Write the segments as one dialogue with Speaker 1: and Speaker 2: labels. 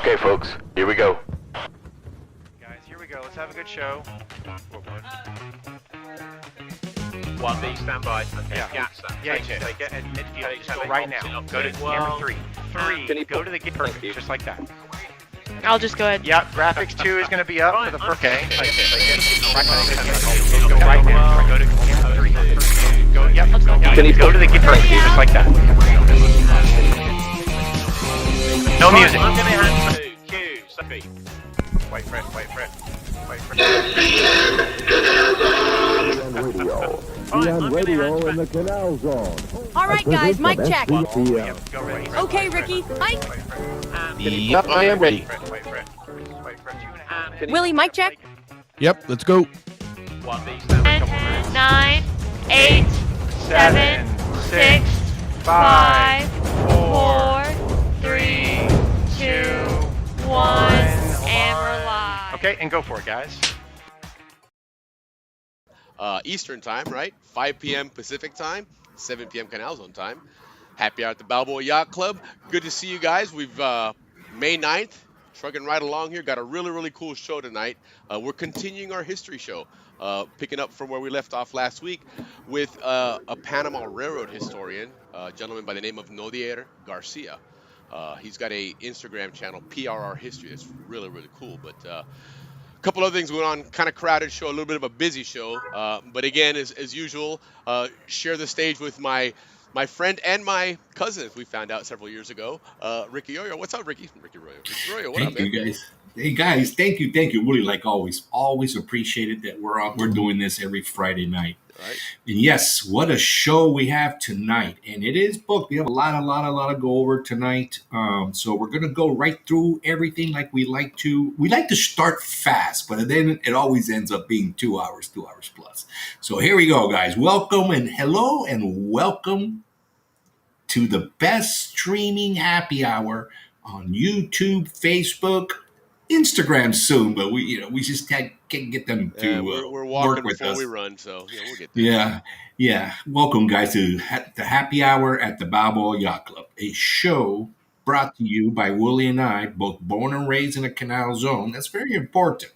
Speaker 1: Okay, folks, here we go.
Speaker 2: Guys, here we go. Let's have a good show.
Speaker 3: 1B, stand by. Okay,
Speaker 2: Yeah.
Speaker 3: Yacht, stand.
Speaker 2: Yeah,
Speaker 3: Take it.
Speaker 2: take it at midfield.
Speaker 3: Okay,
Speaker 2: Just
Speaker 3: so
Speaker 2: go right
Speaker 3: box it
Speaker 2: now.
Speaker 3: up
Speaker 2: Go to
Speaker 3: there.
Speaker 2: camera
Speaker 3: One.
Speaker 2: 3.
Speaker 1: Can
Speaker 2: 3.
Speaker 1: you
Speaker 2: Go to the
Speaker 1: Thank
Speaker 2: perfect,
Speaker 1: you.
Speaker 2: just like that.
Speaker 4: I'll just go ahead.
Speaker 2: Yeah, graphics 2 is going to be up for the first. Okay.
Speaker 3: Take it.
Speaker 2: Go right now. Go to camera 3. Go. Yep.
Speaker 4: Let's go.
Speaker 2: Yeah,
Speaker 1: Can you
Speaker 2: go to the perfect,
Speaker 4: Yeah.
Speaker 2: just like that. No music.
Speaker 3: I'm going to hand to Q, Sophie.
Speaker 2: Wait for it. Wait for it. Wait for it.
Speaker 5: Radio.
Speaker 3: Fine,
Speaker 5: Be
Speaker 3: I'm
Speaker 5: on
Speaker 3: gonna
Speaker 5: radio
Speaker 3: hand
Speaker 5: in the Canal Zone.
Speaker 6: All right, guys, mic check.
Speaker 5: SBTM.
Speaker 2: Go ready.
Speaker 6: Okay, Ricky, mic.
Speaker 2: Wait for it.
Speaker 1: Yep, I am ready.
Speaker 2: Wait for it. Wait for it. Wait for it. 2.5.
Speaker 6: Willie, mic check.
Speaker 7: Yep, let's go.
Speaker 3: 1B, stand by.
Speaker 4: 10, 9, 8, 7, 6, 5, 4, 3, 2, 1, and we're live.
Speaker 2: Okay, and go for it, guys.
Speaker 8: Eastern time, right? 5 p.m. Pacific time, 7 p.m. Canal Zone time. Happy hour at the Balboa Yacht Club. Good to see you guys. We've May 9th, trucking right along here. Got a really, really cool show tonight. We're continuing our history show, picking up from where we left off last week with a Panama Railroad historian, a gentleman by the name of Nodier Garcia. He's got a Instagram channel, PRR History. That's really, really cool. But a couple other things going on, kind of crowded show, a little bit of a busy show. But again, as usual, share the stage with my friend and my cousin, as we found out several years ago, Ricky Royo. What's up, Ricky? Ricky Royo, what up,
Speaker 9: Thank you,
Speaker 8: man?
Speaker 9: guys. Hey, guys, thank you. Really, like always appreciate it that we're doing this every Friday night.
Speaker 8: Right.
Speaker 9: And yes, what a show we have tonight, and it is booked. We have a lot to go over tonight. So we're gonna go right through everything like we like to. We like to start fast, but then it always ends up being 2 hours plus. So here we go, guys. Welcome and hello and welcome to the best streaming happy hour on YouTube, Facebook, Instagram soon, but we just can't get them to
Speaker 8: we're
Speaker 9: work
Speaker 8: walking
Speaker 9: with
Speaker 8: before
Speaker 9: us.
Speaker 8: we run, so yeah, we'll get there.
Speaker 9: Yeah. Welcome, guys, to the happy hour at the Balboa Yacht Club, a show brought to you by Willie and I, both born and raised in the Canal Zone. That's very important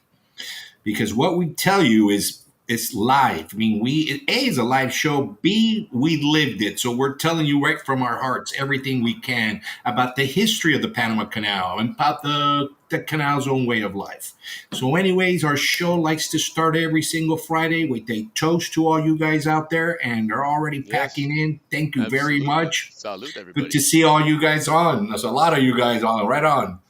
Speaker 9: because what we tell you is it's live. I mean, A is a live show. B, we lived it. So we're telling you right from our hearts everything we can about the history of the Panama Canal and about the Canal Zone way of life. So anyways, our show likes to start every single Friday with a toast to all you guys out there, and they're already packing in. Thank you very
Speaker 8: Absolutely.
Speaker 9: much.
Speaker 8: Salute, everybody.
Speaker 9: Good to see all you guys on. There's a lot of you guys on. Right on.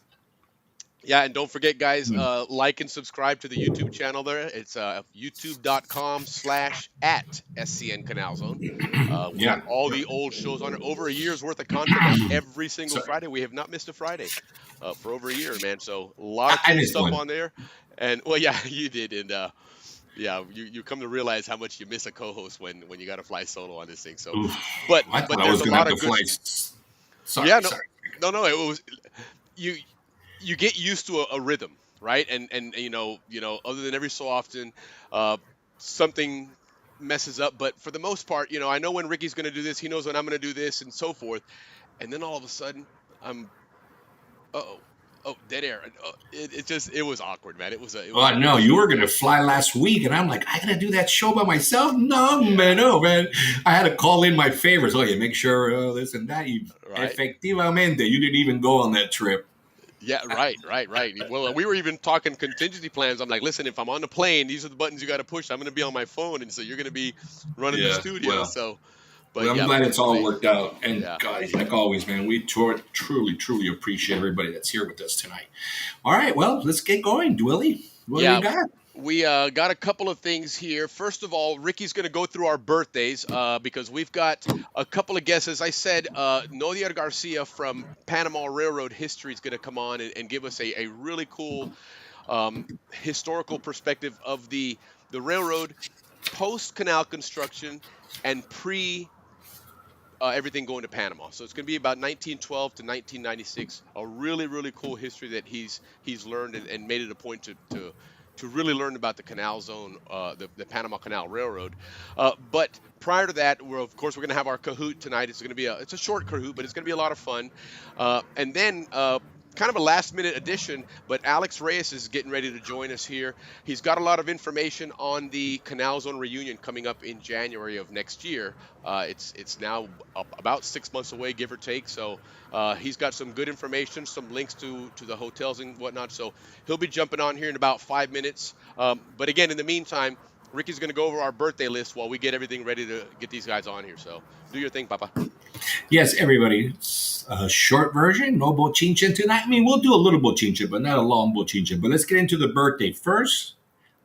Speaker 8: Yeah, and don't forget, guys, like and subscribe to the YouTube channel there. It's youtube.com/@SCN Canal Zone. We got all the old shows on it. Over a year's worth of content now. Every single Friday. We have not missed a Friday for over a year, man. So a lot of cool stuff on there. And, well, yeah, you did. And, yeah, you come to realize how much you miss a co-host when you got to fly solo on this thing. So, but there's a lot of good.
Speaker 9: Sorry.
Speaker 8: No, it was you get used to a rhythm, right? And you know, other than every so often, something messes up. But for the most part, I know when Ricky's going to do this, he knows when I'm going to do this, and so forth. And then all of a sudden, I'm, dead air. It was awkward, man.
Speaker 9: No, you were going to fly last week, and I'm like, I got to do that show by myself? No, man. I had to call in my favorites. Oh, yeah, make sure this and that.
Speaker 8: Right.
Speaker 9: Efectivamente, you didn't even go on that trip.
Speaker 8: Yeah, right. Well, we were even talking contingency plans. I'm like, listen, if I'm on the plane, these are the buttons you got to push. I'm going to be on my phone, and so you're going to be running the studio. But
Speaker 9: I'm glad it's all worked out. And
Speaker 8: yeah.
Speaker 9: guys, like always, man, we truly appreciate everybody that's here with us tonight. All right, well, let's get going, Willie. What do you got?
Speaker 8: We got a couple of things here. First of all, Ricky's going to go through our birthdays because we've got a couple of guests. As I said, Nodier Garcia from Panama Railroad History is going to come on and give us a really cool historical perspective of the railroad post-canal construction and everything going to Panama. So it's going to be about 1912 to 1996, a really, really cool history that he's learned and made it a point to really learn about the Canal Zone, the Panama Canal Railroad. But prior to that, we're going to have our Kahoot tonight. It's a short Kahoot, but it's going to be a lot of fun. And then kind kind of a last minute addition, but Alex Reyes is getting ready to join us here. He's got a lot of information on the Canal Zone reunion coming up in January of next year. It's now about 6 months away, give or take. So he's got some good information, some links to the hotels and whatnot. So he'll be jumping on here in about 5 minutes. But again, in the meantime, Ricky's going to go over our birthday list while we get everything ready to get these guys on here. So do your thing, Papa.
Speaker 9: Yes, everybody. A short version, no bochincha tonight. I mean, we'll do a little bochincha, but not a long bochincha. But let's get into the birthday first.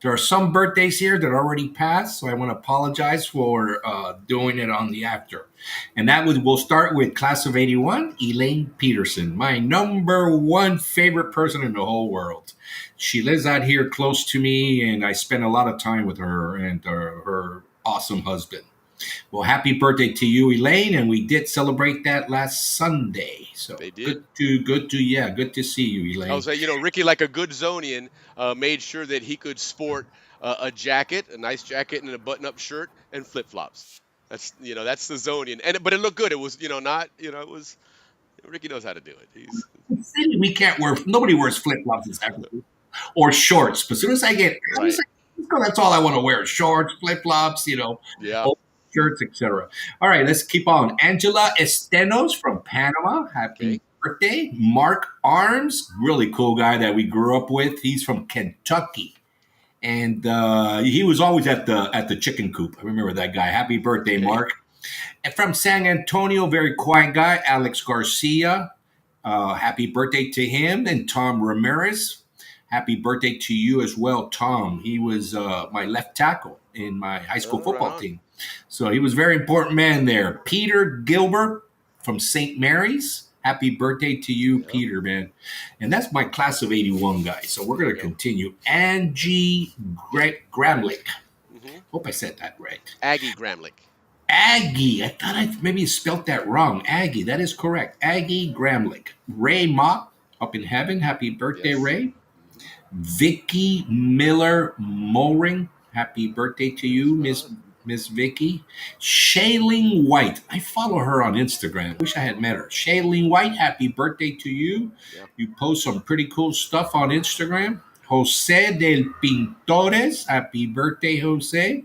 Speaker 9: There are some birthdays here that already passed, so I want to apologize for doing it on the after. And we'll start with class of 81, Elaine Peterson, my number one favorite person in the whole world. She lives out here close to me, and I spend a lot of time with her and her awesome husband. Well, happy birthday to you, Elaine, and we did celebrate that last Sunday. So
Speaker 8: They did.
Speaker 9: good to see you, Elaine.
Speaker 8: I was like, Ricky, like a good Zonian, made sure that he could sport a jacket, a nice jacket, and a button-up shirt and flip-flops. That's the Zonian, but it looked good. It was it was Ricky knows how to do it.
Speaker 9: We can't wear. Nobody wears flip flops exactly, or shorts. But as soon as I get,
Speaker 8: Right.
Speaker 9: that's all I want to wear: shorts, flip flops,
Speaker 8: Yeah.
Speaker 9: shirts, etc. All right, let's keep on. Angela Estenos from Panama. Happy
Speaker 8: Okay.
Speaker 9: birthday, Mark Arms, really cool guy that we grew up with. He's from Kentucky. And he was always at the chicken coop. I remember that guy. Happy birthday,
Speaker 8: Okay.
Speaker 9: Mark. And from San Antonio, very quiet guy, Alex Garcia. Happy birthday to him. And Tom Ramirez. Happy birthday to you as well, Tom. He was my left tackle in my high school football
Speaker 8: right on.
Speaker 9: team. So he was a very important man there. Peter Gilbert from St. Mary's. Happy birthday to you, Peter, man. And that's my class of 81, guys. So we're going to continue. Angie Gramlich. Hope I said that right.
Speaker 8: Aggie Gramlich.
Speaker 9: Aggie. I thought I maybe spelt that wrong. Aggie. That is correct. Aggie Gramlich. Ray Mott up in heaven. Happy birthday,
Speaker 8: Yes.
Speaker 9: Ray. Vicky Miller Moring. Happy birthday to you, Miss Vicky. Shailene White. I follow her on Instagram. Wish I had met her. Shailene White, happy birthday to you.
Speaker 8: Yeah.
Speaker 9: You post some pretty cool stuff on Instagram. Jose del Pintores. Happy birthday, Jose.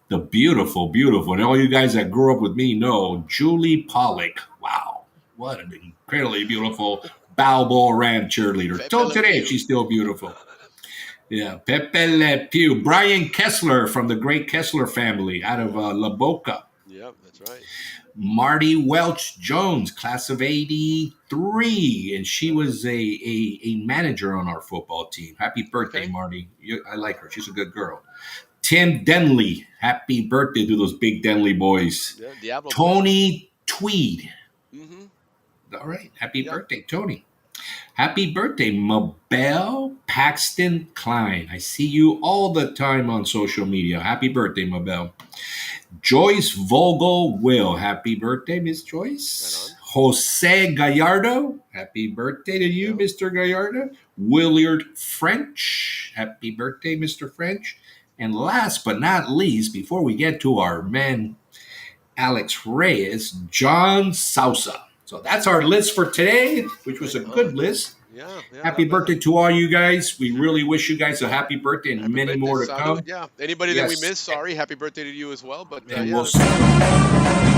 Speaker 9: The beautiful, and all you guys that grew up with me know Julie Pollock. Wow. What an incredibly beautiful Balboa Ram cheerleader.
Speaker 8: Pepe
Speaker 9: Till
Speaker 8: Le
Speaker 9: today,
Speaker 8: Pew.
Speaker 9: she's still beautiful. Yeah, Pepe Le Pew. Brian Kessler from the great Kessler family out of La Boca.
Speaker 8: Yep, that's right.
Speaker 9: Marty Welch Jones, class of 83. And she was a manager on our football team. Happy birthday,
Speaker 8: Okay.
Speaker 9: Marty. I like her. She's a good girl. Tim Denley. Happy birthday to those big Denley boys.
Speaker 8: Yeah, Diablo.
Speaker 9: Tony Tweed.
Speaker 8: Mm-hmm.
Speaker 9: All right. Happy
Speaker 8: Yeah.
Speaker 9: birthday, Tony. Happy birthday, Mabel Paxton Klein. I see you all the time on social media. Happy birthday, Mabel. Joyce Vogel Will. Happy birthday, Miss Joyce.
Speaker 8: Right
Speaker 9: Jose Gallardo. Happy birthday to you,
Speaker 8: Yeah.
Speaker 9: Mr. Gallardo. Willard French. Happy birthday, Mr. French. And last but not least, before we get to our man, Alex Reyes, John Sousa. So that's our list for today, which was a good list.
Speaker 8: Yeah.
Speaker 9: Happy
Speaker 8: not bad.
Speaker 9: birthday to all you guys. We really wish you guys a happy birthday and
Speaker 8: Happy
Speaker 9: many
Speaker 8: birthday,
Speaker 9: more to
Speaker 8: salute.
Speaker 9: come.
Speaker 8: Yeah. Anybody that we
Speaker 9: Yes.
Speaker 8: missed, sorry. Happy birthday to you as well. But
Speaker 9: And
Speaker 8: yeah,
Speaker 9: we'll
Speaker 8: that's-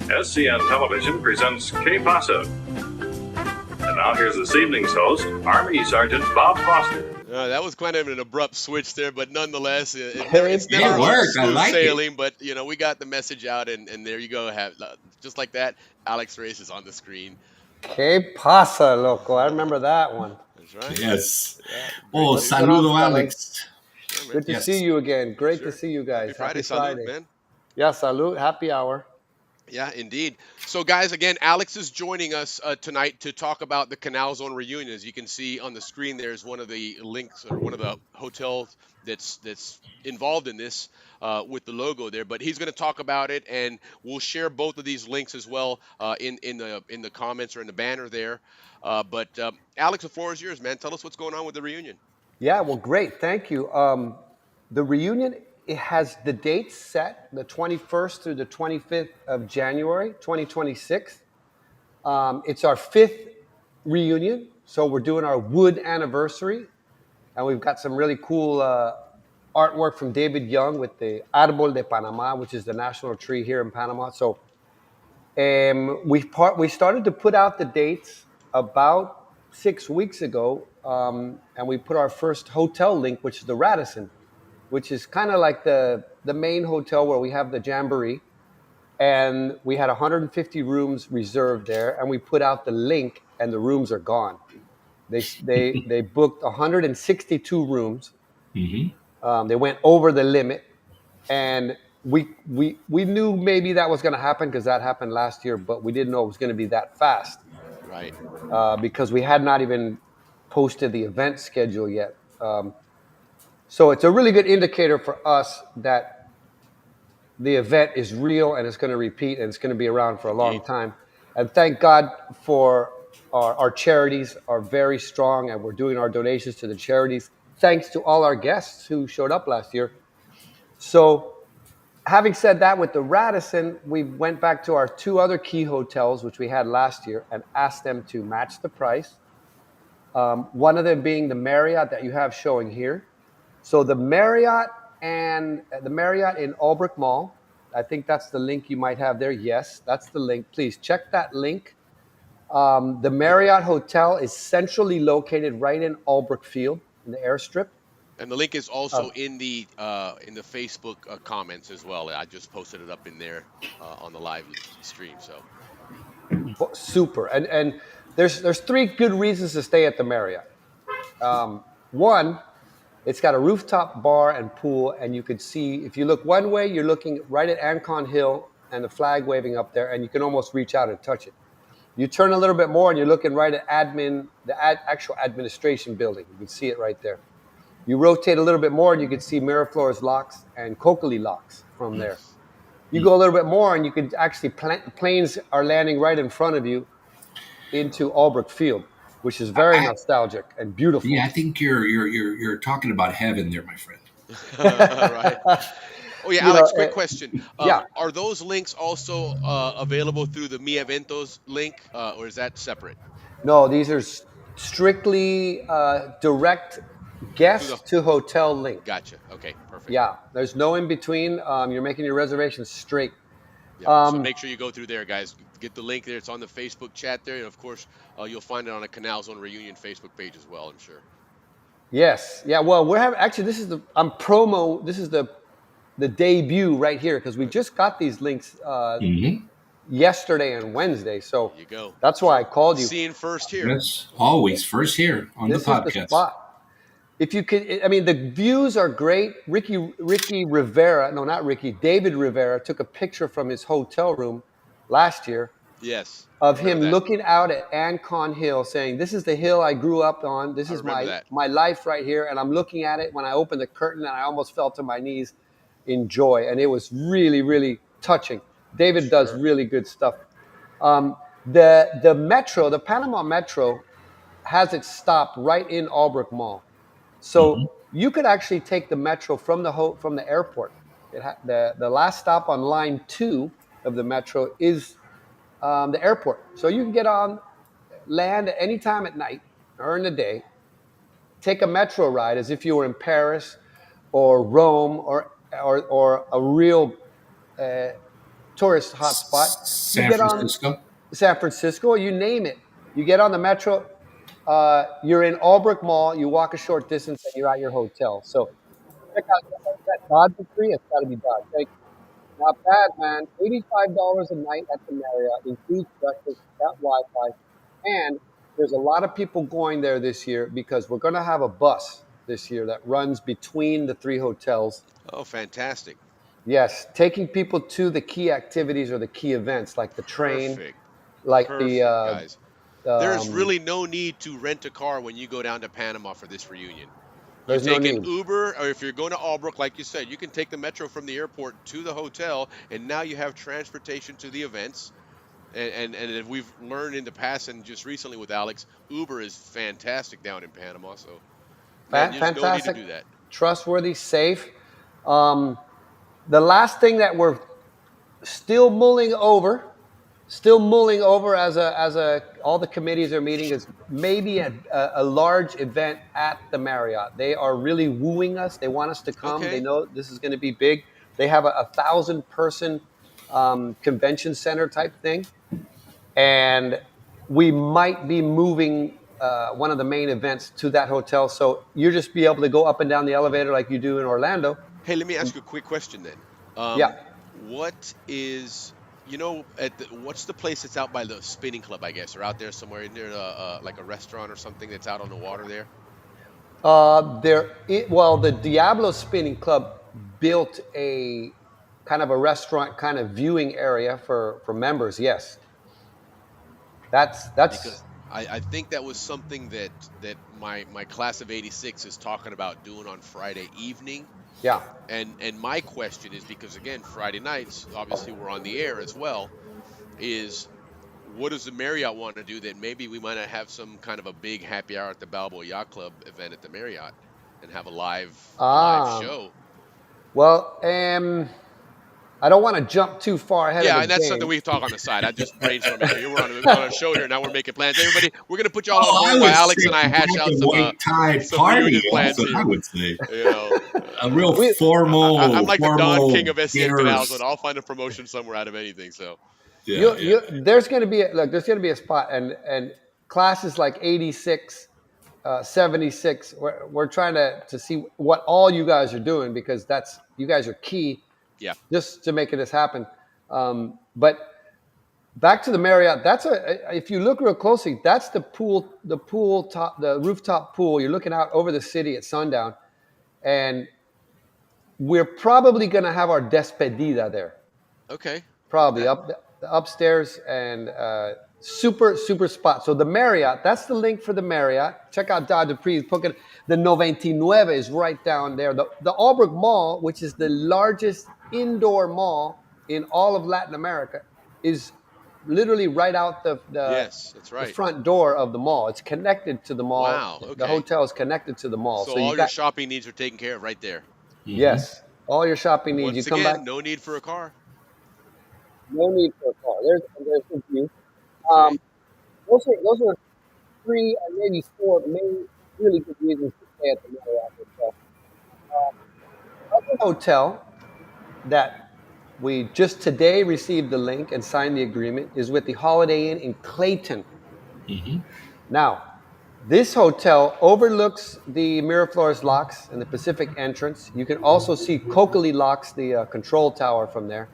Speaker 7: SCN Television presents K Pasa. And now here's this evening's host, Army Sergeant Bob Foster.
Speaker 8: that was kind of an abrupt switch there, but nonetheless, it's
Speaker 9: It
Speaker 8: never
Speaker 9: worked. I
Speaker 8: smooth
Speaker 9: like it.
Speaker 8: sailing. But we got the message out, and there you go. Just like that, Alex Reyes is on the screen.
Speaker 10: Que pasa, loco? I remember that one.
Speaker 8: That's right.
Speaker 9: Yes.
Speaker 8: Yeah,
Speaker 9: Oh,
Speaker 8: great dude.
Speaker 9: saludo,
Speaker 10: fellas.
Speaker 9: Alex.
Speaker 8: Yeah, man.
Speaker 10: Good to
Speaker 9: Yes.
Speaker 10: see you again. Great
Speaker 8: Sure.
Speaker 10: to see you guys.
Speaker 8: Happy Friday, salute, man.
Speaker 10: Yeah, salute. Happy hour.
Speaker 8: Yeah, indeed. So, guys, again, Alex is joining us tonight to talk about the Canal Zone reunion. As you can see on the screen, there's one of the links or one of the hotels that's involved in this with the logo there. But he's going to talk about it, and we'll share both of these links as well in the comments or in the banner there. But Alex, the floor is yours, man. Tell us what's going on with the reunion.
Speaker 10: Yeah, well, great. Thank you. The reunion, it has the dates set the 21st through the 25th of January, 2026. It's our fifth reunion, so we're doing our wood anniversary, and we've got some really cool artwork from David Young with the Árbol de Panamá, which is the national tree here in Panama. So we started to put out the dates about 6 weeks ago, and we put our first hotel link, which is the Radisson, which is kind of like the main hotel where we have the Jamboree. And we had 150 rooms reserved there, and we put out the link, and the rooms are gone. They booked 162 rooms. They went over the limit, and we knew maybe that was going to happen because that happened last year, but we didn't know it was going to be that fast
Speaker 8: Right.
Speaker 10: because we had not even posted the event schedule yet. So it's a really good indicator for us that the event is real and it's going to repeat and it's going to be around for a long
Speaker 8: Indeed.
Speaker 10: time. And thank God for our charities are very strong, and we're doing our donations to the charities thanks to all our guests who showed up last year. So having said that, with the Radisson, we went back to our two other key hotels, which we had last year, and asked them to match the price. One of them being the Marriott that you have showing here. So the Marriott in Albrook Mall, I think that's the link you might have there. Yes, that's the link. Please check that link. The Marriott Hotel is centrally located right in Albrook Field in the airstrip.
Speaker 8: And the link is also in the Facebook comments as well. I just posted it up in there on the live stream. So
Speaker 10: Super. And there's three good reasons to stay at the Marriott. One, it's got a rooftop bar and pool, and you could see, if you look one way, you're looking right at Ancon Hill and the flag waving up there, and you can almost reach out and touch it. You turn a little bit more, and you're looking right at actual administration building. You can see it right there. You rotate a little bit more, and you can see Miraflores locks and Cocoli locks from there. You go a little bit more, and you can actually planes are landing right in front of you into Albrook Field, which is very nostalgic and beautiful.
Speaker 9: Yeah, I think you're talking about heaven there, my friend.
Speaker 8: right. Oh yeah, Alex, quick question.
Speaker 10: Yeah.
Speaker 8: Are those links also available through the Mi Eventos link, or is that separate?
Speaker 10: No, these are strictly direct guest to hotel link.
Speaker 8: Gotcha. Okay, perfect.
Speaker 10: Yeah, there's no in between. You're making your reservations straight.
Speaker 8: Yeah, so make sure you go through there, guys. Get the link there. It's on the Facebook chat there, and of course, you'll find it on a Canal Zone Reunion Facebook page as well. I'm sure.
Speaker 10: Yes. Yeah. Well, we're having actually. This is the debut right here because we just got these links yesterday and Wednesday. So
Speaker 8: there you go.
Speaker 10: That's why I called you.
Speaker 8: Seeing first here.
Speaker 9: That's always first here on
Speaker 10: This
Speaker 9: the podcast.
Speaker 10: is the spot. If you could, I mean, the views are great. Ricky Rivera, no, not Ricky, David Rivera took a picture from his hotel room last year.
Speaker 8: Yes.
Speaker 10: Of him looking out at Ancon Hill saying, this is the hill I grew up on. This is my life right here. And I'm looking at it when I opened the curtain and I almost fell to my knees in joy. And it was really, really touching. David does really good stuff. The metro, the Panama Metro, has its stop right in Albrook Mall. So you could actually take the metro from the airport. The last stop on line 2 of the metro is the airport. So you can get on land at any time at night or in the day, take a metro ride as if you were in Paris or Rome or a real tourist hotspot. San Francisco, you name it. You get on the metro. You're in Albrook Mall. You walk a short distance, and you're at your hotel. So check out that Dodge tree. It's got to be Dodge. Thank you. Not bad, man. $85 a night at the Marriott, includes breakfast, got Wi-Fi, and there's a lot of people going there this year because we're going to have a bus this year that runs between the 3 hotels.
Speaker 8: Oh, fantastic!
Speaker 10: Yes, taking people to the key activities or the key events, like the train,
Speaker 8: Perfect.
Speaker 10: like the
Speaker 8: Perfect, guys. There's
Speaker 10: um,
Speaker 8: really no need to rent a car when you go down to Panama for this reunion. You
Speaker 10: there's no
Speaker 8: take an
Speaker 10: need.
Speaker 8: Uber, or if you're going to Albrook, like you said, you can take the metro from the airport to the hotel, and now you have transportation to the events. And if we've learned in the past and just recently with Alex, Uber is fantastic down in Panama. So, man, there's no need to
Speaker 10: Fantastic,
Speaker 8: do that.
Speaker 10: trustworthy, safe. Um, the last thing that we're still mulling over, as all the committees are meeting, is maybe a large event at the Marriott. They are really wooing us. They want us to come. They
Speaker 8: Okay.
Speaker 10: know this is going to be big. They have a 1,000-person convention center type thing, and we might be moving one of the main events to that hotel. So you just be able to go up and down the elevator like you do in Orlando.
Speaker 8: Hey, let me ask you a quick question then.
Speaker 10: Yeah.
Speaker 8: What is, what's the place that's out by the spinning club, I guess, or out there somewhere in there, like a restaurant or something that's out on the water there?
Speaker 10: Well, the Diablo Spinning Club built a kind of a restaurant kind of viewing area for members. Yes, that's
Speaker 8: Because I think that was something that my class of '86 is talking about doing on Friday evening.
Speaker 10: yeah.
Speaker 8: And my question is, because again, Friday nights, obviously we're on the air as well, is what does the Marriott want to do that maybe we might not have some kind of a big happy hour at the Balboa Yacht Club event at the Marriott and have a live
Speaker 10: Ah,
Speaker 8: show?
Speaker 10: well, I don't want to jump too far ahead of
Speaker 8: Yeah,
Speaker 10: the
Speaker 8: and that's something
Speaker 10: game.
Speaker 8: we talk on the side. I just brainstorming here. We're on a show here now. We're making plans. Everybody, we're gonna put y'all on
Speaker 9: Oh, I
Speaker 8: hold while
Speaker 9: would
Speaker 8: Alex
Speaker 9: say
Speaker 8: and I hash
Speaker 9: black
Speaker 8: out
Speaker 9: and white tie
Speaker 8: some
Speaker 9: party.
Speaker 8: reunion plans
Speaker 9: Also, I
Speaker 8: here.
Speaker 9: would say
Speaker 8: You know,
Speaker 9: a real
Speaker 10: We,
Speaker 8: I'm like the Don King
Speaker 9: formal
Speaker 8: of SCN Canals, and
Speaker 9: dinners.
Speaker 8: I'll find a promotion somewhere out of anything. So
Speaker 9: Yeah, yeah.
Speaker 10: there's going to be there's going to be a spot, and classes like 86, 76. We're trying to see what all you guys are doing, because you guys are key
Speaker 8: yeah,
Speaker 10: just to making this happen. But back to the Marriott. If you look real closely, that's the rooftop pool. You're looking out over the city at sundown, and we're probably going to have our despedida there.
Speaker 8: okay,
Speaker 10: Probably
Speaker 8: okay,
Speaker 10: upstairs, and super spot. So the Marriott, that's the link for the Marriott. Check out Dad Dupree's pocket. The 99 is right down there. The Albrook Mall, which is the largest indoor mall in all of Latin America, is literally right out
Speaker 8: yes, that's
Speaker 10: the
Speaker 8: right.
Speaker 10: front door of the mall. It's connected to the mall.
Speaker 8: Wow,
Speaker 10: The
Speaker 8: okay.
Speaker 10: hotel is connected to the mall.
Speaker 8: So
Speaker 10: So you
Speaker 8: all your
Speaker 10: got,
Speaker 8: shopping needs are taken care of right there.
Speaker 10: yes, all your shopping needs. You
Speaker 8: Once
Speaker 10: come back.
Speaker 8: again, no need for a car.
Speaker 10: No need for a car. There's the view.
Speaker 8: Okay,
Speaker 10: Those are three and maybe four main really good reasons to stay at the Marriott Hotel. Other hotel that we just today received the link and signed the agreement is with the Holiday Inn in Clayton. Now, this hotel overlooks the Miraflores Locks and the Pacific entrance. You can also see Cockley Locks, the control tower from there.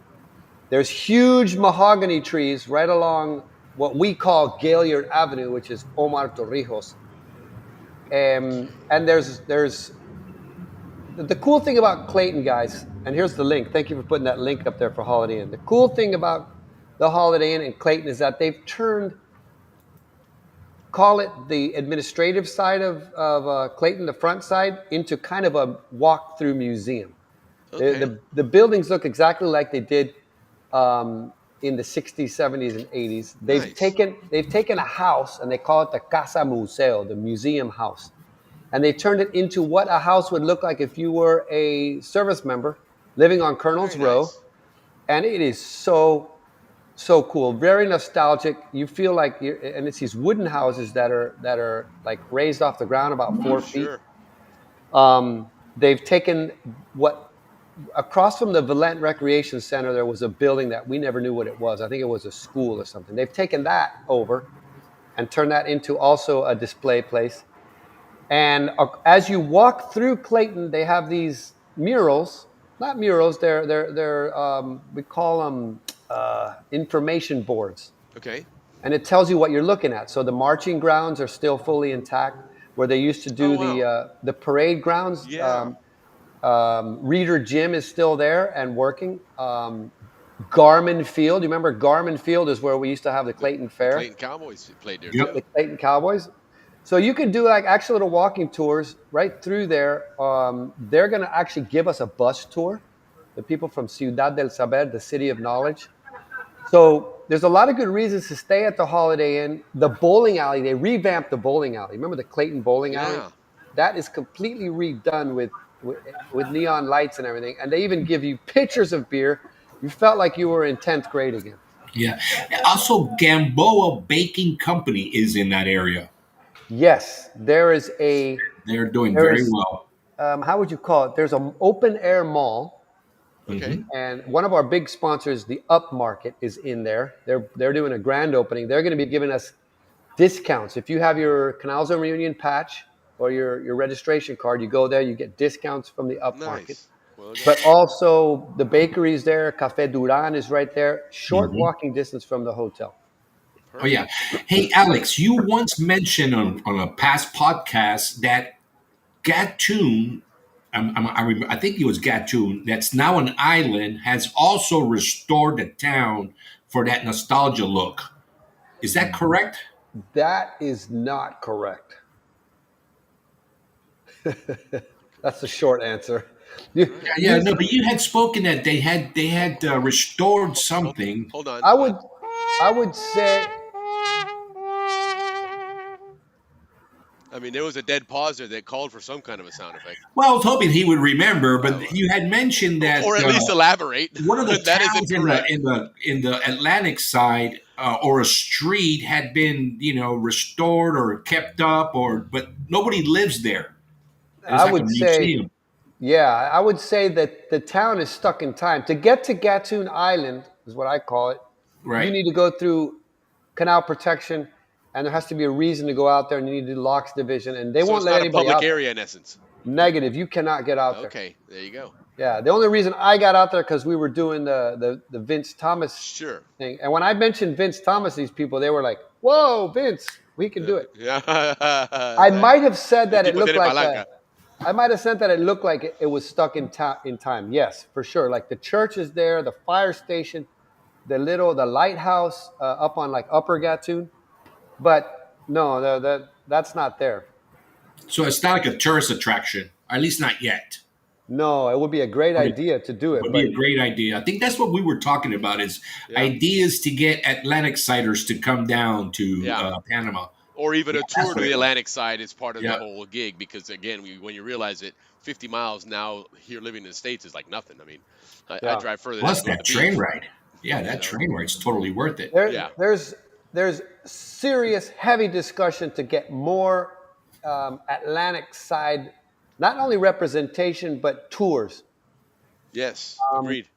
Speaker 10: There's huge mahogany trees right along what we call Gaillard Avenue, which is Omar Torrijos. And there's the cool thing about Clayton, guys, and here's the link. Thank you for putting that link up there for Holiday Inn. The cool thing about the Holiday Inn in Clayton is that they've turned, call it the administrative side of Clayton, the front side, into kind of a walk-through museum.
Speaker 8: okay,
Speaker 10: The buildings look exactly like they did in the 60s, 70s, and 80s. They've
Speaker 8: nice.
Speaker 10: taken a house and they call it the Casa Museo, the museum house. And they turned it into what a house would look like if you were a service member living on Colonel's
Speaker 8: Very
Speaker 10: Row.
Speaker 8: nice.
Speaker 10: And it is so cool, very nostalgic. You feel like and it's these wooden houses that are like raised off the ground about 4 feet.
Speaker 8: Sure.
Speaker 10: They've taken across from the Valent Recreation Center, there was a building that we never knew what it was. I think it was a school or something. They've taken that over and turned that into also a display place. And as you walk through Clayton, they have these murals. Not murals. They're we call them information boards.
Speaker 8: Okay.
Speaker 10: And it tells you what you're looking at. So the marching grounds are still fully intact, where they used to
Speaker 8: Oh
Speaker 10: do
Speaker 8: wow.
Speaker 10: the parade grounds.
Speaker 8: Yeah.
Speaker 10: Reader Gym is still there and working. Garmin Field. You remember Garmin Field is where we used to have the Clayton
Speaker 8: The
Speaker 10: Fair.
Speaker 8: Clayton Cowboys played there
Speaker 9: Yep.
Speaker 8: too.
Speaker 10: The Clayton Cowboys. So you could do like actual little walking tours right through there. They're going to actually give us a bus tour. The people from Ciudad del Saber, the city of knowledge. So there's a lot of good reasons to stay at the Holiday Inn. The bowling alley, they revamped the bowling alley. Remember the Clayton bowling alley?
Speaker 8: Yeah.
Speaker 10: That is completely redone with neon lights and everything. And they even give you pitchers of beer. You felt like you were in 10th grade again.
Speaker 9: Yeah. Also, Gamboa Baking Company is in that area.
Speaker 10: Yes,
Speaker 9: They're doing very well.
Speaker 10: How would you call it? There's an open air mall.
Speaker 8: Okay.
Speaker 10: And one of our big sponsors, the Up Market, is in there. They're doing a grand opening. They're going to be giving us discounts. If you have your Canal Zone Reunion patch or your registration card, you go there, you get discounts from the Up Market.
Speaker 8: Well,
Speaker 10: But also the bakery's there. Café Duran is right there. Short walking distance from the hotel.
Speaker 9: Oh yeah. Hey Alex, you once mentioned on a past podcast that Gatun, I think it was Gatun, that's now an island, has also restored the town for that nostalgia look. Is that correct?
Speaker 10: That is not correct. That's the short answer.
Speaker 9: Yeah, no, but you had spoken that they had restored something.
Speaker 8: Hold on.
Speaker 10: I would say.
Speaker 8: I mean, there was a dead pause there that called for some kind of a sound effect.
Speaker 9: Well, I was hoping he would remember, but you had mentioned that,
Speaker 8: or at least elaborate.
Speaker 9: One of the
Speaker 8: that is
Speaker 9: towns
Speaker 8: incorrect.
Speaker 9: in the Atlantic side, or a street had been restored or kept up, but nobody lives there. It's
Speaker 10: I
Speaker 9: like a
Speaker 10: would say,
Speaker 9: museum.
Speaker 10: yeah, I would say that the town is stuck in time. To get to Gatun Island is what I call it.
Speaker 9: Right.
Speaker 10: You need to go through canal protection, and there has to be a reason to go out there, and you need to do locks division, and they won't
Speaker 8: it's
Speaker 10: let
Speaker 8: not
Speaker 10: anybody
Speaker 8: a public
Speaker 10: out
Speaker 8: area
Speaker 10: there.
Speaker 8: in essence.
Speaker 10: Negative. You cannot get out there.
Speaker 8: Okay, there you go.
Speaker 10: Yeah, the only reason I got out there because we were doing the Vince Thomas thing, and when I mentioned Vince Thomas, these people they were like, "Whoa, Vince, we can do it."
Speaker 8: Yeah.
Speaker 10: I might have said that it looked like I might have said that it looked like it was stuck in time. Yes, for sure. Like the church is there, the fire station, the lighthouse up on like Upper Gatun, but no, that's not there.
Speaker 9: So it's not like a tourist attraction, at least not yet.
Speaker 10: No, it would be a great idea to do it.
Speaker 9: It would be a great idea. I think that's what we were talking about is ideas to get Atlantic siders to come down to Panama.
Speaker 8: Or even a tour to the Atlantic side is part of the whole gig because, again, when you realize it, 50 miles now here living in the States is like nothing. I mean, I drive further.
Speaker 9: Plus that train ride. Yeah, that train ride's totally worth it.
Speaker 10: There's serious, heavy discussion to get more Atlantic side, not only representation, but tours.
Speaker 8: Yes, agreed.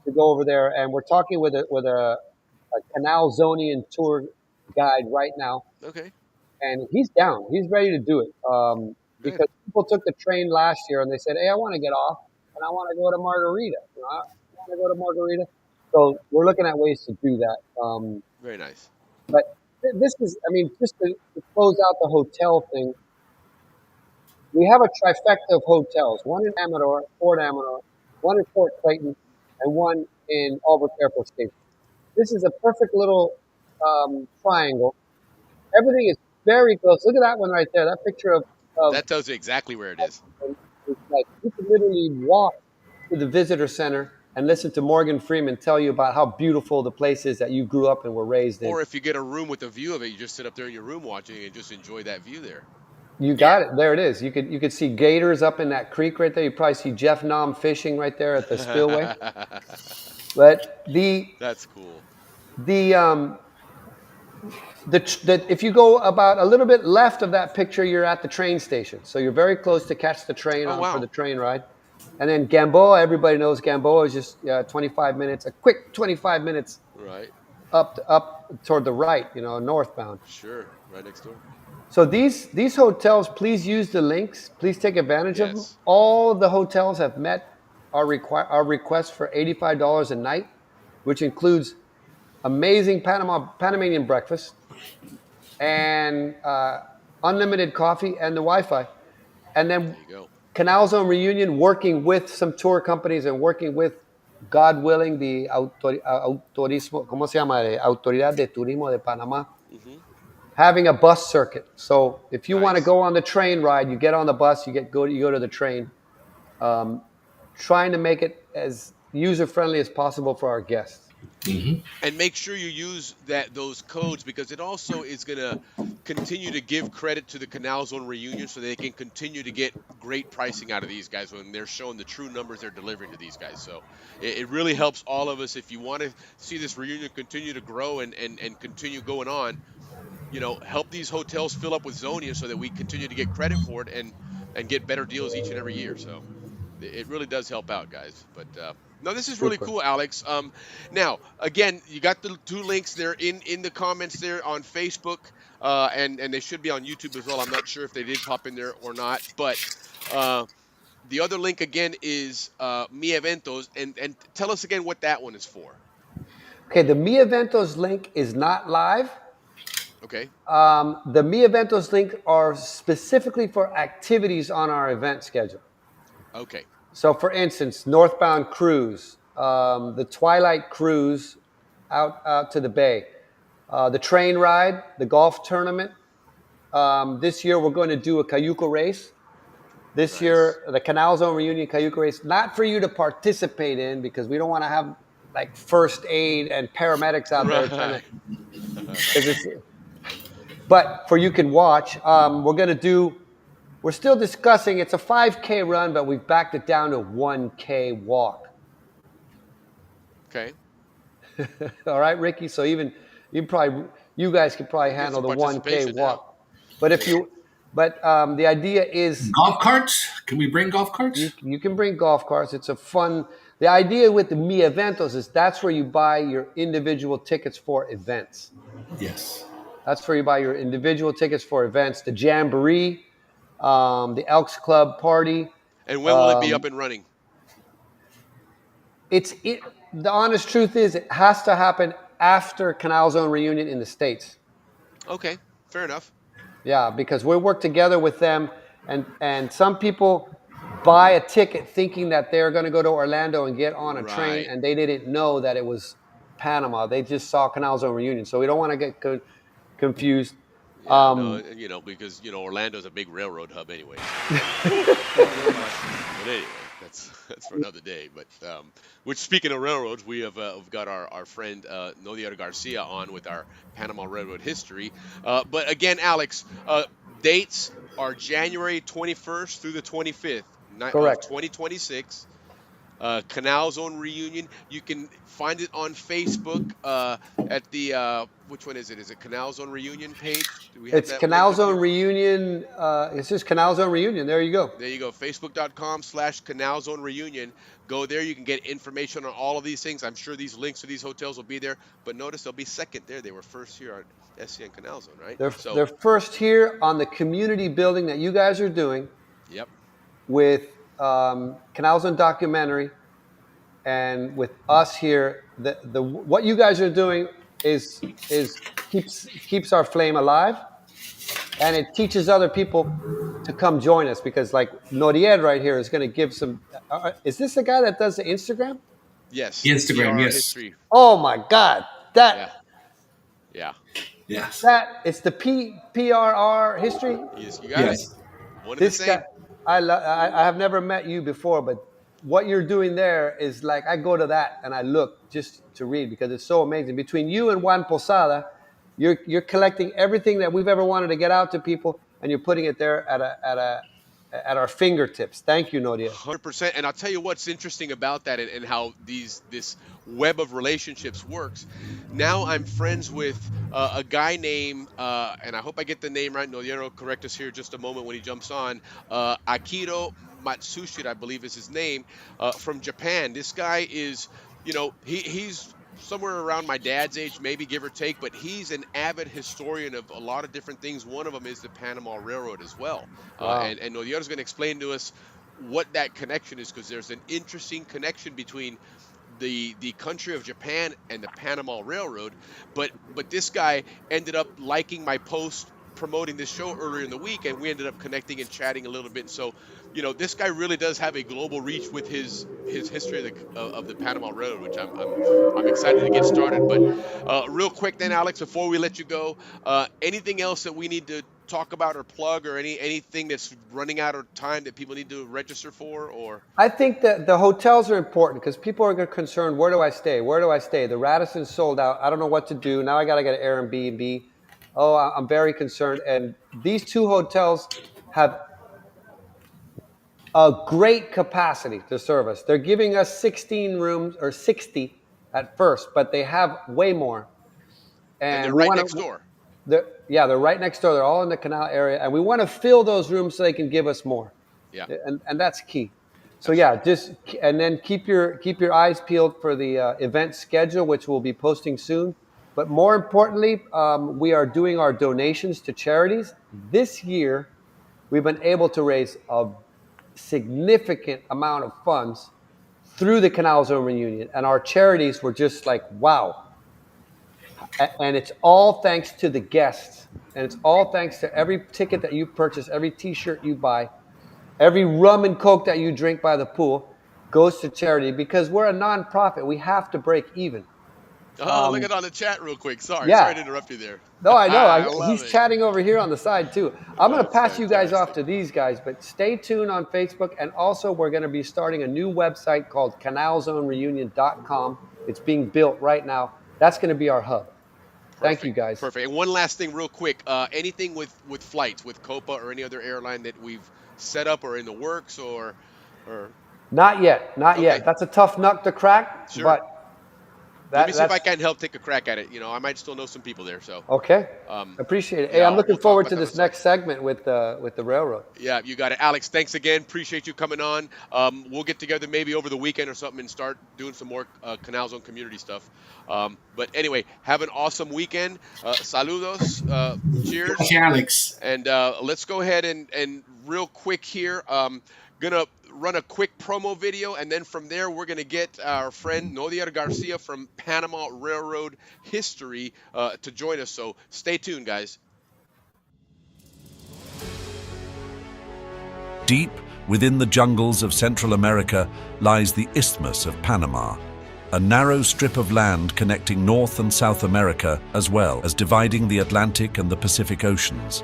Speaker 10: To go over there, and we're talking with a Canal Zonian tour guide right now.
Speaker 8: Okay.
Speaker 10: And he's down. He's ready to do it because people took the train last year and they said, "Hey, I want to get off and I want to go to Margarita. I want to go to Margarita." So we're looking at ways to do that.
Speaker 8: Very nice.
Speaker 10: But this is, I mean, just to close out the hotel thing, we have a trifecta of hotels: one in Amador, Fort Amador, one in Fort Clayton, and one in Albert Airport Station. This is a perfect little triangle. Everything is very close. Look at that one right there. That picture of
Speaker 8: that tells you exactly where it is.
Speaker 10: It's like you can literally walk to the visitor center and listen to Morgan Freeman tell you about how beautiful the place is that you grew up and were raised in.
Speaker 8: Or if you get a room with a view of it, you just sit up there in your room watching and just enjoy that view there.
Speaker 10: You got it. There it is. You could see gators up in that creek right there. You probably see Jeff Nom fishing right there at the spillway. But
Speaker 8: that's cool.
Speaker 10: If you go about a little bit left of that picture, you're at the train station. So you're very close to catch the train for the train ride. And then Gamboa, everybody knows Gamboa is just 25 minutes, a quick 25 minutes up toward the right, northbound.
Speaker 8: Sure, right next door.
Speaker 10: So these hotels, please use the links. Please take advantage of them. All the hotels have met our request for $85 a night, which includes amazing Panamanian breakfast and unlimited coffee and the Wi-Fi. And then Canal Zone reunion, working with some tour companies and working with, God willing, the autorismo, ¿cómo se llama? Autoridad de Turismo de Panamá, having a bus circuit. So if you want to go on the train ride, you get on the bus, you go to the train, trying to make it as user friendly as possible for our guests.
Speaker 8: And make sure you use those codes, because it also is going to continue to give credit to the Canal Zone reunion, so they can continue to get great pricing out of these guys when they're showing the true numbers they're delivering to these guys. So it really helps all of us. If you want to see this reunion continue to grow and continue going on, help these hotels fill up with Zonians so that we continue to get credit for it and get better deals each and every year. So it really does help out, guys. But no, this is really
Speaker 10: Super.
Speaker 8: cool, Alex. Now, again, you got the two links there in the comments there on Facebook, and they should be on YouTube as well. I'm not sure if they did pop in there or not, but the other link again is Mi Eventos, and tell us again what that one is for.
Speaker 10: Okay, the Mi Eventos link is not live.
Speaker 8: Okay.
Speaker 10: The Mi Eventos link are specifically for activities on our event schedule.
Speaker 8: Okay.
Speaker 10: So, for instance, Northbound Cruise, the Twilight Cruise out to the bay, the train ride, the golf tournament. This year, we're going to do a Cayuco race. This year, the Canal Zone reunion Cayuco race, not for you to participate in, because we don't want to have like first aid and paramedics out there trying to. But for you can watch. We're still discussing. It's a 5K run, but we've backed it down to 1K walk.
Speaker 8: Okay.
Speaker 10: All right, Ricky. So you guys could probably handle the 1K walk. But the idea is
Speaker 9: golf carts. Can we bring golf carts?
Speaker 10: You can bring golf carts. It's a fun. The idea with the Mi Eventos is that's where you buy your individual tickets for events.
Speaker 9: Yes.
Speaker 10: That's where you buy your individual tickets for events. The Jamboree, the Elks Club party.
Speaker 8: And when will it be up and running?
Speaker 10: The honest truth is it has to happen after Canal Zone reunion in the States.
Speaker 8: Okay, fair enough.
Speaker 10: Yeah, because we work together with them, and some people buy a ticket thinking that they're going to go to Orlando and get on a train, and they didn't know that it was Panama. They just saw Canal Zone reunion, so we don't want to get confused.
Speaker 8: Yeah, no, because Orlando's a big railroad hub anyway. But anyway, that's for another day. But which, speaking of railroads, we've got our friend Nodier Garcia on with our Panama Railroad history. But again, Alex, dates are January 21st through the 25th,
Speaker 10: Correct.
Speaker 8: 2026. Canal Zone reunion. You can find it on Facebook at the which one is it? Is it Canal Zone reunion page? Do we have
Speaker 10: it's Canal Zone reunion. It's just Canal Zone reunion. There you go.
Speaker 8: There you go. Facebook.com/Canal Zone reunion. Go there. You can get information on all of these things. I'm sure these links to these hotels will be there. But notice they'll be second there. They were first here on SCN Canal Zone, right?
Speaker 10: They're first here on the community building that you guys are doing.
Speaker 8: Yep.
Speaker 10: With Canal Zone documentary, and with us here, the what you guys are doing is keeps our flame alive, and it teaches other people to come join us, because like Nodier right here is going to give some. Is this the guy that does the Instagram?
Speaker 8: Yes.
Speaker 9: Instagram. Yes.
Speaker 8: History.
Speaker 10: Oh my God,
Speaker 8: Yeah.
Speaker 9: Yes.
Speaker 10: It's the PRR history.
Speaker 8: Yes, you got it. One
Speaker 10: This
Speaker 8: the same.
Speaker 10: guy, I have never met you before, but what you're doing there is like, I go to that and I look just to read, because it's so amazing. Between you and Juan Posada, you're collecting everything that we've ever wanted to get out to people, and you're putting it there at our fingertips. Thank you, Nodia.
Speaker 8: 100%. And I'll tell you what's interesting about that, and how this web of relationships works. Now I'm friends with a guy named, and I hope I get the name right, Nodier will correct us here just a moment when he jumps on, Akiro Matsushita, I believe is his name, from Japan. This guy is, he's somewhere around my dad's age, maybe, give or take, but he's an avid historian of a lot of different things. One of them is the Panama Railroad as well.
Speaker 10: Wow.
Speaker 8: And Nodier's going to explain to us what that connection is, because there's an interesting connection between the country of Japan and the Panama Railroad. But this guy ended up liking my post promoting this show earlier in the week, and we ended up connecting and chatting a little bit. So, you know, this guy really does have a global reach with his history of the Panama Railroad, which I'm excited to get started. But real quick then, Alex, before we let you go, anything else that we need to talk about or plug, or anything that's running out of time that people need to register for? Or
Speaker 10: I think that the hotels are important because people are concerned, where do I stay? Where do I stay? The Radisson's sold out. I don't know what to do. Now I got to get an Airbnb. Oh, I'm very concerned. And these two hotels have a great capacity to serve us. They're giving us 16 rooms, or 60 at first, but they have way more.
Speaker 8: And they're right next door.
Speaker 10: They're right next door. They're all in the Canal area, and we want to fill those rooms so they can give us more.
Speaker 8: Yeah,
Speaker 10: and that's key. So and then keep your eyes peeled for the event schedule, which we'll be posting soon. But more importantly, we are doing our donations to charities. This year, we've been able to raise a significant amount of funds through the Canal Zone reunion, and our charities were just like, wow. And it's all thanks to the guests, and it's all thanks to every ticket that you purchase, every T-shirt you buy, every rum and Coke that you drink by the pool goes to charity, because we're a non-profit. We have to break even.
Speaker 8: Oh, look at on the chat real quick. Sorry to interrupt you there.
Speaker 10: No, I know. He's chatting over here on the side too. I'm going to pass you guys off to these guys, but stay tuned on Facebook. And also, we're going to be starting a new website called canalzonereunion.com. It's being built right now. That's going to be our hub. Thank you, guys.
Speaker 8: Perfect. And one last thing real quick. Anything with flights, with Copa or any other airline that we've set up or in the works, or?
Speaker 10: Not yet. Not yet. That's a tough nut to crack.
Speaker 8: Sure.
Speaker 10: But
Speaker 8: let me see if I can help take a crack at it. You know, I might still know some people there. So
Speaker 10: okay, appreciate it. Hey, I'm looking forward to this next segment with the railroad.
Speaker 8: Yeah, you got it, Alex. Thanks again. Appreciate you coming on. We'll get together maybe over the weekend or something and start doing some more Canal Zone community stuff. But anyway, have an awesome weekend. Saludos. Cheers.
Speaker 9: Thank you, Alex.
Speaker 8: And let's go ahead and real quick here. Gonna run a quick promo video, and then from there we're gonna get our friend Nodier Garcia from Panama Railroad History to join us. So stay tuned, guys.
Speaker 11: Deep within the jungles of Central America lies the Isthmus of Panama, a narrow strip of land connecting North and South America, as well as dividing the Atlantic and the Pacific Oceans.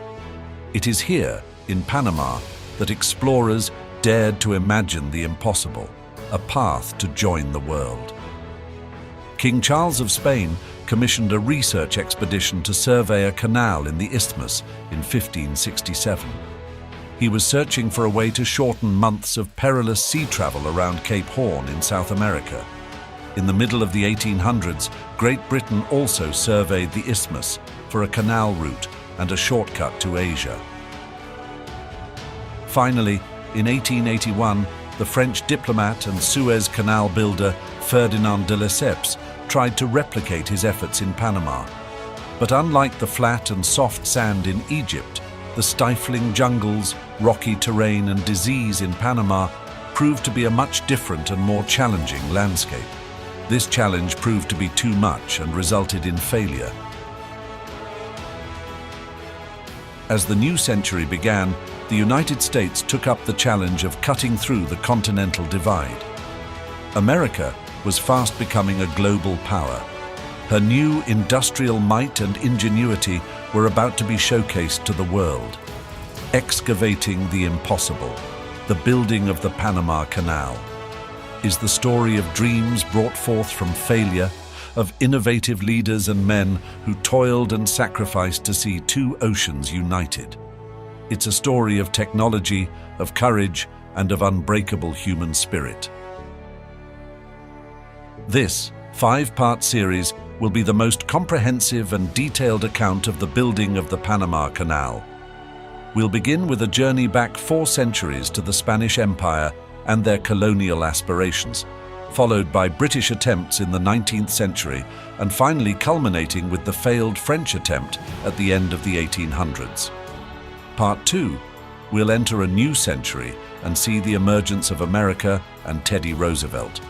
Speaker 11: It is here, in Panama, that explorers dared to imagine the impossible, a path to join the world. King Charles of Spain commissioned a research expedition to survey a canal in the isthmus in 1567. He was searching for a way to shorten months of perilous sea travel around Cape Horn in South America. In the middle of the 1800s, Great Britain also surveyed the isthmus for a canal route and a shortcut to Asia. Finally, in 1881, the French diplomat and Suez Canal builder Ferdinand de Lesseps tried to replicate his efforts in Panama. But unlike the flat and soft sand in Egypt, the stifling jungles, rocky terrain and disease in Panama proved to be a much different and more challenging landscape. This challenge proved to be too much and resulted in failure. As the new century began, the United States took up the challenge of cutting through the continental divide. America was fast becoming a global power. Her new industrial might and ingenuity were about to be showcased to the world. Excavating the impossible, the building of the Panama Canal, is the story of dreams brought forth from failure, of innovative leaders and men who toiled and sacrificed to see two oceans united. It's a story of technology, of courage, and of unbreakable human spirit. This 5-part series will be the most comprehensive and detailed account of the building of the Panama Canal. We'll begin with a journey back 4 centuries to the Spanish Empire and their colonial aspirations, followed by British attempts in the 19th century, and finally culminating with the failed French attempt at the end of the 1800s. Part 2, we'll enter a new century and see the emergence of America and Teddy Roosevelt,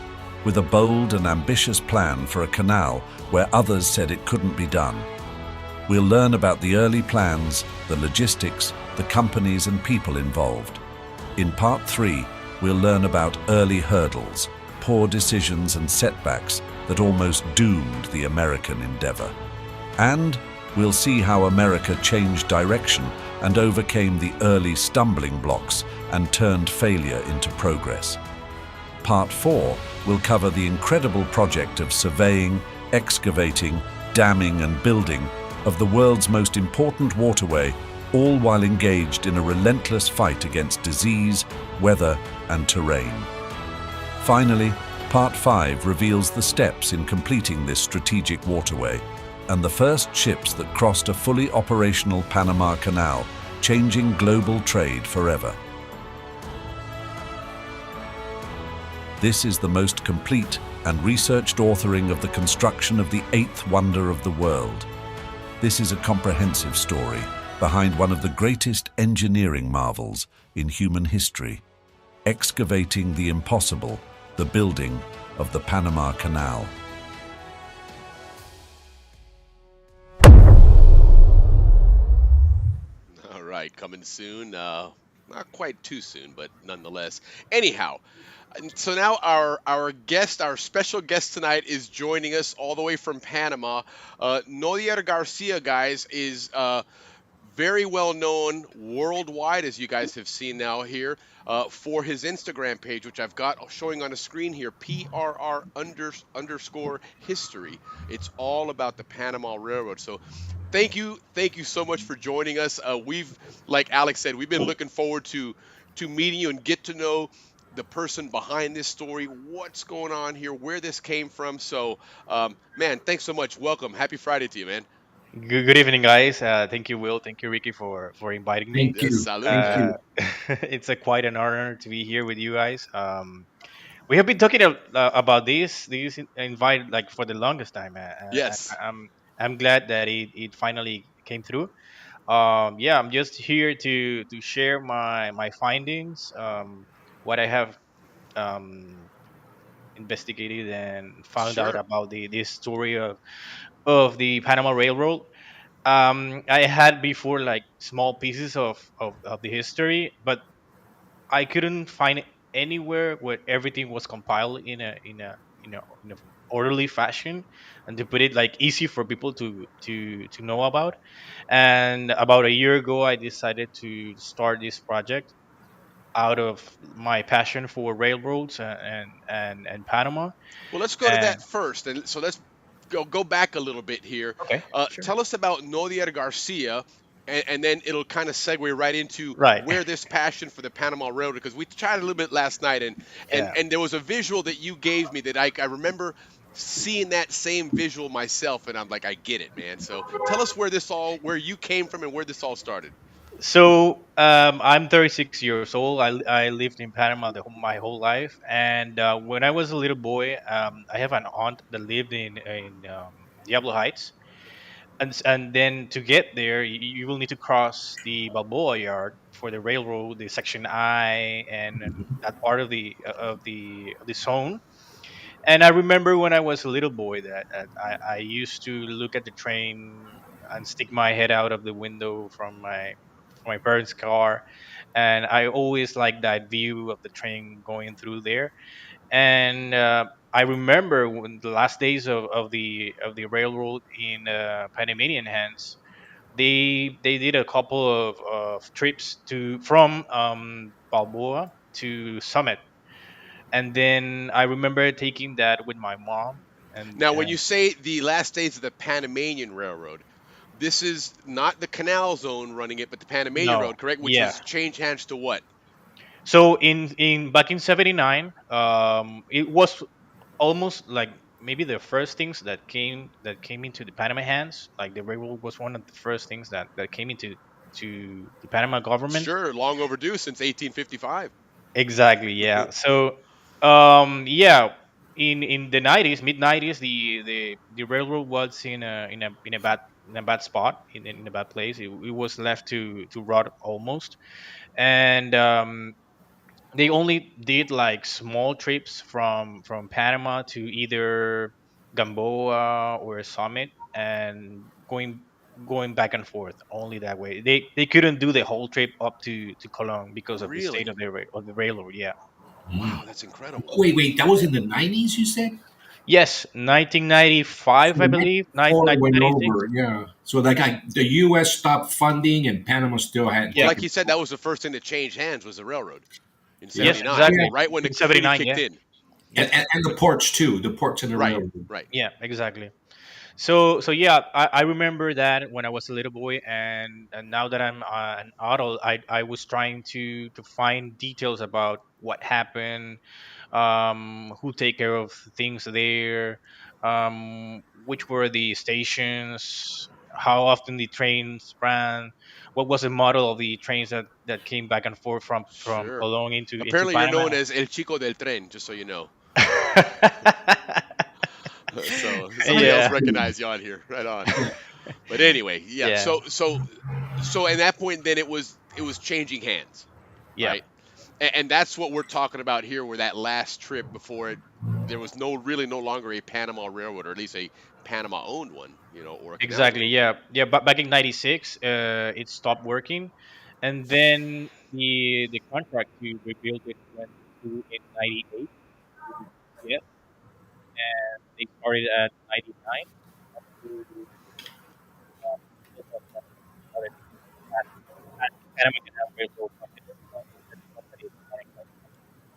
Speaker 11: with a bold and ambitious plan for a canal where others said it couldn't be done. We'll learn about the early plans, the logistics, the companies and people involved. In Part 3, we'll learn about early hurdles, poor decisions and setbacks that almost doomed the American endeavor. And we'll see how America changed direction and overcame the early stumbling blocks and turned failure into progress. Part 4 will cover the incredible project of surveying, excavating, damming and building of the world's most important waterway, all while engaged in a relentless fight against disease, weather and terrain. Finally, Part 5 reveals the steps in completing this strategic waterway and the first ships that crossed a fully operational Panama Canal, changing global trade forever. This is the most complete and researched authoring of the construction of the eighth wonder of the world. This is a comprehensive story behind one of the greatest engineering marvels in human history, excavating the impossible, the building of the Panama Canal.
Speaker 8: All right, coming soon. Not quite too soon, but nonetheless. Anyhow, and so now our guest, our special guest tonight, is joining us all the way from Panama. Nodier Garcia, guys, is very well known worldwide, as you guys have seen now here, for his Instagram page, which I've got showing on the screen here, PRR history. It's all about the Panama Railroad. So thank you so much for joining us. Like Alex said, we've been looking forward to meeting you and get to know the person behind this story, what's going on here, where this came from. So, man, thanks so much. Welcome. Happy Friday to you, man.
Speaker 2: Good evening, guys. Thank you, Will. Thank you, Ricky, for inviting me.
Speaker 9: Thank
Speaker 8: Yes,
Speaker 9: you.
Speaker 8: salute,
Speaker 9: Thank
Speaker 8: man.
Speaker 9: you.
Speaker 2: It's a quite an honor to be here with you guys. We have been talking about this invite like for the longest time.
Speaker 8: Yes.
Speaker 2: I'm glad that it finally came through. Yeah, I'm just here to share my findings, what I have um, investigated and found out
Speaker 8: Sure.
Speaker 2: about the this story of the Panama Railroad. I had before like small pieces of the history, but I couldn't find anywhere where everything was compiled in a orderly fashion and to put it like easy for people to know about. And about a year ago, I decided to start this project out of my passion for railroads and Panama.
Speaker 8: Well, let's go to
Speaker 2: And
Speaker 8: that first. And so let's go back a little bit here.
Speaker 2: okay, sure.
Speaker 8: Tell us about Nodier Garcia, and then it'll kind of segue right into
Speaker 2: Right.
Speaker 8: where this passion for the Panama Railroad, because we chatted a little bit last night,
Speaker 2: Yeah.
Speaker 8: and there was a visual that you gave me that I remember seeing that same visual myself, and I'm like, I get it, man. So tell us where you came from and where this all started.
Speaker 2: So I'm 36 years old. I lived in Panama my whole life, and when I was a little boy, I have an aunt that lived in Diablo Heights, and then to get there, you will need to cross the Balboa yard for the railroad, the Section I, and that part of the zone. And I remember when I was a little boy that I used to look at the train and stick my head out of the window from my parents' car, and I always liked that view of the train going through there. And I remember when the last days of the railroad in Panamanian hands, they did a couple of trips to from Balboa to Summit, and then I remember taking that with my mom. And
Speaker 8: Now, when you say the last days of the Panamanian Railroad, this is not the Canal Zone running it, but the Panamanian
Speaker 2: no,
Speaker 8: Road, correct? Which
Speaker 2: yeah.
Speaker 8: was changed hands to what?
Speaker 2: So in back in '79, it was almost like maybe the first things that came into the Panama hands. Like the railroad was one of the first things that came into to the Panama government.
Speaker 8: Sure, long overdue since 1855.
Speaker 2: Exactly. Yeah. So, yeah, in the '90s, mid '90s, the railroad was in a bad spot, in a bad place. It was left to rot almost, and they only did like small trips from Panama to either Gamboa or Summit, and going going back and forth only that way. They couldn't do the whole trip up to Cologne because of the state
Speaker 8: Really?
Speaker 2: of of the railroad. Yeah.
Speaker 8: Wow, that's incredible.
Speaker 9: Wait, that was in the 90s, you said?
Speaker 2: Yes,
Speaker 9: So
Speaker 2: 1995, I believe.
Speaker 9: before it went
Speaker 2: 1996.
Speaker 9: over, yeah. So like the U.S. stopped funding and Panama still hadn't
Speaker 8: Well,
Speaker 2: Yeah.
Speaker 8: like
Speaker 9: taken
Speaker 8: you said, that was the first thing that changed hands was the railroad in
Speaker 9: Yeah.
Speaker 2: Yes,
Speaker 8: '79,
Speaker 9: Yeah.
Speaker 2: exactly.
Speaker 8: right when
Speaker 2: In
Speaker 8: it really
Speaker 2: 79.
Speaker 8: kicked
Speaker 2: Yeah.
Speaker 8: in.
Speaker 2: Yep.
Speaker 9: And the ports too, the ports and the
Speaker 8: Right,
Speaker 9: railroad.
Speaker 8: right.
Speaker 2: Yeah. Exactly. So yeah, I remember that when I was a little boy, and now that I'm an adult, I was trying to find details about what happened, who take care of things there, which were the stations, how often the trains ran, what was the model of the trains that came back and forth from
Speaker 8: Sure.
Speaker 2: Cologne into
Speaker 8: Apparently, you're
Speaker 2: Panama.
Speaker 8: known as El Chico del Tren, just so you know. So somebody else
Speaker 2: Yeah,
Speaker 8: recognized you on here, right on. But anyway, yeah.
Speaker 2: yeah,
Speaker 8: So at that point, then it was changing hands,
Speaker 2: yeah.
Speaker 8: right? And that's what we're talking about here, where that last trip before it, there was no longer a Panama Railroad, or at least a Panama owned one, or a canal
Speaker 2: Exactly.
Speaker 8: zone.
Speaker 2: Yeah. Yeah. But back in '96, it stopped working, and then the contract to rebuild it went through in '98. Yeah, and they started at '99. Panama Canal Railroad Company.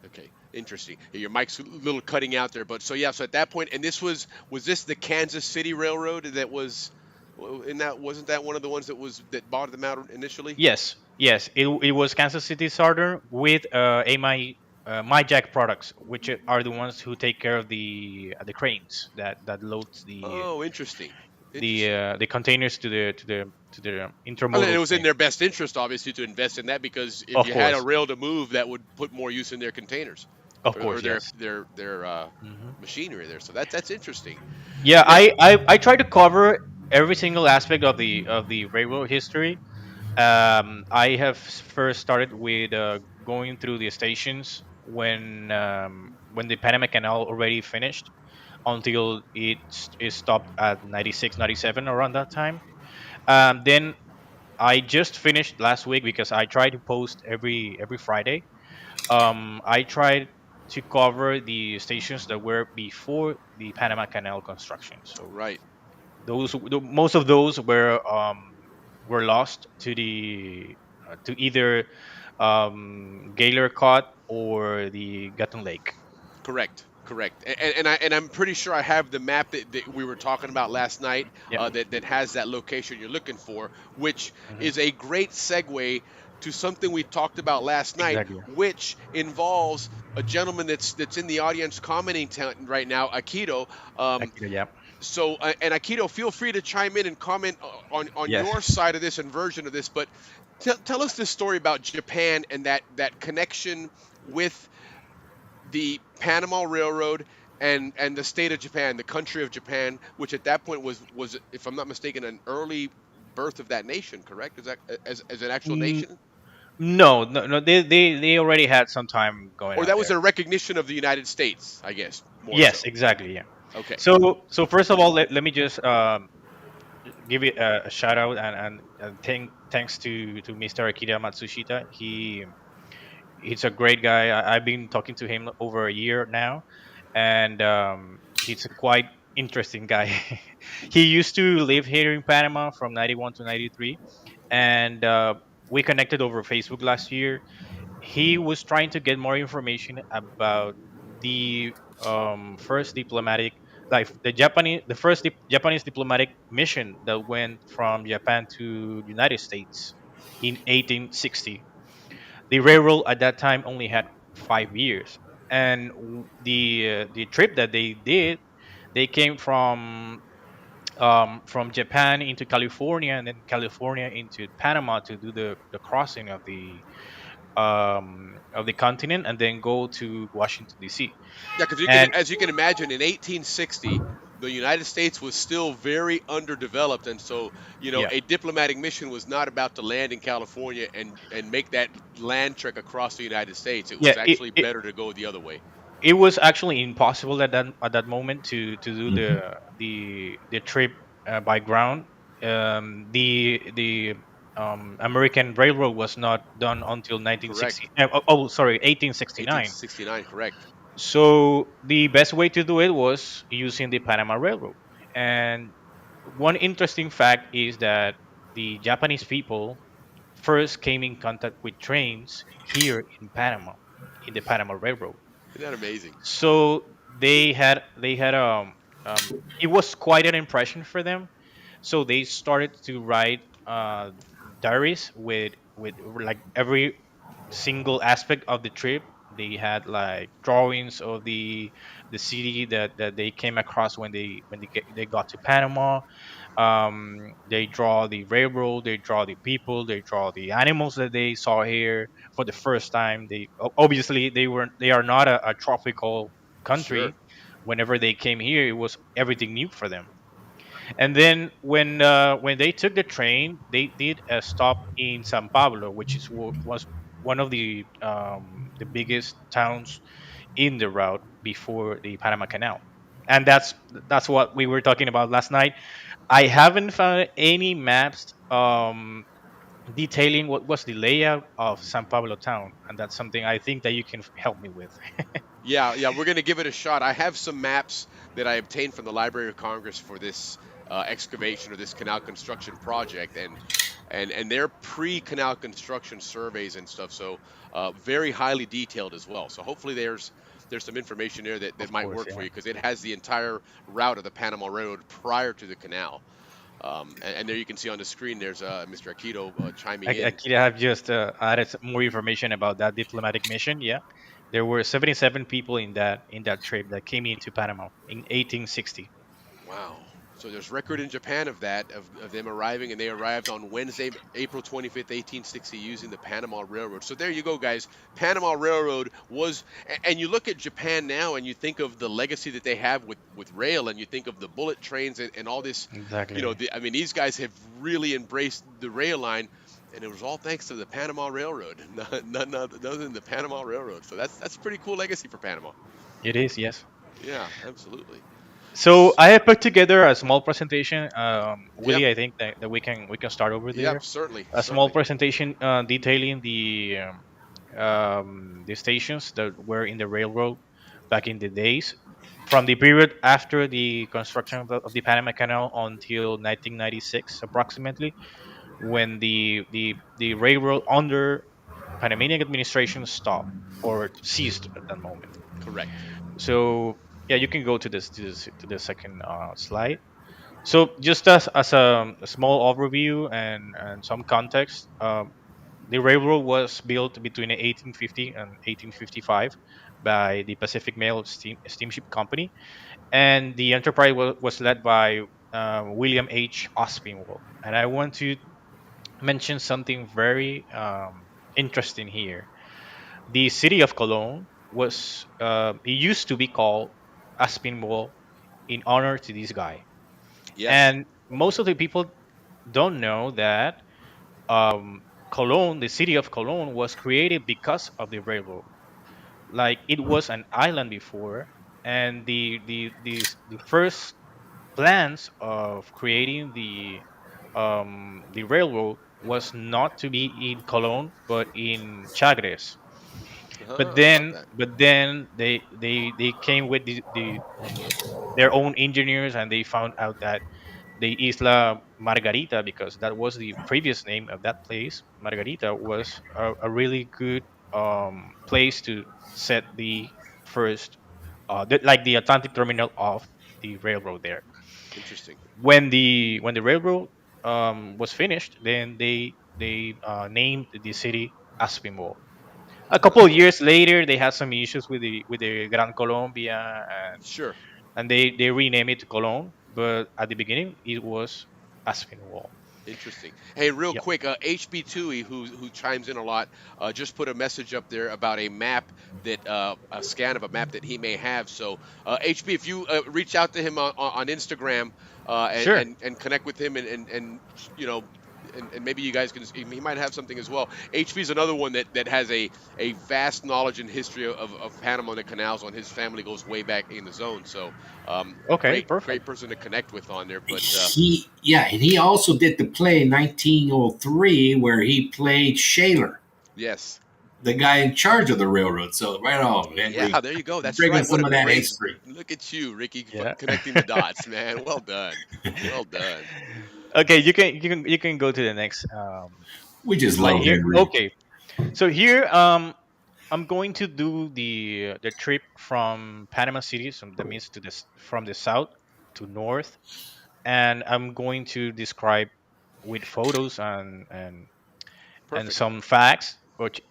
Speaker 8: Okay, interesting. Yeah, your mic's a little cutting out there, but so yeah. So at that point, and was this the Kansas City Railroad that was, and that wasn't that one of the ones that bought them out initially?
Speaker 2: Yes. Yes. It was Kansas City Southern with My Jack products, which are the ones who take care of the cranes that loads
Speaker 8: Oh, interesting,
Speaker 2: the
Speaker 8: interesting.
Speaker 2: the containers to the
Speaker 8: Well, it
Speaker 2: intermodal
Speaker 8: was in
Speaker 2: train.
Speaker 8: their best interest, obviously, to invest in that because if
Speaker 2: Of
Speaker 8: you had a
Speaker 2: course,
Speaker 8: rail to move, that would put more use in their containers
Speaker 2: of
Speaker 8: or
Speaker 2: course,
Speaker 8: their
Speaker 2: yes.
Speaker 8: their their uh,
Speaker 2: Hmm.
Speaker 8: machinery there. So that's interesting.
Speaker 2: Yeah,
Speaker 8: Now,
Speaker 2: I try to cover every single aspect of the railroad history. I have first started with going through the stations when the Panama Canal already finished until it stopped at 96, 97 around that time. Then I just finished last week because I try to post every Friday. I tried to cover the stations that were before the Panama Canal construction. So
Speaker 8: right.
Speaker 2: most of those were lost to either Gaylor Cot or the Gatun Lake.
Speaker 8: Correct, correct. And I'm pretty sure I have the map that we were talking about last night,
Speaker 2: Yeah.
Speaker 8: that has that location you're looking for, which
Speaker 2: Hmm.
Speaker 8: is a great segue to something we talked about last night,
Speaker 2: Exactly.
Speaker 8: which involves a gentleman that's in the audience commenting right now, Akito. Um,
Speaker 2: Akira, yeah.
Speaker 8: and Akito, feel free to chime in and comment on
Speaker 2: Yes.
Speaker 8: your side of this and version of this. But tell us this story about Japan and that connection with the Panama Railroad and the state of Japan, the country of Japan, which at that point was, if I'm not mistaken, an early birth of that nation. Correct? Is that as an actual
Speaker 2: N-
Speaker 8: nation,
Speaker 2: no, no, no. They already had some time going
Speaker 8: or
Speaker 2: on
Speaker 8: that was
Speaker 2: there.
Speaker 8: a recognition of the United States? I guess more
Speaker 2: Yes,
Speaker 8: so.
Speaker 2: exactly. Yeah.
Speaker 8: Okay.
Speaker 2: So first of all, let me just give it a shout out and thanks to Mr. Akira Matsushita. He's a great guy. I've been talking to him over a year now, and he's a quite interesting guy. He used to live here in Panama from '91 to '93, and we connected over Facebook last year. He was trying to get more information about the first diplomatic, like the first Japanese diplomatic mission that went from Japan to United States in 1860. The railroad at that time only had 5 years, and the trip that they did, they came from Japan into California, and then California into Panama to do the crossing of the continent, and then go to Washington D.C.
Speaker 8: Yeah, because
Speaker 2: And
Speaker 8: as you can imagine, in 1860, the United States was still very underdeveloped, and so
Speaker 2: yeah,
Speaker 8: a diplomatic mission was not about to land in California and make that land trek across the United States. It
Speaker 2: yeah,
Speaker 8: was actually better to go the other way.
Speaker 2: it was actually impossible at that moment to do
Speaker 9: Mhm.
Speaker 2: the trip by ground. The American Railroad was not done until
Speaker 8: Correct.
Speaker 2: 1960. Sorry, 1869.
Speaker 8: 1869. Correct.
Speaker 2: So the best way to do it was using the Panama Railroad. And one interesting fact is that the Japanese people first came in contact with trains here in Panama, in the Panama Railroad.
Speaker 8: Isn't that amazing?
Speaker 2: So it was quite an impression for them. So they started to write diaries with like every single aspect of the trip. They had like drawings of the city that they came across when they got to Panama. They draw the railroad, they draw the people, they draw the animals that they saw here for the first time. Obviously they are not a tropical
Speaker 8: Sure.
Speaker 2: country. Whenever they came here, it was everything new for them. And then when they took the train, they did a stop in San Pablo, which was one of the biggest towns in the route before the Panama Canal. And that's what we were talking about last night. I haven't found any maps detailing what was the layout of San Pablo town, and that's something I think that you can help me with.
Speaker 8: Yeah, yeah, we're going to give it a shot. I have some maps that I obtained from the Library of Congress for this excavation or this canal construction project, and they're pre-canal construction surveys and stuff, so very highly detailed as well. So hopefully there's some information there that
Speaker 2: Of
Speaker 8: might
Speaker 2: course,
Speaker 8: work for
Speaker 2: yeah.
Speaker 8: you because it has the entire route of the Panama Road prior to the canal. And there you can see on the screen there's Mr. Akito chiming in.
Speaker 2: Actually, I have just added some more information about that diplomatic mission. Yeah, there were 77 people in that trip that came into Panama in 1860.
Speaker 8: Wow. So there's record in Japan of that, of them arriving, and they arrived on Wednesday, April 25th, 1860, using the Panama Railroad. So there you go, guys. Panama Railroad was, and you look at Japan now, and you think of the legacy that they have with rail, and you think of the bullet trains and all this.
Speaker 2: Exactly.
Speaker 8: I mean, these guys have really embraced the rail line, and it was all thanks to the Panama Railroad, none other than the Panama Railroad. So that's a pretty cool legacy for Panama.
Speaker 2: It is, yes.
Speaker 8: Yeah, absolutely.
Speaker 2: So I have put together a small presentation.
Speaker 8: Yep,
Speaker 2: Willie, I think that we can start over
Speaker 8: yep,
Speaker 2: there.
Speaker 8: certainly,
Speaker 2: A small
Speaker 8: certainly.
Speaker 2: presentation detailing the stations that were in the railroad back in the days, from the period after the construction of the Panama Canal until 1996, approximately, when the railroad under Panamanian administration stopped or ceased at that moment.
Speaker 8: Correct.
Speaker 2: So yeah, you can go to the second slide. So just as a small overview and some context, the railroad was built between 1850 and 1855 by the Pacific Mail Steamship Company, and the enterprise was led by William H. Aspinwall. And I want to mention something very interesting here. The city of Cologne it used to be called Aspinwall in honor to this guy.
Speaker 8: Yes.
Speaker 2: And most of the people don't know that Cologne, the city of Cologne, was created because of the railroad. Like it was an island before, and the first plans of creating the railroad was not to be in Cologne but in Chagres. But
Speaker 8: How about
Speaker 2: then,
Speaker 8: that?
Speaker 2: but then they came with their own engineers, and they found out that the Isla Margarita, because that was the previous name of that place, Margarita was a really good place to set the first, like the Atlantic terminal of the railroad there.
Speaker 8: Interesting.
Speaker 2: When the railroad was finished, then they named the city Aspinwall. A couple of
Speaker 8: Oh,
Speaker 2: years later, they had some issues with the Gran Colombia,
Speaker 8: sure.
Speaker 2: and they renamed it to Cologne. But at the beginning, it was Aspinwall.
Speaker 8: Interesting. Hey, real
Speaker 2: Yep.
Speaker 8: quick, HB Tui, who chimes in a lot, just put a message up there about a map that a scan of a map that he may have. So, HB, if you reach out to him on Instagram and,
Speaker 2: Sure.
Speaker 8: and and connect with him and you know and maybe you guys can. He might have something as well. HB is another one that has a vast knowledge and history of Panama and the canals. On his family goes way back in the zone, so
Speaker 2: Okay,
Speaker 8: great
Speaker 2: perfect.
Speaker 8: person to connect with on there. But
Speaker 9: And he also did the play in 1903 where he played Shaler,
Speaker 8: yes,
Speaker 9: the guy in charge of the railroad. So right on,
Speaker 8: yeah,
Speaker 9: Henry,
Speaker 8: there you go. That's
Speaker 9: bringing
Speaker 8: right. What
Speaker 9: some
Speaker 8: a
Speaker 9: of that
Speaker 8: great
Speaker 9: history.
Speaker 8: look at you, Ricky,
Speaker 2: Yeah.
Speaker 8: connecting the dots, man. Well done, well done.
Speaker 2: Okay, you can go to the next
Speaker 9: We just
Speaker 2: slide
Speaker 9: love
Speaker 2: here.
Speaker 9: Henry.
Speaker 2: Okay, so here I'm going to do the trip from Panama City, so that means to this from the south to north, and I'm going to describe with photos and
Speaker 8: Perfect.
Speaker 2: some facts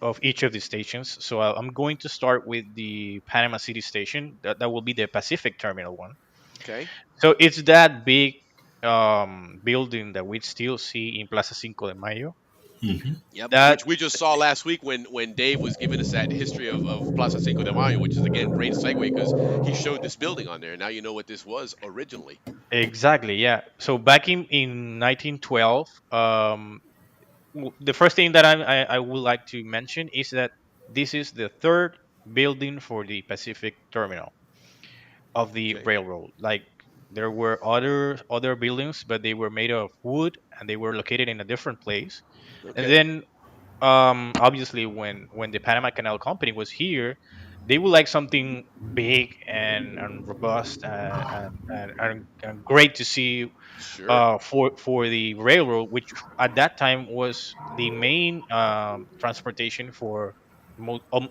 Speaker 2: of each of the stations. So I'm going to start with the Panama City station. That will be the Pacific Terminal one.
Speaker 8: Okay.
Speaker 2: So it's that big building that we still see in Plaza Cinco de Mayo.
Speaker 9: Hmm.
Speaker 8: Yep,
Speaker 2: That
Speaker 8: which we just saw last week when Dave was giving us that history of Plaza Cinco de Mayo, which is again great segue because he showed this building on there. Now you know what this was originally.
Speaker 2: exactly, yeah. So back in 1912, the first thing that I would like to mention is that this is the third building for the Pacific Terminal of the
Speaker 8: Okay.
Speaker 2: railroad. Like there were other buildings, but they were made of wood and they were located in a different place. And
Speaker 8: Okay.
Speaker 2: then obviously when the Panama Canal Company was here, they would like something big and robust and great to see
Speaker 8: Sure.
Speaker 2: for the railroad, which at that time was the main transportation for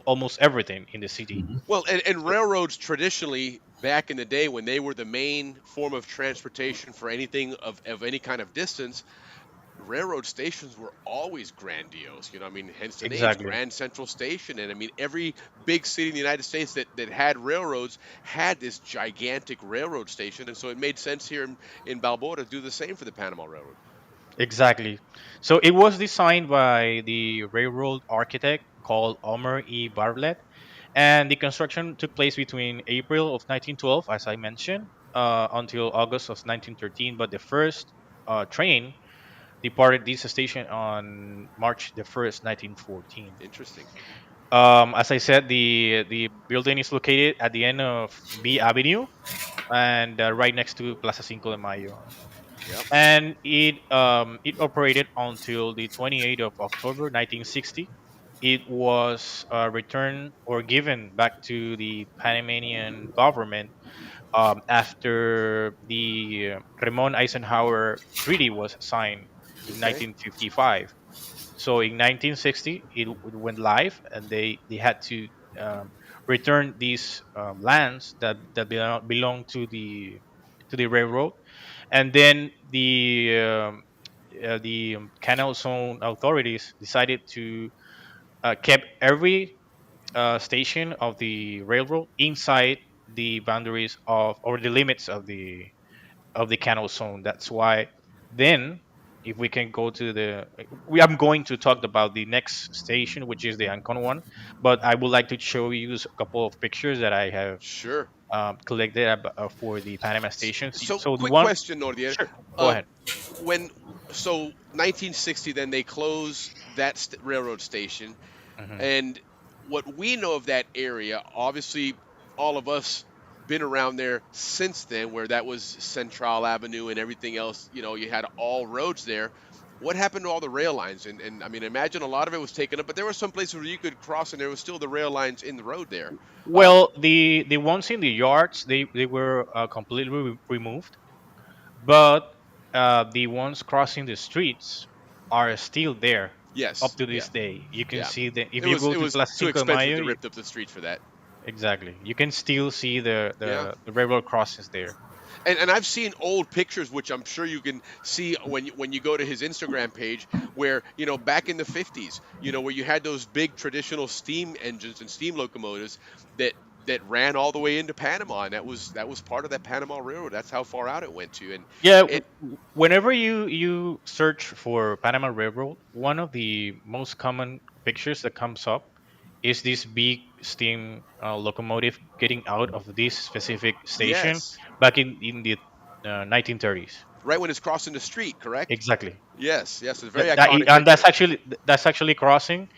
Speaker 2: almost everything in the city.
Speaker 8: Well, and
Speaker 2: So,
Speaker 8: railroads traditionally back in the day when they were the main form of transportation for anything of any kind of distance, railroad stations were always grandiose. I mean, hence the names
Speaker 2: exactly,
Speaker 8: Grand Central Station. And I mean, every big city in the United States that had railroads had this gigantic railroad station. And so it made sense here in Balboa to do the same for the Panama Railroad.
Speaker 2: exactly. So it was designed by the railroad architect called Omer E. Bartlett, and the construction took place between April of 1912, as I mentioned, until August of 1913. But the first train departed this station on March the 1st, 1914.
Speaker 8: Interesting.
Speaker 2: As I said, the building is located at the end of B Avenue and right next to Plaza Cinco de Mayo.
Speaker 8: Yep.
Speaker 2: And it operated until the 28th of October 1960. It was returned or given back to the Panamanian government after the Ramon Eisenhower Treaty was signed in
Speaker 8: Okay.
Speaker 2: 1955. So in 1960, it went live, and they had to um, return these lands that belong to the railroad, and then the Canal Zone authorities decided to keep every station of the railroad inside the boundaries of or the limits of the Canal Zone. That's why then, if we can go to I'm going to talk about the next station, which is the Ancon one, but I would like to show you a couple of pictures that I have
Speaker 8: Sure.
Speaker 2: collected for the Panama stations.
Speaker 8: So,
Speaker 2: So the
Speaker 8: quick
Speaker 2: one,
Speaker 8: question, Nordier.
Speaker 2: sure, go
Speaker 8: Uh,
Speaker 2: ahead.
Speaker 8: when 1960, then they close that railroad station,
Speaker 2: Hmm.
Speaker 8: and what we know of that area, obviously, all of us been around there since then, where that was Central Avenue and everything else. You had all roads there. What happened to all the rail lines? And I mean, imagine a lot of it was taken up, but there were some places where you could cross, and there was still the rail lines in the road there. Uh,
Speaker 2: Well, the ones in the yards they were completely removed, but the ones crossing the streets are still there up
Speaker 8: yes,
Speaker 2: to
Speaker 8: yeah,
Speaker 2: this day. You can
Speaker 8: yeah.
Speaker 2: see that if
Speaker 8: It
Speaker 2: you
Speaker 8: was
Speaker 2: go
Speaker 8: it
Speaker 2: to
Speaker 8: was
Speaker 2: Plaza
Speaker 8: too
Speaker 2: Cinco de
Speaker 8: expensive
Speaker 2: Mayo,
Speaker 8: to rip up the streets for that.
Speaker 2: exactly, you can still see
Speaker 8: Yeah.
Speaker 2: the railroad crossings there.
Speaker 8: And I've seen old pictures, which I'm sure you can see when you go to his Instagram page, where back in the 50s, where you had those big traditional steam engines and steam locomotives that that ran all the way into Panama, and that was part of that Panama Railroad. That's how far out it went to, and
Speaker 2: Yeah,
Speaker 8: it
Speaker 2: whenever you search for Panama Railroad, one of the most common pictures that comes up is this big steam locomotive getting out of this specific station
Speaker 8: yes,
Speaker 2: back in the 1930s.
Speaker 8: right when it's crossing the street, correct?
Speaker 2: Exactly.
Speaker 8: Yes, yes, it's a very
Speaker 2: That, that,
Speaker 8: iconic
Speaker 2: and
Speaker 8: picture.
Speaker 2: that's actually crossing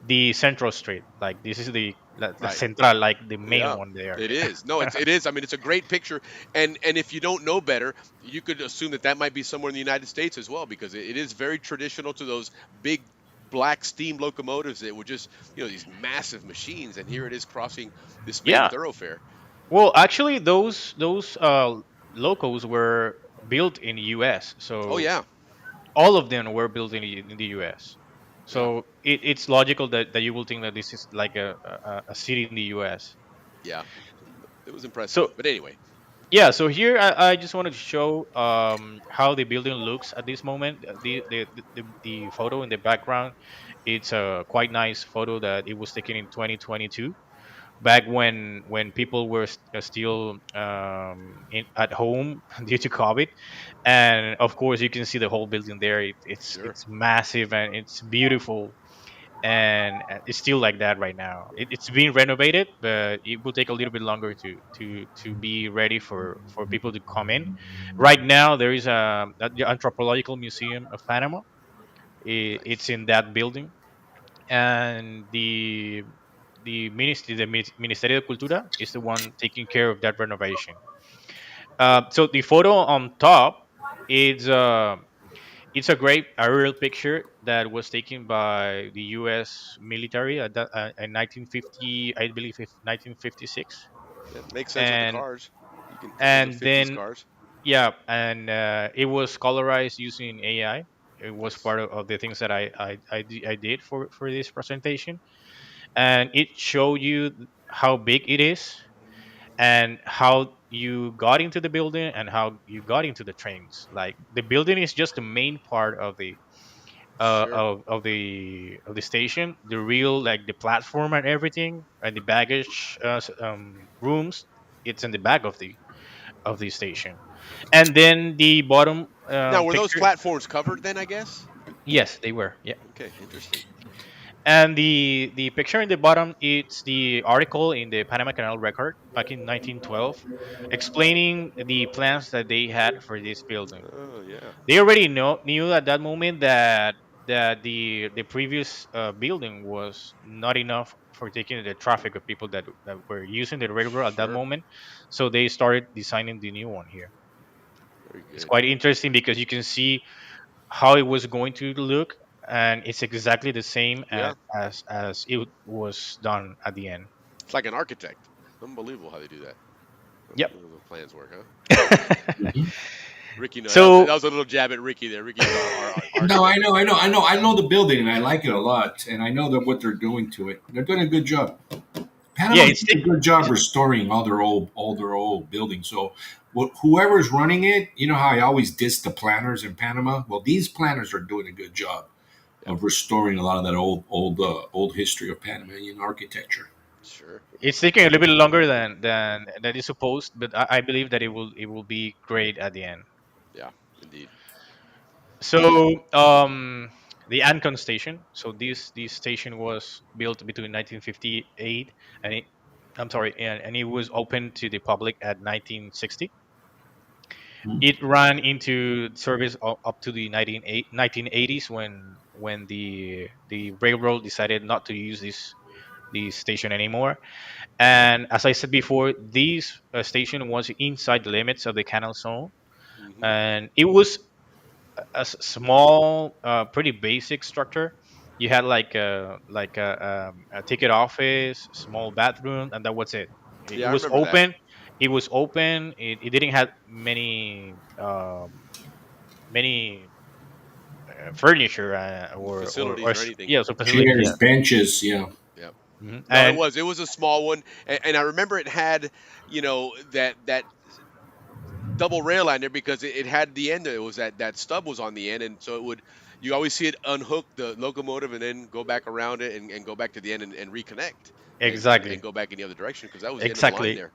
Speaker 2: the central street. Like this is the la
Speaker 8: Right.
Speaker 2: central, like the main
Speaker 8: Yeah,
Speaker 2: one there.
Speaker 8: it
Speaker 2: Yeah.
Speaker 8: is. No, it is. I mean, it's a great picture, and if you don't know better, you could assume that that might be somewhere in the United States as well, because it is very traditional to those big black steam locomotives that were just these massive machines, and here it is crossing this main
Speaker 2: Yeah.
Speaker 8: thoroughfare.
Speaker 2: Well, actually, those locos were built in the U.S.
Speaker 8: Oh
Speaker 2: So
Speaker 8: yeah,
Speaker 2: all of them were built in the U.S.
Speaker 8: yeah,
Speaker 2: So it's logical that you will think that this is like a city in the U.S.
Speaker 8: yeah. It was impressive,
Speaker 2: So
Speaker 8: but anyway,
Speaker 2: yeah, so here I just wanted to show how the building looks at this moment. The photo in the background, it's a quite nice photo that it was taken in 2022, back when people were still at home due to COVID, and of course you can see the whole building there.
Speaker 8: sure,
Speaker 2: It's massive and it's beautiful, and it's still like that right now. It's being renovated, but it will take a little bit longer to be ready for people to come in. Right now, there is the Anthropological Museum of Panama. It's
Speaker 8: nice,
Speaker 2: in that building, and the Ministerio de Cultura is the one taking care of that renovation. So the photo on top is it's a great aerial picture that was taken by the U.S. military in 1950, I believe, 1956,
Speaker 8: yeah, makes sense with the
Speaker 2: and
Speaker 8: cars. You can those are
Speaker 2: and
Speaker 8: 50s
Speaker 2: then
Speaker 8: cars.
Speaker 2: yeah, and it was colorized using AI. It was
Speaker 8: Nice,
Speaker 2: part of the things that I did for this presentation, and it showed you how big it is and how you got into the building and how you got into the trains. Like the building is just the main part of the
Speaker 8: sure,
Speaker 2: of the station. The real, like the platform and everything and the baggage rooms, it's in the back of the station. And then the bottom
Speaker 8: now were those
Speaker 2: picture,
Speaker 8: platforms covered then, I guess?
Speaker 2: yes, they were, yeah.
Speaker 8: Okay, interesting.
Speaker 2: And the picture in the bottom, it's the article in the Panama Canal Record back in 1912, explaining the plans that they had for this building.
Speaker 8: Oh yeah,
Speaker 2: They already knew at that moment that the previous building was not enough for taking the traffic of people that were using the railroad at that
Speaker 8: sure,
Speaker 2: moment. So they started designing the new one here.
Speaker 8: very
Speaker 2: It's
Speaker 8: good.
Speaker 2: quite interesting because you can see how it was going to look, and it's exactly the same
Speaker 8: Yeah,
Speaker 2: as it was done at the end.
Speaker 8: it's like an architect. Unbelievable how they do that.
Speaker 2: Yep.
Speaker 8: The plans work, huh?
Speaker 9: Mhm.
Speaker 8: Ricky, no, that
Speaker 2: So
Speaker 8: was a little jab at Ricky there. Ricky is our
Speaker 9: No,
Speaker 8: architect.
Speaker 9: I know the building, and I like it a lot, and I know that what they're doing to it. They're doing a good job.
Speaker 2: yeah,
Speaker 9: Panama's doing a good job restoring all their old buildings. So, whoever's running it, you know how I always diss the planners in Panama. Well, these planners are doing a good job
Speaker 8: Yep,
Speaker 9: of restoring a lot of that old history of Panamanian architecture.
Speaker 8: sure.
Speaker 2: it's taking a little bit longer than is supposed, but I believe that it will be great at the end.
Speaker 8: Yeah, indeed.
Speaker 2: So the Ancon station. So this station was built between 1958 and I'm sorry, and it was opened to the public at 1960. It ran into service up to the 1980s when the railroad decided not to use this station anymore. And as I said before, this station was inside the limits of the Canal Zone,
Speaker 8: Hmm.
Speaker 2: and it was small, pretty basic structure. You had a ticket office, small bathroom, and that was it. It
Speaker 8: Yeah, I
Speaker 2: was
Speaker 8: remember that.
Speaker 2: open. It was open. It didn't have many furniture
Speaker 8: Facilities or anything.
Speaker 2: yeah, so facilities,
Speaker 9: Chairs,
Speaker 2: yeah.
Speaker 9: benches, yeah.
Speaker 8: Yeah. No, it
Speaker 2: And
Speaker 8: was. It was a small one, and I remember it had, that double rail line there because it had the end. It was that stub was on the end, and so it would. You always see it unhook the locomotive and then go back around it and go back to the end and reconnect and
Speaker 2: exactly,
Speaker 8: go back in the other direction because that was the end of the line
Speaker 2: exactly.
Speaker 8: there.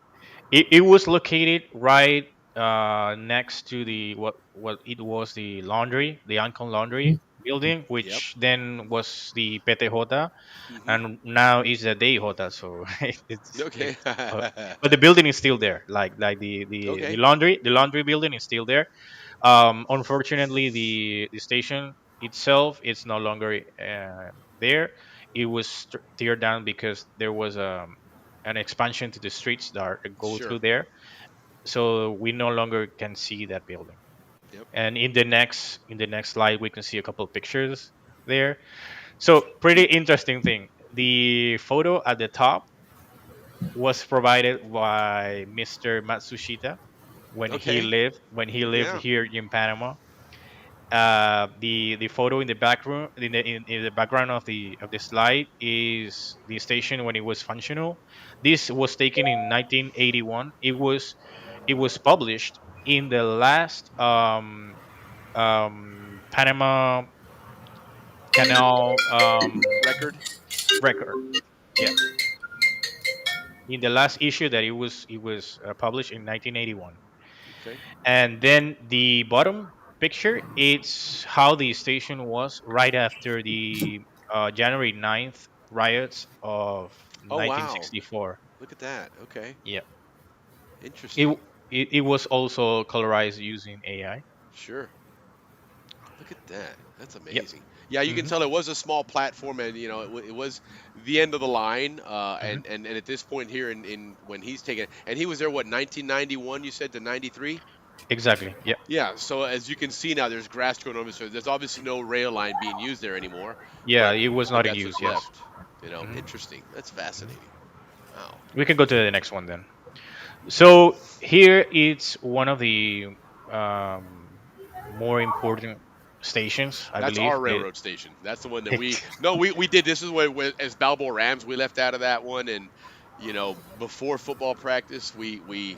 Speaker 2: It was located right next to what it was the laundry, the Ancon laundry building,
Speaker 8: Yep.
Speaker 2: which then was the PTJ,
Speaker 8: Hmm.
Speaker 2: and now is the DJ. So
Speaker 8: Okay.
Speaker 2: but the building is still there. Like
Speaker 8: Okay.
Speaker 2: the laundry building is still there. Unfortunately, the station itself is no longer there. It was teared down because there was an expansion to the streets that go
Speaker 8: Sure.
Speaker 2: through there, so we no longer can see that building.
Speaker 8: Yep.
Speaker 2: And in the next slide, we can see a couple of pictures there. So pretty interesting thing. The photo at the top was provided by Mr. Matsushita
Speaker 8: Okay.
Speaker 2: when he lived
Speaker 8: Yeah.
Speaker 2: here in Panama. The photo in the background in the background of the slide is the station when it was functional. This was taken in 1981. It was published in the last Panama Canal
Speaker 8: Record.
Speaker 2: record. Yeah, in the last issue that it was published in 1981.
Speaker 8: Okay.
Speaker 2: And then the bottom picture, it's how the station was right after the January 9th riots of
Speaker 8: Oh wow.
Speaker 2: 1964.
Speaker 8: Look at that. Okay.
Speaker 2: Yeah, it
Speaker 8: Interesting.
Speaker 2: it was also colorized using AI.
Speaker 8: Sure. Look at that. That's
Speaker 2: Yep.
Speaker 8: amazing. Yeah, you can
Speaker 2: Hmm.
Speaker 8: tell it was a small platform, and it was the end of the line.
Speaker 2: Hmm.
Speaker 8: And at this point here, in when he's taking, and he was there, what, 1991? You said to 93.
Speaker 2: Exactly. Yep.
Speaker 8: Yeah. So as you can see now, there's grass growing over. So there's obviously no rail line being used there anymore.
Speaker 2: Yeah,
Speaker 8: But
Speaker 2: it was
Speaker 8: but
Speaker 2: not in
Speaker 8: that's
Speaker 2: use.
Speaker 8: what's
Speaker 2: Yes.
Speaker 8: left.
Speaker 2: Hmm.
Speaker 8: Interesting. That's fascinating. Wow.
Speaker 2: We can go to the next one then. So here it's one of the um, more important stations, I
Speaker 8: That's
Speaker 2: believe.
Speaker 8: our railroad station. That's the one that we no we did. This is what as Balboa Rams we left out of that one, and before football practice we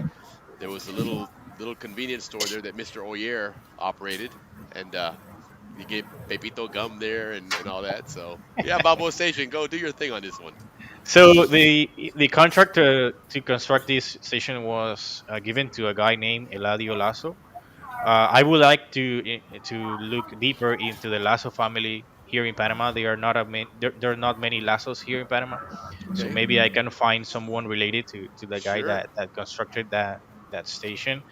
Speaker 8: there was a little convenience store there that Mr. Oyer operated, and you get Pepito gum there and all that. So yeah, Balboa Station, go do your thing on this one.
Speaker 2: So the contract to construct this station was given to a guy named Eladio Lasso. I would like to look deeper into the Lasso family here in Panama. There are not many Lassos here in Panama, so
Speaker 8: Okay,
Speaker 2: maybe I can find someone related to the guy
Speaker 8: sure.
Speaker 2: that constructed that station.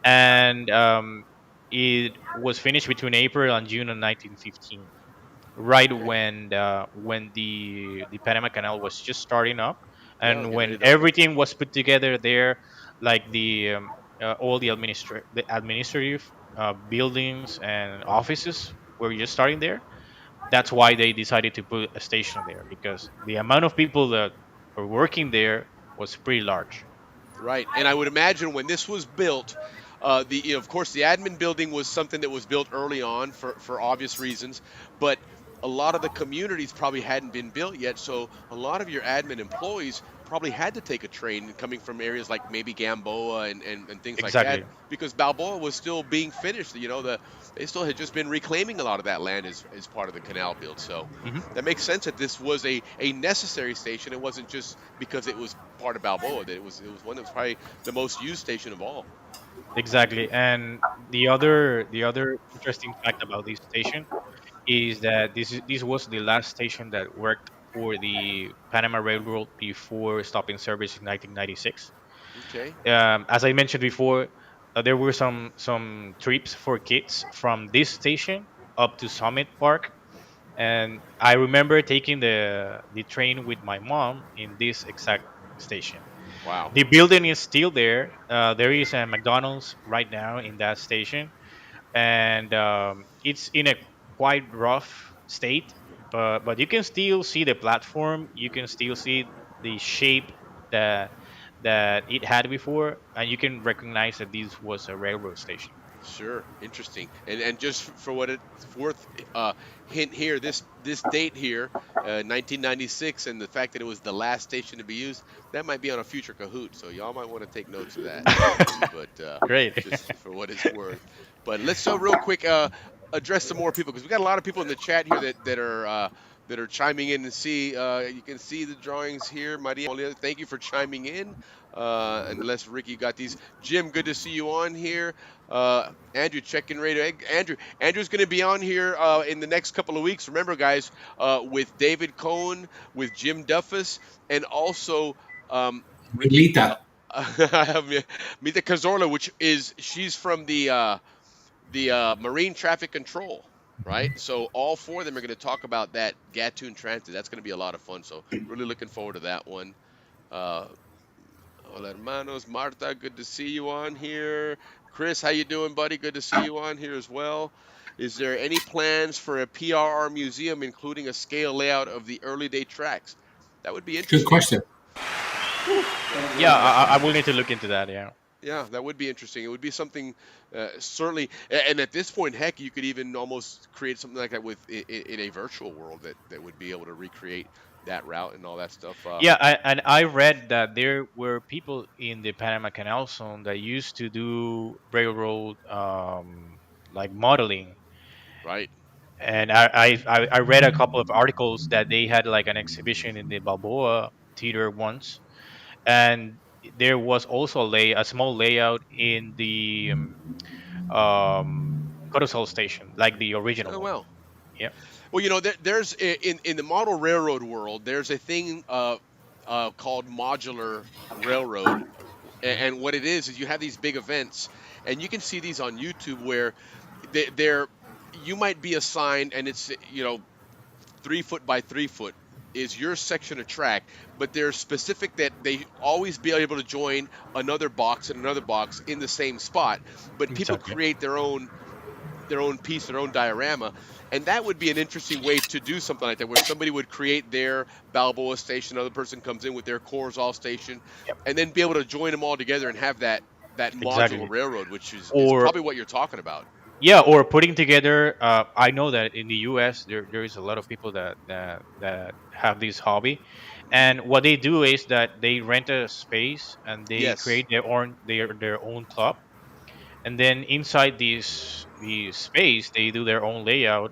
Speaker 2: And it was finished between April and June of 1915, right
Speaker 8: Okay,
Speaker 2: when the Panama Canal was just starting up,
Speaker 8: yeah,
Speaker 2: and
Speaker 8: getting ready
Speaker 2: when
Speaker 8: to open.
Speaker 2: everything was put together there, like all the administrative buildings and offices were just starting there. That's why they decided to put a station there, because the amount of people that were working there was pretty large.
Speaker 8: Right, and I would imagine when this was built, of course the admin building was something that was built early on for obvious reasons, but a lot of the communities probably hadn't been built yet, so a lot of your admin employees probably had to take a train coming from areas like maybe Gamboa and things like that,
Speaker 2: Exactly.
Speaker 8: because Balboa was still being finished. They still had just been reclaiming a lot of that land as part of the canal build. So
Speaker 2: Hmm.
Speaker 8: that makes sense that this was a necessary station. It wasn't just because it was part of Balboa, that it was one that was probably the most used station of all.
Speaker 2: Exactly. And the other interesting fact about this station is that this was the last station that worked for the Panama Railroad before stopping service in 1996.
Speaker 8: Okay.
Speaker 2: As I mentioned before, there were some trips for kids from this station up to Summit Park, and I remember taking the train with my mom in this exact station.
Speaker 8: Wow.
Speaker 2: The building is still there. There is a McDonald's right now in that station, and it's in a quite rough state, but you can still see the platform. You can still see the shape that it had before, and you can recognize that this was a railroad station.
Speaker 8: Sure, interesting. And just for what it's worth, hint here, this date here, 1996, and the fact that it was the last station to be used, that might be on a future Kahoot. So y'all might want to take notes of that. But
Speaker 2: Great.
Speaker 8: just for what it's worth. But let's real quick address some more people, because we got a lot of people in the chat here that are chiming in and see. You can see the drawings here. Maria, Molina, thank you for chiming in. Unless Ricky got these. Jim, good to see you on here. Andrew, checking radio. Andrew's going to be on here in the next couple of weeks. Remember, guys, with David Cohn, with Jim Duffus, and also Ricky.
Speaker 9: Milita.
Speaker 8: I have Mita Cazorla, she's from the the marine traffic control, right? So all four of them are going to talk about that Gatun transit. That's going to be a lot of fun. So really looking forward to that one. Uh, Hola, hermanos. Marta, good to see you on here. Chris, how you doing, buddy? Good to see you on here as well. Is there any plans for a PRR museum, including a scale layout of the early day tracks? That would be
Speaker 9: Good
Speaker 8: interesting.
Speaker 9: question.
Speaker 2: Yeah, I will need to look into that. Yeah.
Speaker 8: Yeah, that would be interesting. It would be something certainly, and at this point, heck, you could even almost create something like that with in a virtual world that would be able to recreate that route and all that stuff.
Speaker 2: Yeah, and I read that there were people in the Panama Canal Zone that used to do railroad like modeling,
Speaker 8: Right.
Speaker 2: and I read a couple of articles that they had like an exhibition in the Balboa theater once, and there was also a small layout in the Coruscant station, like the original
Speaker 8: Oh
Speaker 2: one.
Speaker 8: well.
Speaker 2: Yeah.
Speaker 8: Well, there's in the model railroad world, there's a thing called modular railroad,
Speaker 2: Hmm.
Speaker 8: and what it is you have these big events, and you can see these on YouTube where they're you might be assigned, and it's 3 foot by 3 foot is your section of track, but they're specific that they always be able to join another box and another box in the same spot, but people
Speaker 2: Exactly.
Speaker 8: create their own piece, their own diorama. And that would be an interesting way to do something like that, where somebody would create their Balboa station, another person comes in with their Corzall station,
Speaker 2: Yep.
Speaker 8: and then be able to join them all together and have that modular
Speaker 2: Exactly.
Speaker 8: railroad, which is
Speaker 2: Or
Speaker 8: probably what you're talking about.
Speaker 2: yeah, or putting together. I know that in the U.S. there is a lot of people that have this hobby, and what they do is that they rent a space and they
Speaker 8: Yes,
Speaker 2: create their own club, and then inside this space they do their own layout,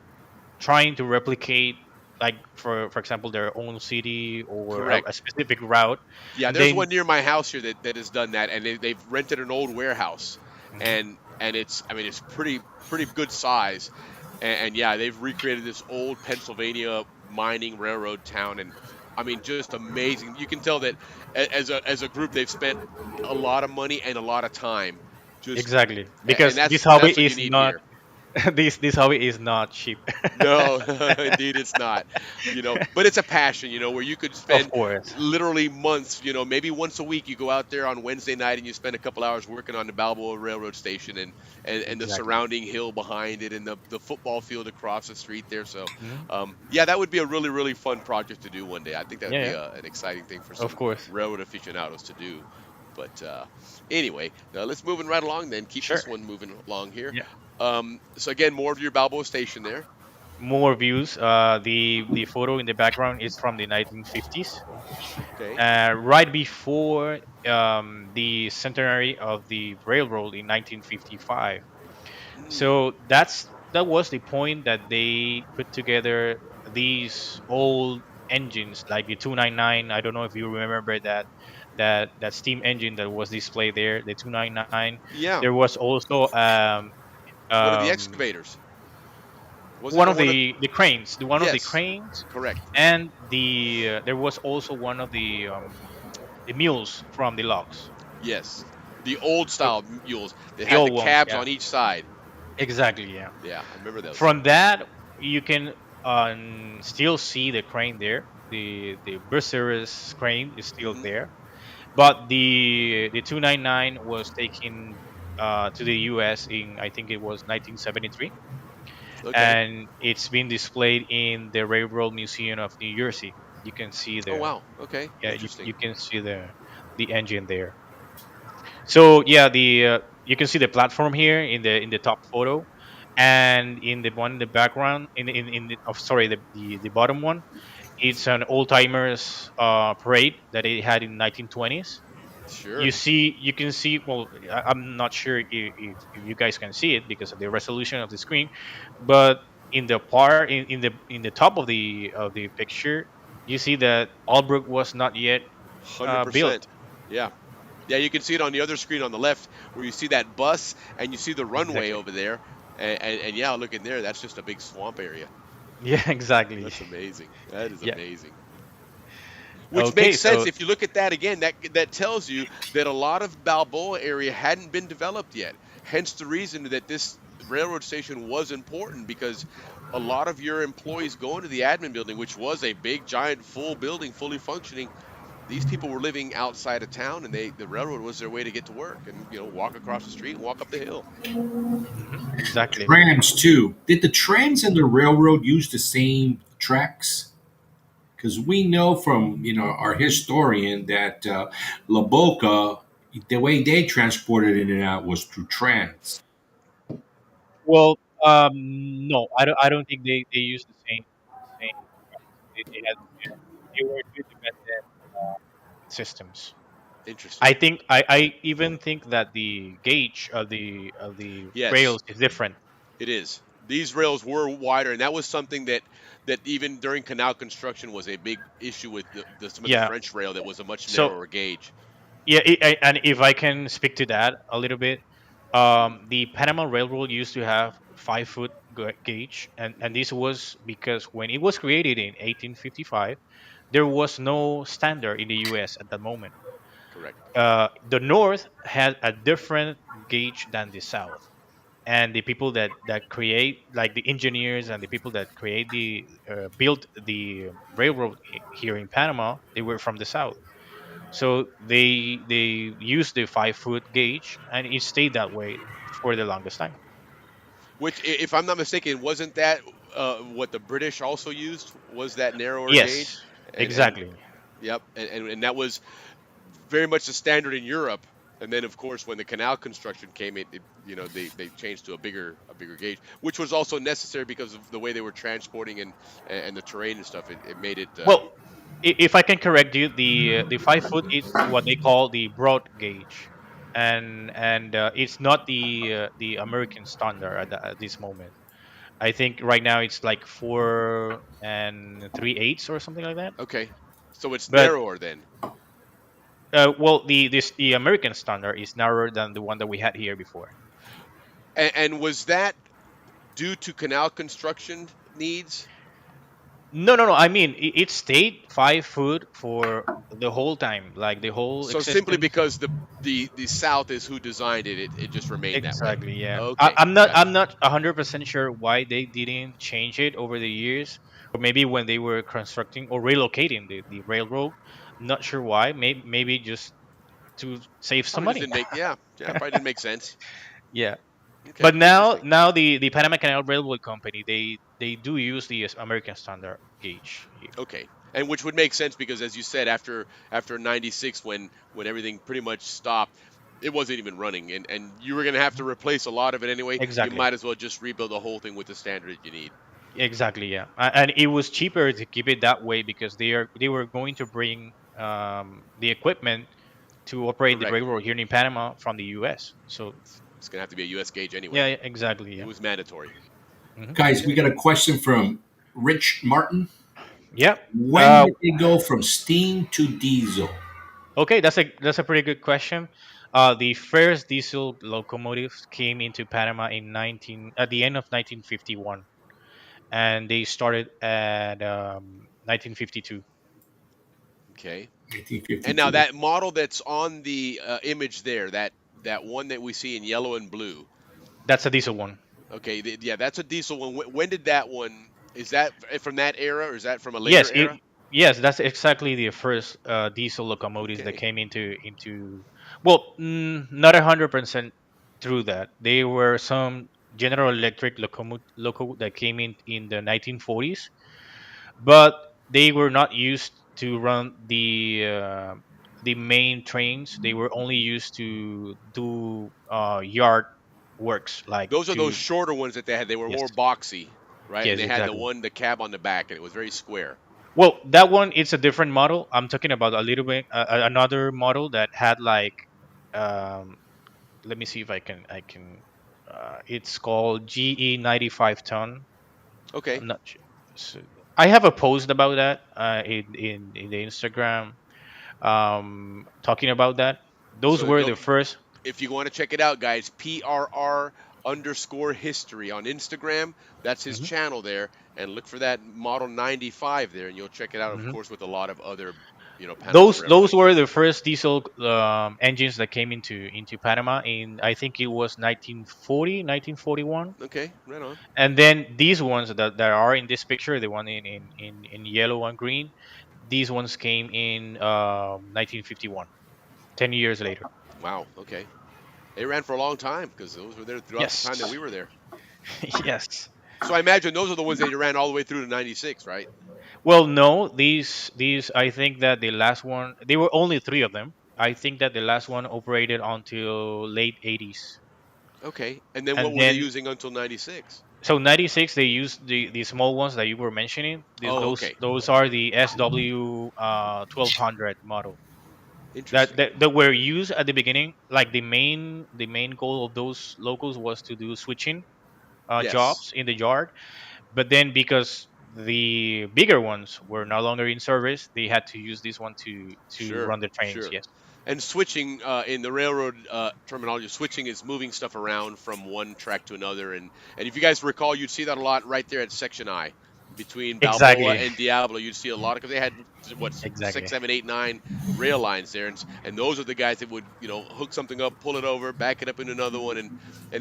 Speaker 2: trying to replicate, like, for example, their own city or a
Speaker 8: correct.
Speaker 2: specific route,
Speaker 8: Yeah,
Speaker 2: and
Speaker 8: there's
Speaker 2: then
Speaker 8: one near my house here that has done that, and they've rented an old warehouse,
Speaker 2: Mhm.
Speaker 8: and it's, I mean, it's pretty good size, and yeah, they've recreated this old Pennsylvania mining railroad town, and I mean, just amazing. You can tell that as a group they've spent a lot of money and a lot of time, just
Speaker 2: exactly,
Speaker 8: and
Speaker 2: because this hobby
Speaker 8: that's what you
Speaker 2: is
Speaker 8: need
Speaker 2: not
Speaker 8: here.
Speaker 2: this hobby is not cheap.
Speaker 8: No, indeed it's not. But it's a passion, where you could
Speaker 2: Of
Speaker 8: spend
Speaker 2: course.
Speaker 8: literally months, maybe once a week you go out there on Wednesday night and you spend a couple hours working on the Balboa Railroad Station and the
Speaker 2: Exactly.
Speaker 8: surrounding hill behind it and the football field across the street there. So,
Speaker 2: Mhm.
Speaker 8: yeah, that would be a really, really fun project to do one day. I think that would
Speaker 2: Yeah,
Speaker 8: be
Speaker 2: yeah,
Speaker 8: an exciting thing for
Speaker 2: of
Speaker 8: some
Speaker 2: course.
Speaker 8: railroad aficionados to do. But anyway, now let's moving right along then. Keep
Speaker 2: Sure.
Speaker 8: this one moving along here.
Speaker 2: Yeah.
Speaker 8: So again, more of your Balboa Station there.
Speaker 2: More views. The photo in the background is from the 1950s,
Speaker 8: Okay.
Speaker 2: right before the centenary of the railroad in 1955.
Speaker 8: Mm,
Speaker 2: So that was the point that they put together these old engines like the 299. I don't know if you remember that steam engine that was displayed there, the 299.
Speaker 8: yeah.
Speaker 2: There was also
Speaker 8: One of the
Speaker 2: um,
Speaker 8: excavators. Wasn't
Speaker 2: one
Speaker 8: there
Speaker 2: of
Speaker 8: one of
Speaker 2: the cranes, one of the
Speaker 8: Yes,
Speaker 2: cranes,
Speaker 8: correct.
Speaker 2: and there was also one of the mules from the logs.
Speaker 8: Yes. The old
Speaker 2: So
Speaker 8: style mules that
Speaker 2: the
Speaker 8: had the
Speaker 2: old ones,
Speaker 8: cabs
Speaker 2: yeah,
Speaker 8: on each side.
Speaker 2: exactly, yeah.
Speaker 8: Yeah, I remember those.
Speaker 2: From that, you can still see the crane there. The Berceris crane is still
Speaker 8: Hmm.
Speaker 2: there, but the 299 was taken to the U.S. in, I think it was 1973,
Speaker 8: Okay.
Speaker 2: and it's been displayed in the Railroad Museum of New Jersey. You can see
Speaker 8: Oh
Speaker 2: the
Speaker 8: wow. Okay.
Speaker 2: yeah,
Speaker 8: Interesting.
Speaker 2: you can see the engine there. So yeah, the you can see the platform here in the top photo, and in the one in the background, in the, oh, sorry, the bottom one, it's an old timers parade that it had in 1920s.
Speaker 8: Sure.
Speaker 2: You can see. Well, I'm not sure if you guys can see it because of the resolution of the screen, but in the part in the top of the picture, you see that Albrook was not yet built.
Speaker 8: 100%. Yeah. Yeah, you can see it on the other screen on the left where you see that bus and you see the runway
Speaker 2: Exactly.
Speaker 8: over there. And yeah, look in there. That's just a big swamp area.
Speaker 2: Yeah, exactly.
Speaker 8: That's amazing. That is
Speaker 2: Yeah.
Speaker 8: amazing. Which
Speaker 2: Okay,
Speaker 8: makes sense
Speaker 2: so
Speaker 8: if you look at that again. That tells you that a lot of Balboa area hadn't been developed yet. Hence the reason that this railroad station was important because a lot of your employees go into the admin building, which was a big, giant, full building, fully functioning. These people were living outside of town, and the railroad was their way to get to work, and walk across the street and walk up the hill.
Speaker 2: Exactly.
Speaker 9: Trams too. Did the trams and the railroad use the same tracks? Because we know from our historian that La Boca, the way they transported in and out was through trams.
Speaker 2: Well, no, I don't think they use the same. They had they were two independent systems.
Speaker 8: Interesting.
Speaker 2: I even think that the gauge of the
Speaker 8: Yes,
Speaker 2: rails is different.
Speaker 8: it is. These rails were wider, and that was something that even during canal construction was a big issue with some of the
Speaker 2: Yeah.
Speaker 8: French rail that was a much
Speaker 2: So
Speaker 8: narrower gauge.
Speaker 2: yeah, and if I can speak to that a little bit, the Panama Railroad used to have 5 foot gauge, and this was because when it was created in 1855, there was no standard in the U.S. at that moment.
Speaker 8: Correct.
Speaker 2: The North had a different gauge than the South, and the people that create, like the engineers and the people that create the built the railroad here in Panama, they were from the South. So they used the 5 foot gauge, and it stayed that way for the longest time.
Speaker 8: Which, if I'm not mistaken, wasn't that what the British also used? Was that narrower gauge?
Speaker 2: Yes,
Speaker 8: And
Speaker 2: exactly.
Speaker 8: yep, and that was very much the standard in Europe. And then, of course, when the canal construction came, they changed to a bigger gauge, which was also necessary because of the way they were transporting and the terrain and stuff. It made it.
Speaker 2: Well, if I can correct you, the 5 foot is what they call the broad gauge, and it's not the American standard at this moment. I think right now it's like 4 and 3/8 or something like that.
Speaker 8: Okay, so it's
Speaker 2: But
Speaker 8: narrower then.
Speaker 2: well, the American standard is narrower than the one that we had here before.
Speaker 8: And was that due to canal construction needs?
Speaker 2: No, no, no. I mean, it stayed 5 foot for the whole time, like the whole
Speaker 8: So simply
Speaker 2: existence.
Speaker 8: because the South is who designed it, it just remained that way.
Speaker 2: Exactly. Yeah.
Speaker 8: Okay,
Speaker 2: I'm not. I'm
Speaker 8: gotcha.
Speaker 2: not 100% sure why they didn't change it over the years, or maybe when they were constructing or relocating the railroad. Not sure why. Maybe just to save some
Speaker 8: Probably just
Speaker 2: money.
Speaker 8: didn't make, yeah, probably didn't make sense.
Speaker 2: Yeah.
Speaker 8: Okay,
Speaker 2: But now,
Speaker 8: interesting.
Speaker 2: the Panama Canal Railroad Company, they do use the American standard gauge here.
Speaker 8: Okay, and which would make sense because, as you said, after '96, when everything pretty much stopped, it wasn't even running, and you were going to have to replace a lot of it anyway. You
Speaker 2: Exactly.
Speaker 8: might as well just rebuild the whole thing with the standard you need.
Speaker 2: Exactly, yeah, and it was cheaper to keep it that way because they were going to bring the equipment to operate the
Speaker 8: Correct.
Speaker 2: railroad here in Panama from the U.S. So
Speaker 8: It's going to have to be a U.S. gauge
Speaker 2: yeah,
Speaker 8: anyway.
Speaker 2: yeah, exactly,
Speaker 8: It
Speaker 2: yeah.
Speaker 8: was mandatory.
Speaker 9: Guys, we
Speaker 8: Okay.
Speaker 9: got a question from Rich Martin.
Speaker 2: Yeah.
Speaker 9: When did they go from steam to diesel?
Speaker 2: Okay, that's a pretty good question. The first diesel locomotives came into Panama in 19 at the end of 1951, and they started at 1952.
Speaker 8: Okay. And now
Speaker 9: 1952.
Speaker 8: that model that's on the image there, that one that we see in yellow and blue.
Speaker 2: That's a diesel one.
Speaker 8: Okay, yeah, that's a diesel one. When did that one? Is that from that era, or is that from a later
Speaker 2: Yes,
Speaker 8: era?
Speaker 2: yes, that's exactly the first diesel locomotives that
Speaker 8: Okay.
Speaker 2: came into. Well, not 100% through that. There were some General Electric loco that came in the 1940s, but they were not used to run the main trains. They were only used to do yard works, like
Speaker 8: Those are those
Speaker 2: to.
Speaker 8: shorter ones that they had. They were
Speaker 2: Yes,
Speaker 8: more boxy, right? And
Speaker 2: yes,
Speaker 8: they had
Speaker 2: exactly.
Speaker 8: the cab on the back, and it was very square.
Speaker 2: Well, that one it's a different model. I'm talking about a little bit another model that had like um let me see if I can it's called GE 95 ton.
Speaker 8: Okay.
Speaker 2: I'm not sure. So, I have a post about that in the Instagram talking about that. Those
Speaker 8: So
Speaker 2: were
Speaker 8: go
Speaker 2: the first.
Speaker 8: if you want to check it out, guys. PRR_history on Instagram. That's his
Speaker 2: Mhm,
Speaker 8: channel there, and look for that model 95 there, and you'll check it out, of
Speaker 2: mhm.
Speaker 8: course, with a lot of other Panama
Speaker 2: Those
Speaker 8: Railroad.
Speaker 2: were the first diesel engines that came into Panama in, I think it was 1940, 1941.
Speaker 8: Okay, right on.
Speaker 2: And then these ones that are in this picture, the one in yellow and green, these ones came in 1951, 10 years later.
Speaker 8: Wow. Okay. They ran for a long time because those were there throughout the time that
Speaker 2: Yes.
Speaker 8: we were there.
Speaker 2: Yes.
Speaker 8: So I imagine those are the ones that you ran all the way through to '96, right?
Speaker 2: Well, no, these I think that the last one, there were only three of them. I think that the last one operated until late 80s.
Speaker 8: Okay. And then what
Speaker 2: And
Speaker 8: were they
Speaker 2: then
Speaker 8: using until '96?
Speaker 2: so 96 they used the small ones that you were mentioning.
Speaker 8: Oh, okay.
Speaker 2: Those are the SW 1200 model
Speaker 8: Interesting.
Speaker 2: that were used at the beginning. Like the main goal of those locals was to do switching
Speaker 8: Yes.
Speaker 2: jobs in the yard. But then because the bigger ones were no longer in service, they had to use this one to
Speaker 8: Sure.
Speaker 2: run the trains.
Speaker 8: Sure.
Speaker 2: Yes,
Speaker 8: And switching in the railroad terminology, switching is moving stuff around from one track to another. And if you guys recall, you'd see that a lot right there at Section I, between Balboa
Speaker 2: exactly,
Speaker 8: and Diablo. You'd see a lot because they had what six,
Speaker 2: exactly.
Speaker 8: 7, 8, 9 rail lines there, and those are the guys that would hook something up, pull it over, back it up in another one, and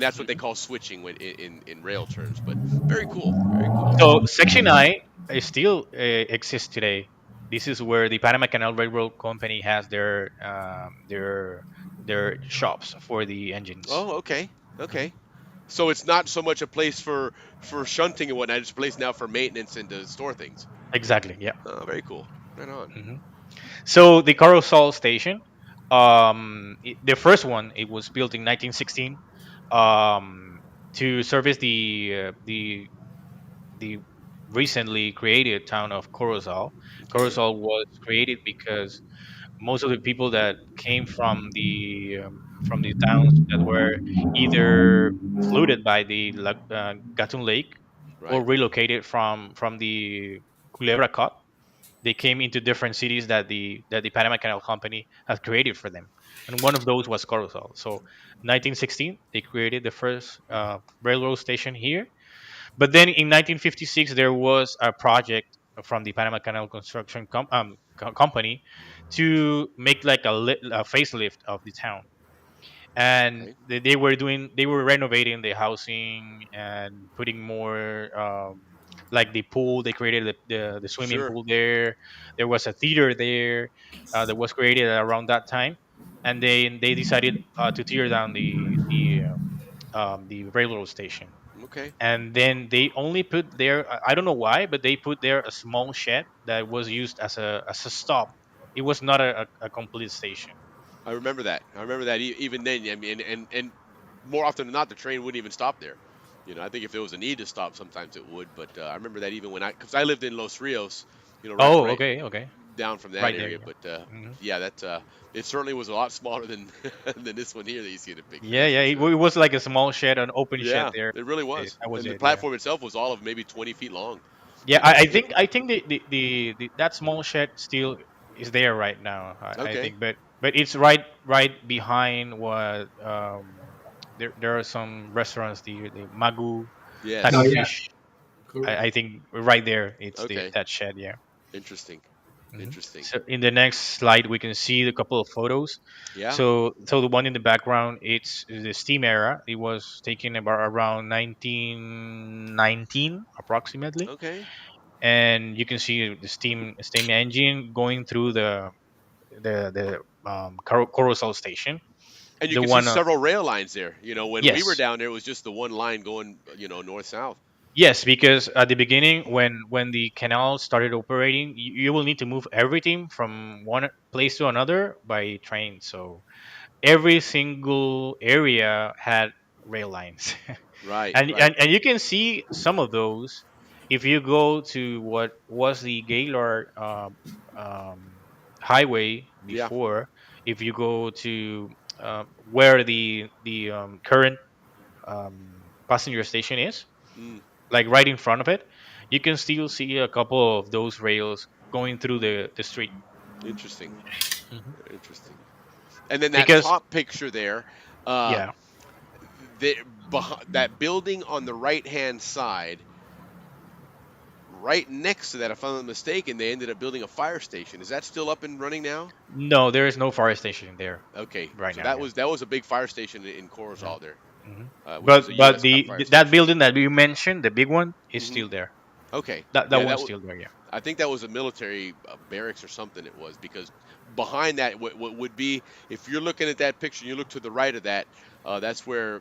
Speaker 8: that's what they
Speaker 2: Mhm.
Speaker 8: call switching when in rail terms. But very cool, very cool.
Speaker 2: So Section I still exists today. This is where the Panama Canal Railroad Company has their shops for the engines.
Speaker 8: Oh, okay, okay. So it's not so much a place for shunting and whatnot. It's a place now for maintenance and to store things.
Speaker 2: Exactly. Yeah.
Speaker 8: Oh, very cool. Right on.
Speaker 2: hmm So the Carousel Station, the first one, it was built in 1916 to service the recently created town of Corozal.
Speaker 8: Okay.
Speaker 2: Corozal was created because most of the people that came from the towns that were either flooded by the Gatun Lake or
Speaker 8: Right.
Speaker 2: relocated from the Culebra Cut, they came into different cities that the Panama Canal Company had created for them, and one of those was Corozal. So, 1916, they created the first railroad station here. But then in 1956, there was a project from the Panama Canal Construction Company to make like a facelift of the town, and
Speaker 8: Okay.
Speaker 2: they were renovating the housing and putting more like the pool. They created the swimming
Speaker 8: Sure.
Speaker 2: pool there. There was a theater there that was created around that time, and they decided to tear down the railroad station.
Speaker 8: Okay.
Speaker 2: And then they only put there, I don't know why, but they put there a small shed that was used as a stop. It was not a complete station.
Speaker 8: I remember that. I remember that even then. I mean, and more often than not, the train wouldn't even stop there. I think if there was a need to stop, sometimes it would. But I remember that even because I lived in Los Rios, right,
Speaker 2: Oh,
Speaker 8: right
Speaker 2: okay, okay,
Speaker 8: down from that
Speaker 2: right there,
Speaker 8: area.
Speaker 2: yeah.
Speaker 8: But
Speaker 2: hmm
Speaker 8: yeah, that it certainly was a lot smaller than than this one here that you see in the picture.
Speaker 2: Yeah,
Speaker 8: That's
Speaker 2: yeah.
Speaker 8: for
Speaker 2: It
Speaker 8: sure.
Speaker 2: was like a small shed, an open shed
Speaker 8: Yeah,
Speaker 2: there.
Speaker 8: it really was.
Speaker 2: That was
Speaker 8: And the
Speaker 2: it. Yeah.
Speaker 8: platform itself was all of maybe 20 feet long.
Speaker 2: Yeah, I think the that small shed still is there right now. I
Speaker 8: Okay.
Speaker 2: think, but it's right behind what there are some restaurants, the Magu type
Speaker 9: Oh
Speaker 2: of
Speaker 8: Yes.
Speaker 9: yeah.
Speaker 2: fish.
Speaker 9: Cool.
Speaker 2: I think right there it's the
Speaker 8: Okay.
Speaker 2: that shed. Yeah.
Speaker 8: Interesting.
Speaker 2: hmm
Speaker 8: Interesting.
Speaker 2: So in the next slide, we can see a couple of photos.
Speaker 8: Yeah.
Speaker 2: So the one in the background, it's the steam era. It was taken about around 1919 approximately,
Speaker 8: Okay.
Speaker 2: and you can see the steam engine going through the carousel station.
Speaker 8: And you
Speaker 2: The
Speaker 8: can see
Speaker 2: one,
Speaker 8: several rail lines there. When we were
Speaker 2: yes,
Speaker 8: down there, it was just the one line going, north south.
Speaker 2: yes, because at the beginning, when the canal started operating, you will need to move everything from one place to another by train. So every single area had rail lines.
Speaker 8: Right.
Speaker 2: and,
Speaker 8: Right.
Speaker 2: and and you can see some of those if you go to what was the Gaylord um, highway
Speaker 8: Yeah.
Speaker 2: before. If you go to where the current passenger station is,
Speaker 8: Mm,
Speaker 2: like right in front of it, you can still see a couple of those rails going through the street.
Speaker 8: interesting.
Speaker 2: Mhm.
Speaker 8: Interesting. And then that
Speaker 2: Because
Speaker 8: top picture there, uh,
Speaker 2: yeah,
Speaker 8: that building on the right hand side, right next to that, if I'm not mistaken, they ended up building a fire station. Is that still up and running now?
Speaker 2: No, there is no fire station there
Speaker 8: Okay,
Speaker 2: right
Speaker 8: so
Speaker 2: now. Yeah.
Speaker 8: that was a big fire station in
Speaker 2: Yeah.
Speaker 8: Corozal there,
Speaker 2: Hmm.
Speaker 8: which was a
Speaker 2: But
Speaker 8: U.S. fire
Speaker 2: that
Speaker 8: station.
Speaker 2: building that you mentioned, the big one, is
Speaker 8: Hmm.
Speaker 2: still there.
Speaker 8: Okay,
Speaker 2: That
Speaker 8: yeah,
Speaker 2: one's still there. Yeah.
Speaker 8: I think that was a military barracks or something. It was because behind that, what would be, if you're looking at that picture, you look to the right of that. That's where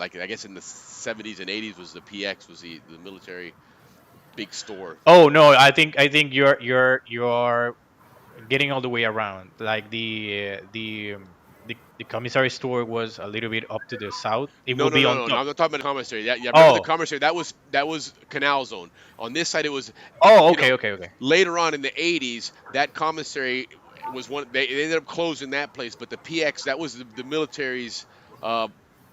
Speaker 8: like I guess in the 70s and 80s was the PX, was the military big store.
Speaker 2: Oh no, I think you're getting all the way around. Like the commissary store was a little bit up to the south. It
Speaker 8: No,
Speaker 2: will
Speaker 8: no,
Speaker 2: be
Speaker 8: no,
Speaker 2: on
Speaker 8: no, no.
Speaker 2: top.
Speaker 8: I'm not talking about the commissary. Yeah, remember the
Speaker 2: Oh,
Speaker 8: commissary? That was Canal Zone. On this side, it was,
Speaker 2: oh,
Speaker 8: you
Speaker 2: okay,
Speaker 8: know,
Speaker 2: okay, okay.
Speaker 8: later on in the 80s, that commissary was one. They ended up closing that place, but the PX, that was the military's, uh,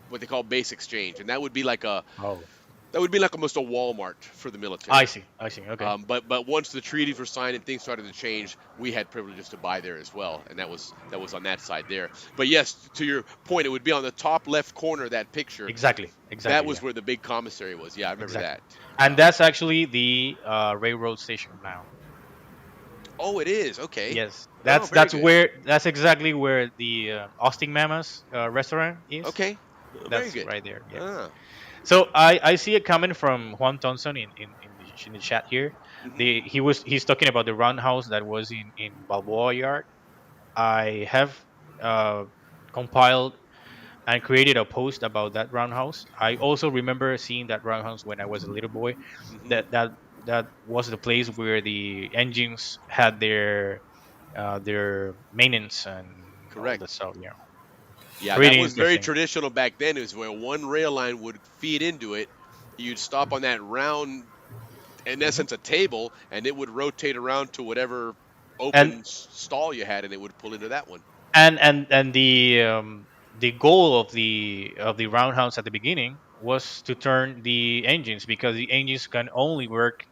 Speaker 8: what they call base exchange, and
Speaker 2: Oh,
Speaker 8: that would be like almost a Walmart for the
Speaker 2: I
Speaker 8: military.
Speaker 2: see, I see. Okay.
Speaker 8: But once the treaties were signed and things started to change, we had privileges to buy there as well, and that was on that side there. But yes, to your point, it would be on the top left corner of that picture.
Speaker 2: Exactly,
Speaker 8: That
Speaker 2: exactly.
Speaker 8: was
Speaker 2: Yeah,
Speaker 8: where the big commissary was. Yeah, I remember
Speaker 2: exactly.
Speaker 8: that.
Speaker 2: And that's actually the railroad station now.
Speaker 8: Oh, it is. Okay.
Speaker 2: Yes,
Speaker 8: Oh, very good.
Speaker 2: that's exactly where the Austin Mama's restaurant is.
Speaker 8: Okay. Very
Speaker 2: That's
Speaker 8: good.
Speaker 2: right there. Yeah.
Speaker 8: Ah.
Speaker 2: So I see a comment from Juan Thompson in the chat here.
Speaker 8: Hmm.
Speaker 2: He's talking about the roundhouse that was in Balboa Yard. I have uh, compiled and created a post about that roundhouse. I also remember seeing that roundhouse when I was a little boy.
Speaker 8: Hmm.
Speaker 2: That that that was the place where the engines had their maintenance and all
Speaker 8: Correct.
Speaker 2: that stuff. Yeah,
Speaker 8: Yeah, that
Speaker 2: pretty
Speaker 8: was very
Speaker 2: interesting.
Speaker 8: traditional back then. Is where one rail line would feed into it. You'd stop on that round, in
Speaker 2: Hmm.
Speaker 8: essence, a table, and it would rotate around to whatever
Speaker 2: And
Speaker 8: open stall you had, and it would pull into that one.
Speaker 2: and the goal of the roundhouse at the beginning was to turn the engines because the engines can only work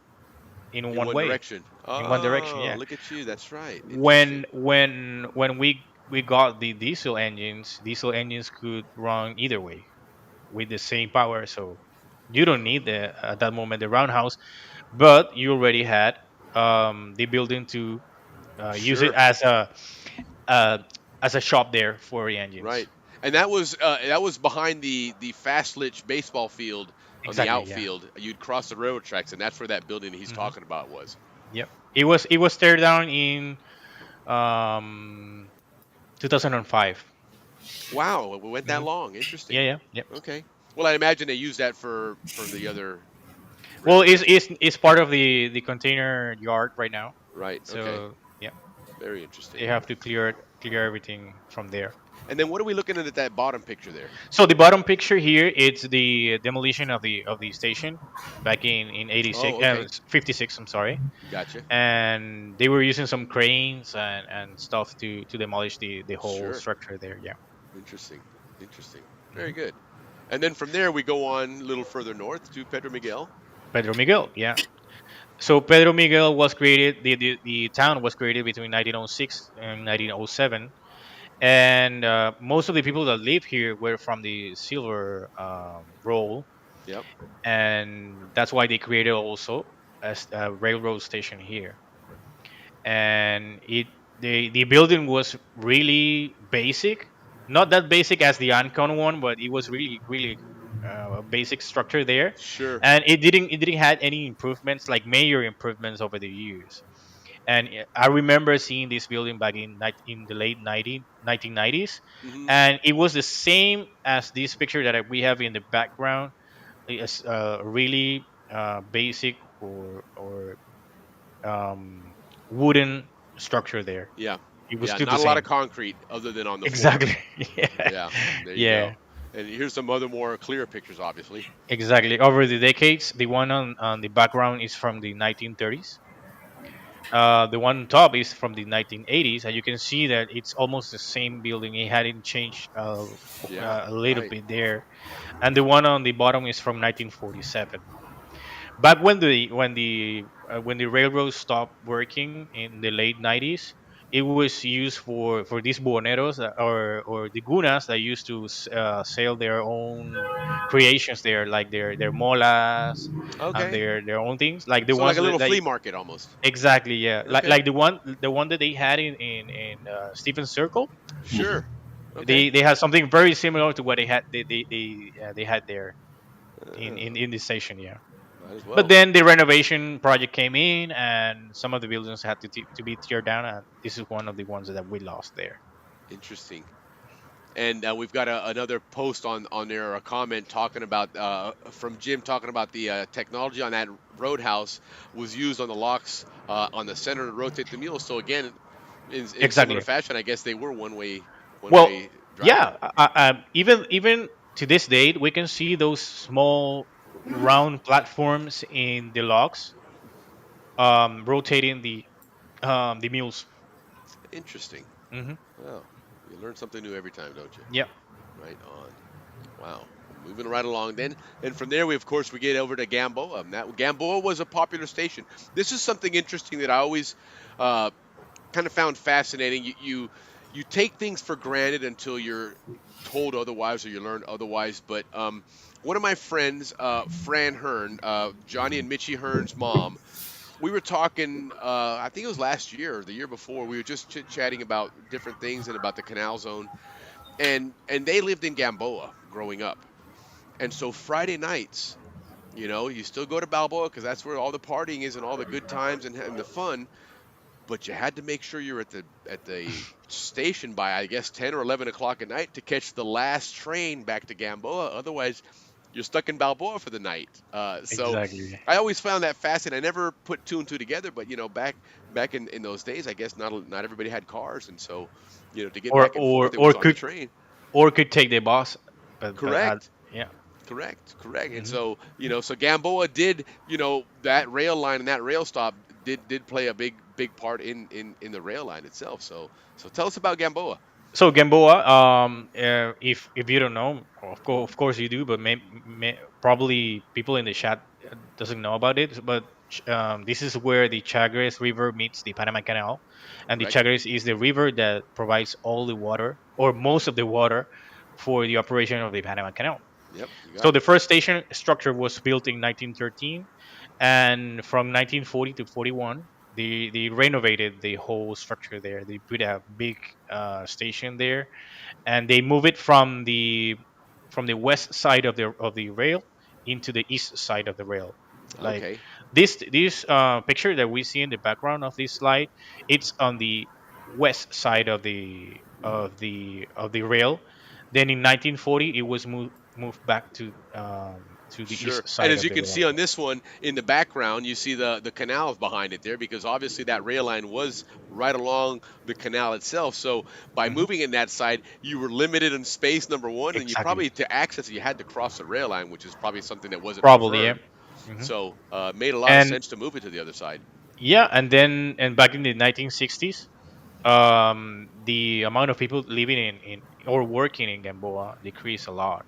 Speaker 2: in
Speaker 8: In
Speaker 2: one
Speaker 8: one
Speaker 2: way,
Speaker 8: direction.
Speaker 2: in one direction.
Speaker 8: Oh,
Speaker 2: Yeah.
Speaker 8: look at you. That's right.
Speaker 2: when
Speaker 8: Interesting.
Speaker 2: when when we got the diesel engines could run either way with the same power, so you don't need the at that moment the roundhouse, but you already had the building to use it
Speaker 8: Sure.
Speaker 2: uh, as a shop there for the engines.
Speaker 8: Right. And that was behind the Fastlich baseball field on the
Speaker 2: Exactly, yeah.
Speaker 8: outfield. You'd cross the railroad tracks, and that's where that building he's
Speaker 2: Hmm.
Speaker 8: talking about was.
Speaker 2: Yep, it was teared down in um 2005.
Speaker 8: Wow, it went that
Speaker 2: Hmm.
Speaker 8: long.
Speaker 2: Yeah,
Speaker 8: Interesting.
Speaker 2: yeah, yep.
Speaker 8: Okay. Well, I imagine they use that for the other
Speaker 2: Well,
Speaker 8: railroads.
Speaker 2: it's part of the container yard right now.
Speaker 8: Right. Okay.
Speaker 2: So yeah,
Speaker 8: Very
Speaker 2: they
Speaker 8: interesting.
Speaker 2: have to clear everything from there.
Speaker 8: And then what are we looking at that bottom picture there?
Speaker 2: So the bottom picture here, it's the demolition of the station back in 86,
Speaker 8: Oh, okay.
Speaker 2: 56. I'm sorry,
Speaker 8: Gotcha.
Speaker 2: and they were using some cranes and stuff to demolish the whole
Speaker 8: Sure.
Speaker 2: structure there. Yeah.
Speaker 8: Interesting. Interesting. Very
Speaker 2: Mhm.
Speaker 8: good. And then from there we go on a little further north to Pedro Miguel.
Speaker 2: Pedro Miguel. Yeah. So Pedro Miguel was created. The town was created between 1906 and 1907, and most of the people that live here were from the silver role,
Speaker 8: Yep.
Speaker 2: and that's why they created also a railroad station here. And the building was really basic, not that basic as the Ancon one, but it was really a basic structure there,
Speaker 8: Sure.
Speaker 2: and it didn't had any improvements like major improvements over the years. And I remember seeing this building back in the late 1990s,
Speaker 8: Hmm.
Speaker 2: and it was the same as this picture that we have in the background. It's really basic or wooden structure there.
Speaker 8: Yeah.
Speaker 2: It was
Speaker 8: Yeah.
Speaker 2: still the
Speaker 8: Not a lot of
Speaker 2: same.
Speaker 8: concrete other than on the floor.
Speaker 2: Exactly. Yeah.
Speaker 8: Yeah. There you
Speaker 2: Yeah.
Speaker 8: go. And here's some other more clear pictures, obviously.
Speaker 2: Exactly. Over the decades, the one on the background is from the 1930s. The one on top is from the 1980s, and you can see that it's almost the same building. It hadn't changed
Speaker 8: Yeah.
Speaker 2: a little
Speaker 8: Right.
Speaker 2: bit there, and the one on the bottom is from 1947. Back when the railroad stopped working in the late 90s, it was used for these buhoneros or the gunas that used to sell their own creations there, like their molas and
Speaker 8: Okay.
Speaker 2: their own things, like the
Speaker 8: So like
Speaker 2: ones
Speaker 8: a little
Speaker 2: that
Speaker 8: flea market almost.
Speaker 2: exactly, yeah,
Speaker 8: Okay.
Speaker 2: like the one that they had in Stephen's Circle.
Speaker 8: Sure. Okay.
Speaker 2: They had something very similar to what they had there
Speaker 8: Uh,
Speaker 2: in the station, yeah.
Speaker 8: might as
Speaker 2: But
Speaker 8: well.
Speaker 2: then the renovation project came in, and some of the buildings had to be teared down, and this is one of the ones that we lost there.
Speaker 8: Interesting. And we've got another post on there, a comment talking about from Jim talking about the technology on that roadhouse was used on the locks on the center to rotate the mules. So again, in similar
Speaker 2: Exactly.
Speaker 8: fashion, I guess they were one
Speaker 2: Well,
Speaker 8: way driving.
Speaker 2: yeah. Even to this date, we can see those small round platforms in the logs, rotating the mules.
Speaker 8: Interesting.
Speaker 2: Hmm.
Speaker 8: Well, you learn something new every time, don't you?
Speaker 2: Yeah.
Speaker 8: Right on. Wow. Moving right along then. And from there, we of course we get over to Gamboa. That Gamboa was a popular station. This is something interesting that I always uh, kind of found fascinating. You take things for granted until you're told otherwise or you learn otherwise. But one of my friends, Fran Hearn, Johnny and Mitchie Hearn's mom, we were talking. I think it was last year or the year before. We were just chit chatting about different things and about the Canal Zone, and they lived in Gamboa growing up. And so Friday nights, you still go to Balboa because that's where all the partying is and all the good times and the fun. But you had to make sure you're at the station by I guess 10 or 11 o'clock at night to catch the last train back to Gamboa. Otherwise, you're stuck in Balboa for the night. So
Speaker 2: Exactly.
Speaker 8: I always found that fascinating. I never put two and two together, but back in those days, I guess not everybody had cars, and so to get
Speaker 2: Or
Speaker 8: back and
Speaker 2: or
Speaker 8: forth, it
Speaker 2: or
Speaker 8: was on the
Speaker 2: could
Speaker 8: train.
Speaker 2: or could take the bus, but
Speaker 8: Correct.
Speaker 2: yeah.
Speaker 8: Correct. And
Speaker 2: Hmm.
Speaker 8: so, so Gamboa did, that rail line and that rail stop did play a big part in the rail line itself. So tell us about Gamboa.
Speaker 2: So Gamboa, if you don't know, of course you do, but probably people in the chat doesn't know about it. But this is where the Chagres River meets the Panama Canal, and the
Speaker 8: Correct.
Speaker 2: Chagres is the river that provides all the water or most of the water for the operation of the Panama Canal.
Speaker 8: Yep, you
Speaker 2: So
Speaker 8: got
Speaker 2: the
Speaker 8: it.
Speaker 2: first station structure was built in 1913, and from 1940 to 41, they renovated the whole structure there. They put a big station there, and they move it from the west side of the rail into the east side of the rail. Like
Speaker 8: Okay.
Speaker 2: this picture that we see in the background of this slide, it's on the west side of the rail. Then in 1940, it was moved back to the
Speaker 8: Sure.
Speaker 2: east
Speaker 8: And
Speaker 2: side
Speaker 8: as
Speaker 2: of
Speaker 8: you
Speaker 2: the
Speaker 8: can see
Speaker 2: rail.
Speaker 8: on this one in the background, you see the canal behind it there because obviously that rail line was right along the canal itself. So by
Speaker 2: Hmm.
Speaker 8: moving in that side, you were limited in space, number one, and you
Speaker 2: Exactly.
Speaker 8: probably to access it, you had to cross the rail line, which is probably something that wasn't
Speaker 2: Probably, yeah.
Speaker 8: preferred.
Speaker 2: Hmm.
Speaker 8: So made a lot of
Speaker 2: And
Speaker 8: sense to move it to the other side.
Speaker 2: yeah, and back in the 1960s, the amount of people living in or working in Gamboa decreased a lot,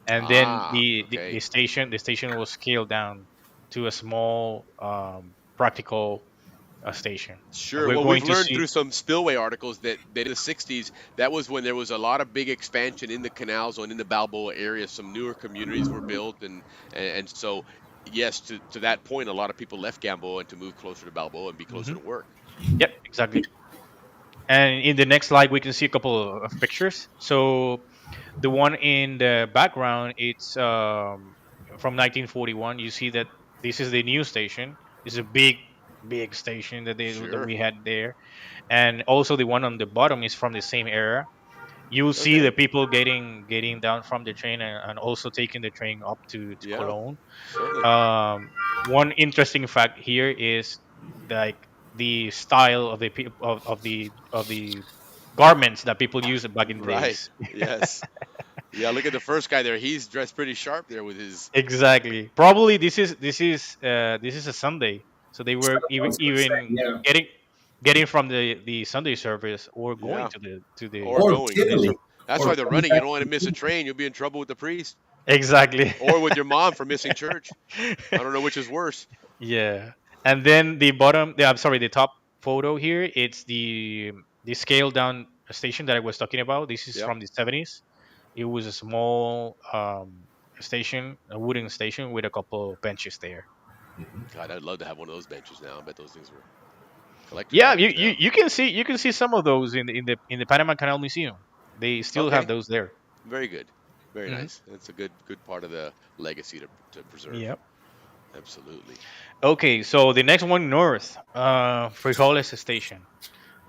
Speaker 2: and then
Speaker 8: Ah,
Speaker 2: the
Speaker 8: okay.
Speaker 2: station was scaled down to a small practical station, and
Speaker 8: Sure.
Speaker 2: we're
Speaker 8: Well,
Speaker 2: going
Speaker 8: we've
Speaker 2: to
Speaker 8: learned
Speaker 2: see.
Speaker 8: through some spillway articles that in the 60s, that was when there was a lot of big expansion in the canal zone in the Balboa area. Some newer communities were built, and so, yes, to that point, a lot of people left Gamboa and to move closer to Balboa and be closer
Speaker 2: Hmm.
Speaker 8: to work.
Speaker 2: Yep, exactly. And in the next slide, we can see a couple of pictures. So the one in the background, it's from 1941. You see that this is the new station. It's a big station that
Speaker 8: Sure.
Speaker 2: we had there, and also the one on the bottom is from the same era. You'll see the
Speaker 8: Okay.
Speaker 2: people getting down from the train, and also taking the train up to
Speaker 8: Yeah.
Speaker 2: Cologne.
Speaker 8: Certainly.
Speaker 2: One interesting fact here is like the style of the of the garments that people used back in the
Speaker 8: Right.
Speaker 2: days.
Speaker 8: Yes. Yeah. Look at the first guy there. He's dressed pretty sharp there with his.
Speaker 2: Exactly. Probably this is a Sunday, so they were
Speaker 9: I
Speaker 2: even
Speaker 9: was going to say,
Speaker 2: even
Speaker 9: yeah.
Speaker 2: getting from the Sunday service or going
Speaker 8: Yeah.
Speaker 2: to the
Speaker 8: Or
Speaker 9: Or
Speaker 8: going.
Speaker 2: Sunday
Speaker 9: Italy,
Speaker 2: service.
Speaker 8: That's why
Speaker 9: or
Speaker 8: they're
Speaker 9: coming
Speaker 8: running. You
Speaker 9: back
Speaker 8: don't want to
Speaker 9: from
Speaker 8: miss a
Speaker 9: Italy.
Speaker 8: train. You'll be in trouble with the priest
Speaker 2: Exactly.
Speaker 8: or with your mom for missing church. I don't know which is worse.
Speaker 2: Yeah. And then the bottom, I'm sorry, the top photo here. It's the scale down station that I was talking about. This is
Speaker 8: Yep.
Speaker 2: from the 70s. It was a small station, a wooden station with a couple of benches there.
Speaker 8: God, I'd love to have one of those benches now. I bet those things were collector's
Speaker 2: Yeah,
Speaker 8: items now.
Speaker 2: you can see some of those in the Panama Canal Museum. They still have
Speaker 8: Okay.
Speaker 2: those there.
Speaker 8: Very good. Very
Speaker 2: Hmm.
Speaker 8: nice. That's a good part of the legacy to preserve.
Speaker 2: Yep.
Speaker 8: Absolutely.
Speaker 2: Okay, so the next one north, Frijoles Station.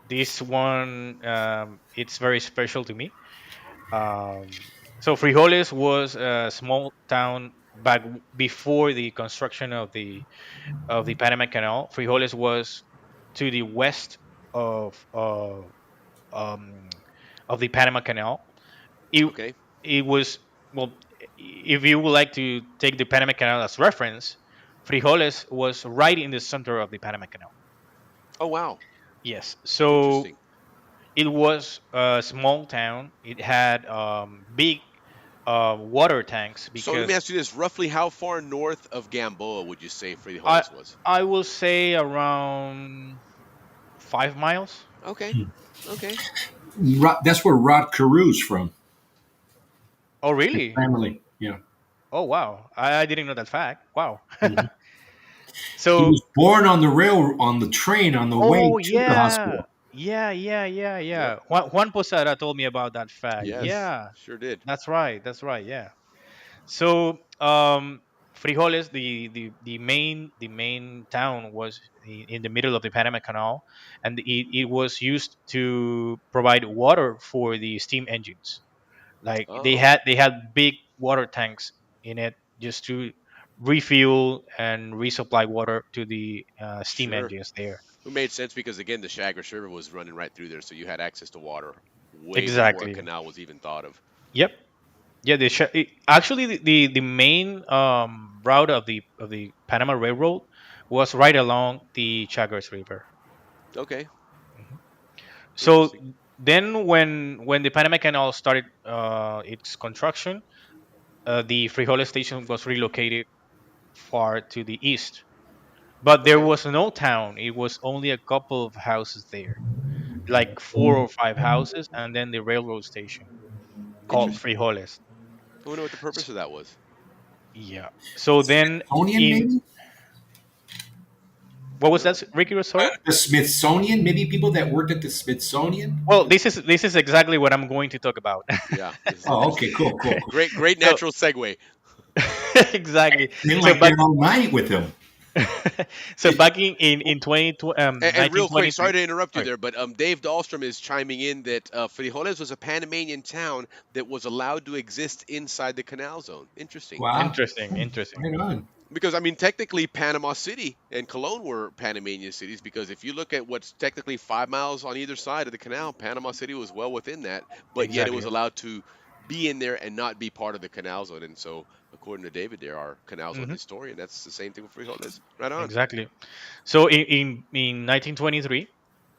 Speaker 2: This one, it's very special to me. So Frijoles was a small town back before the construction of the Panama Canal. Frijoles was to the west of of um, of the Panama Canal. It
Speaker 8: Okay.
Speaker 2: it was well. If you would like to take the Panama Canal as reference, Frijoles was right in the center of the Panama Canal.
Speaker 8: Oh wow.
Speaker 2: Yes, so
Speaker 8: Interesting.
Speaker 2: it was a small town. It had big water tanks
Speaker 8: So let me
Speaker 2: because
Speaker 8: ask you this: roughly, how far north of Gamboa would you say
Speaker 2: I
Speaker 8: Frijoles was?
Speaker 2: I will say around 5 miles.
Speaker 8: Okay. Okay.
Speaker 9: That's where Rod Carew's from.
Speaker 2: Oh,
Speaker 9: His
Speaker 2: really?
Speaker 9: family. Yeah.
Speaker 2: Oh, wow. I didn't know that fact. Wow.
Speaker 9: Mhm. He
Speaker 2: So,
Speaker 9: was born on the on the train on the way
Speaker 2: oh,
Speaker 9: to the
Speaker 2: yeah.
Speaker 9: hospital.
Speaker 8: Yep.
Speaker 2: Yeah. Juan Posada told me about that fact.
Speaker 8: Yes.
Speaker 2: Yeah,
Speaker 8: Sure did.
Speaker 2: that's right. That's right. Yeah. So, Frijoles, the main town was in the middle of the Panama Canal, and it was used to provide water for the steam engines. Like
Speaker 8: Oh,
Speaker 2: they had big water tanks in it just to refuel and resupply water to the steam
Speaker 8: sure.
Speaker 2: engines there.
Speaker 8: It made sense because again, the Chagres River was running right through there, so you had access to water way before a
Speaker 2: Exactly.
Speaker 8: canal was even thought of.
Speaker 2: Yep. Yeah. Actually the main route of the Panama Railroad was right along the Chagres River.
Speaker 8: Okay.
Speaker 2: Mhm. So
Speaker 8: Interesting.
Speaker 2: then when the Panama Canal started its construction, the Frijoles station was relocated far to the east. But there
Speaker 8: Okay.
Speaker 2: was no town. It was only a couple of houses there, like 4 or 5 houses, and then the railroad station called
Speaker 8: Interesting.
Speaker 2: Frijoles.
Speaker 8: I wonder what the purpose of that was.
Speaker 2: Yeah. So then
Speaker 9: Smithsonian,
Speaker 2: in
Speaker 9: maybe?
Speaker 2: what was that, Ricky? Sorry.
Speaker 9: The Smithsonian? Maybe people that worked at the Smithsonian?
Speaker 2: Well, this is exactly what I'm going to talk about.
Speaker 8: Yeah. This is
Speaker 9: Oh, okay,
Speaker 8: interesting.
Speaker 9: cool, cool, cool.
Speaker 8: Great
Speaker 2: So
Speaker 8: natural segue.
Speaker 2: exactly.
Speaker 9: Been
Speaker 2: So
Speaker 9: like
Speaker 2: back
Speaker 9: that all night with him.
Speaker 2: so back in 20
Speaker 8: And real quick, sorry
Speaker 2: 1923.
Speaker 8: to interrupt you
Speaker 2: Sorry.
Speaker 8: there, but Dave Dahlstrom is chiming in that Frijoles was a Panamanian town that was allowed to exist inside the canal zone. Interesting.
Speaker 9: Wow.
Speaker 2: Interesting.
Speaker 9: Right on.
Speaker 8: Because I mean, technically, Panama City and Cologne were Panamanian cities. Because if you look at what's technically 5 miles on either side of the canal, Panama City was well within that, but yet it was
Speaker 2: Exactly.
Speaker 8: allowed to be in there and not be part of the canal zone. And so, according to David, there, our canal zone
Speaker 2: Hmm.
Speaker 8: historian, that's the same thing with Frijoles. Right on.
Speaker 2: Exactly. So in 1923,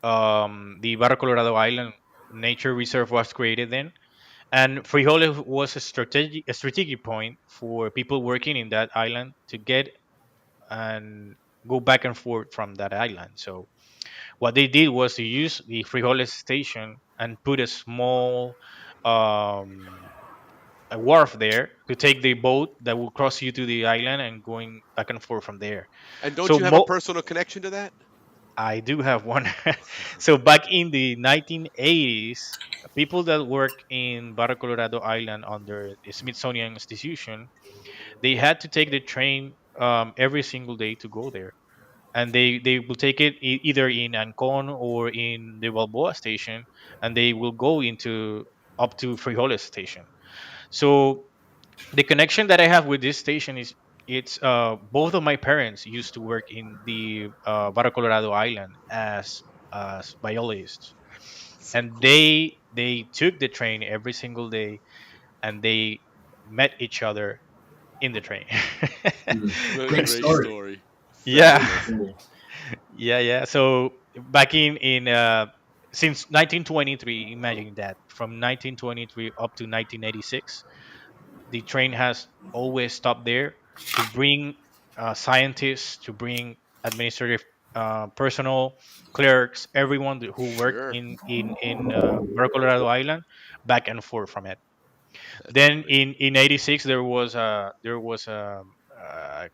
Speaker 2: the Barra Colorado Island Nature Reserve was created then, and Frijoles was a strategic point for people working in that island to get and go back and forth from that island. So what they did was to use the Frijoles station and put a small a wharf there to take the boat that will cross you to the island and going back and forth from there.
Speaker 8: And don't
Speaker 2: So
Speaker 8: you have a personal connection to that?
Speaker 2: I do have one. So back in the 1980s, people that work in Barra Colorado Island under the Smithsonian Institution, they had to take the train every single day to go there, and they will take it either in Ancon or in the Balboa station, and they will go into up to Frijoles station. So the connection that I have with this station is it's both of my parents used to work in the Barra Colorado Island as biologists,
Speaker 8: So
Speaker 2: and
Speaker 8: cool.
Speaker 2: they took the train every single day, and they met each other in the train.
Speaker 8: What a
Speaker 9: Great
Speaker 8: great
Speaker 9: story.
Speaker 8: story.
Speaker 2: Yeah,
Speaker 8: Fabulous.
Speaker 2: yeah. So back in since 1923, imagine that from 1923 up to 1986, the train has always stopped there to bring scientists, to bring administrative personal clerks, everyone who worked
Speaker 8: Sure.
Speaker 2: in Barrio Colorado Island, back and forth from it.
Speaker 8: That's
Speaker 2: Then
Speaker 8: great.
Speaker 2: in '86 there was a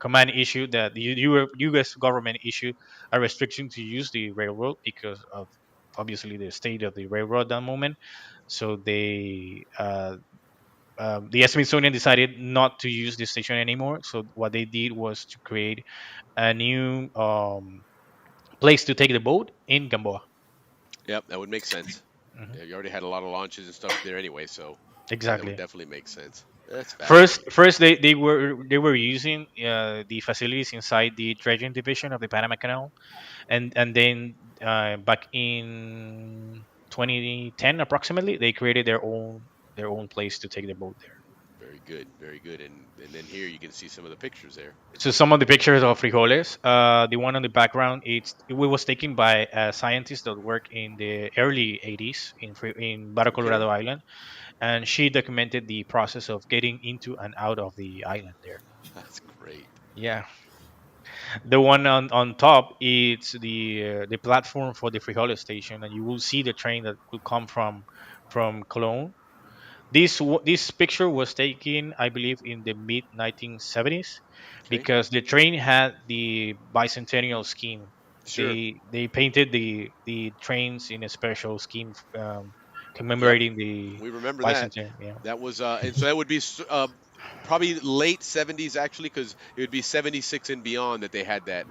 Speaker 2: command issue that the U.S. government issued a restriction to use the railroad because of obviously the state of the railroad at that moment. So the Smithsonian decided not to use this station anymore. So what they did was to create a new place to take the boat in Gamboa.
Speaker 8: Yep, that would make sense.
Speaker 2: Mhm.
Speaker 8: Yeah, you already had a lot of launches and stuff there anyway, so yeah, that would
Speaker 2: Exactly.
Speaker 8: definitely make sense. That's fascinating.
Speaker 2: First they were using the facilities inside the dredging division of the Panama Canal, and then back in 2010 approximately they created their own place to take the boat there.
Speaker 8: Very good, very good. And then here you can see some of the pictures there.
Speaker 2: So some of the pictures of frijoles, the one on the background, it was taken by a scientist that worked in the early 80s in Barra
Speaker 8: Okay,
Speaker 2: Colorado Island, and she documented the process of getting into and out of the island there.
Speaker 8: that's great.
Speaker 2: Yeah, the one on top, it's the platform for the frijoles station, and you will see the train that will come from Cologne. This picture was taken, I believe, in the mid 1970s,
Speaker 8: Okay,
Speaker 2: because the train had the bicentennial scheme.
Speaker 8: sure.
Speaker 2: They painted the trains in a special scheme,
Speaker 8: Yep,
Speaker 2: commemorating the
Speaker 8: we remember that.
Speaker 2: bicentennial. Yeah,
Speaker 8: That was, and so that would be probably late '70s actually, because it would be '76 and beyond that they had that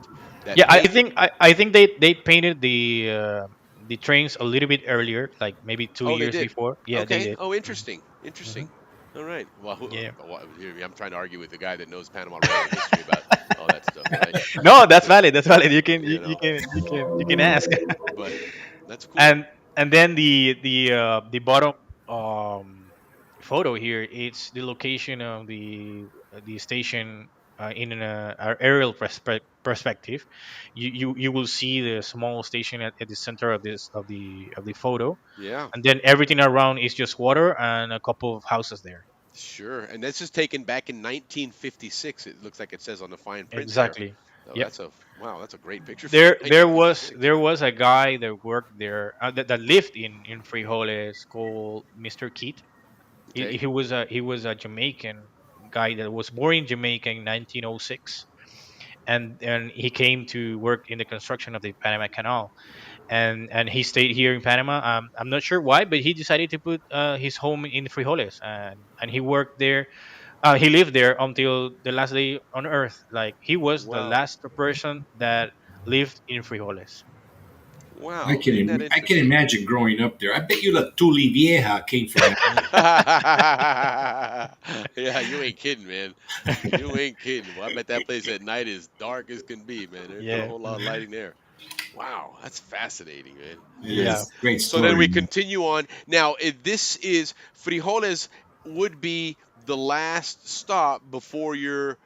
Speaker 2: yeah. I
Speaker 8: painted.
Speaker 2: think I think they painted the trains a little bit earlier, like maybe two
Speaker 8: Oh, they
Speaker 2: years
Speaker 8: did.
Speaker 2: before. Yeah, they
Speaker 8: Okay.
Speaker 2: did.
Speaker 8: Oh, interesting.
Speaker 2: Hmm.
Speaker 8: Interesting. All right. Well,
Speaker 2: Yeah.
Speaker 8: here I'm trying to argue with the guy that knows Panama Railroad history about all that stuff, right?
Speaker 2: No, that's
Speaker 8: But
Speaker 2: valid. That's valid. You can
Speaker 8: you know,
Speaker 2: you can ask.
Speaker 8: but that's cool.
Speaker 2: And then the bottom um photo here, it's the location of the station in an aerial perspective. You will see the small station at the center of the photo,
Speaker 8: Yeah,
Speaker 2: and then everything around is just water and a couple of houses there.
Speaker 8: sure. And this is taken back in 1956. It looks like it says on the fine print there.
Speaker 2: Exactly.
Speaker 8: Oh,
Speaker 2: Yep.
Speaker 8: that's a wow. That's a great picture from
Speaker 2: There was
Speaker 8: 1956.
Speaker 2: there was a guy that worked there, that lived in Frijoles, called Mr. Keat. He,
Speaker 8: Okay.
Speaker 2: he was a Jamaican guy that was born in Jamaica in 1906, and he came to work in the construction of the Panama Canal, and he stayed here in Panama. I'm not sure why, but he decided to put his home in Frijoles, and he worked there. He lived there until the last day on Earth. Like, he was the
Speaker 8: Wow.
Speaker 2: last person that lived in Frijoles.
Speaker 8: Wow. Isn't that
Speaker 9: I can
Speaker 8: interesting?
Speaker 9: imagine growing up there. I bet you La Tuli Vieja came from that.
Speaker 8: Yeah, you ain't kidding, man. You ain't kidding. Well, I bet that place at night is dark as can be, man. There's not a
Speaker 2: Yeah,
Speaker 8: whole lot of lighting there. Wow, that's fascinating, man.
Speaker 9: It
Speaker 2: yeah,
Speaker 9: is great
Speaker 8: So then
Speaker 9: story,
Speaker 8: we
Speaker 9: man.
Speaker 8: continue on. Now, if this is Frijoles would be the last stop before you're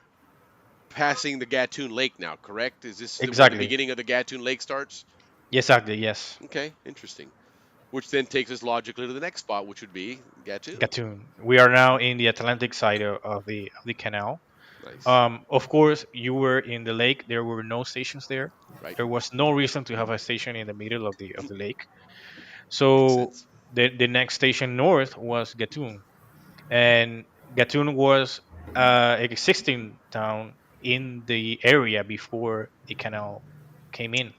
Speaker 8: passing the Gatun Lake now, correct? Is this where the
Speaker 2: exactly.
Speaker 8: beginning of the Gatun Lake starts?
Speaker 2: Exactly. Yes.
Speaker 8: Okay, interesting. Which then takes us logically to the next spot, which would be Gatun.
Speaker 2: Gatun. We are now in the Atlantic side of the canal.
Speaker 8: Nice.
Speaker 2: Of course, you were in the lake. There were no stations there.
Speaker 8: Right.
Speaker 2: There was no reason to have a station in the middle of the lake.
Speaker 8: Makes
Speaker 2: So
Speaker 8: sense.
Speaker 2: the next station north was Gatun, and Gatun was an existing town in the area before the canal came in.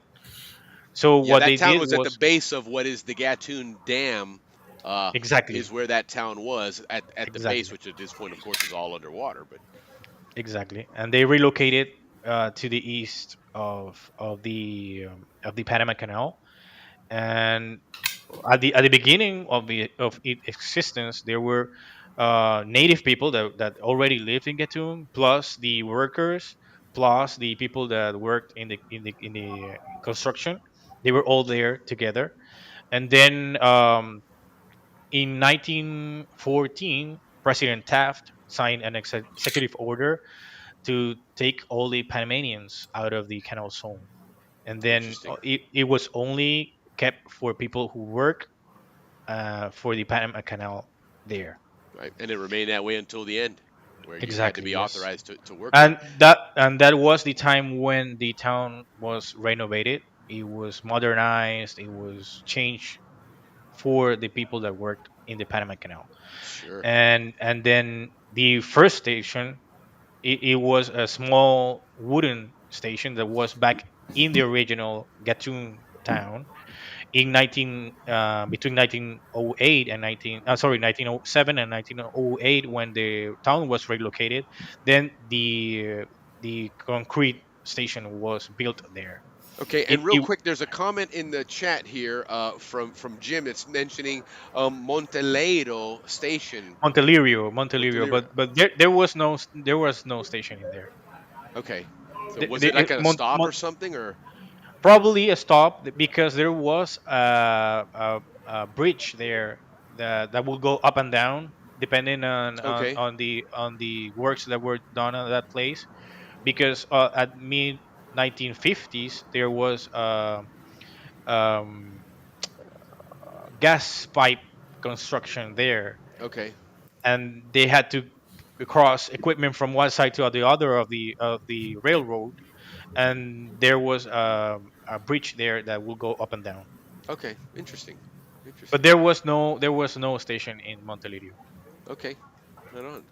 Speaker 2: So
Speaker 8: Yeah,
Speaker 2: what
Speaker 8: that
Speaker 2: they
Speaker 8: town
Speaker 2: did
Speaker 8: was at the
Speaker 2: was
Speaker 8: base of what is the Gatun Dam, is
Speaker 2: exactly,
Speaker 8: where that town was at the base,
Speaker 2: exactly,
Speaker 8: which at this point, of course, is all underwater. But
Speaker 2: exactly, and they relocated to the east of the Panama Canal. And at the beginning of its existence, there were native people that already lived in Gatun, plus the workers, plus the people that worked in the construction. They were all there together, and then in 1914, President Taft signed an executive order to take all the Panamanians out of the canal zone, and then
Speaker 8: interesting,
Speaker 2: it was only kept for people who work for the Panama Canal there.
Speaker 8: right? And it remained that way until the end. where you had to
Speaker 2: Exactly.
Speaker 8: be
Speaker 2: Yes.
Speaker 8: authorized to work there.
Speaker 2: And that was the time when the town was renovated. It was modernized. It was changed for the people that worked in the Panama Canal.
Speaker 8: Sure.
Speaker 2: And then the first station, it was a small wooden station that was back in the original Gatun town in 19 between 1908 and 1907 and 1908, when the town was relocated. Then the concrete station was built there.
Speaker 8: Okay,
Speaker 2: it,
Speaker 8: and real
Speaker 2: it
Speaker 8: quick, there's a comment in the chat here from Jim that's mentioning Monteleiro Station.
Speaker 2: Montelirio,
Speaker 8: Monteleiro.
Speaker 2: but there was no station in there.
Speaker 8: Okay, so
Speaker 2: the,
Speaker 8: was it
Speaker 2: the,
Speaker 8: like
Speaker 2: it-
Speaker 8: at a
Speaker 2: Mont,
Speaker 8: stop
Speaker 2: Mont,
Speaker 8: or something, or
Speaker 2: Probably a stop, because there was a bridge there that will go up and down depending
Speaker 8: okay,
Speaker 2: on the works that were done on that place. Because at mid 1950s there was um, gas pipe construction there,
Speaker 8: okay,
Speaker 2: and they had to cross equipment from one side to the other of the railroad, and there was a bridge there that will go up and down.
Speaker 8: okay? Interesting,
Speaker 2: But
Speaker 8: interesting.
Speaker 2: there was no station in Montelirio.
Speaker 8: Okay, right on.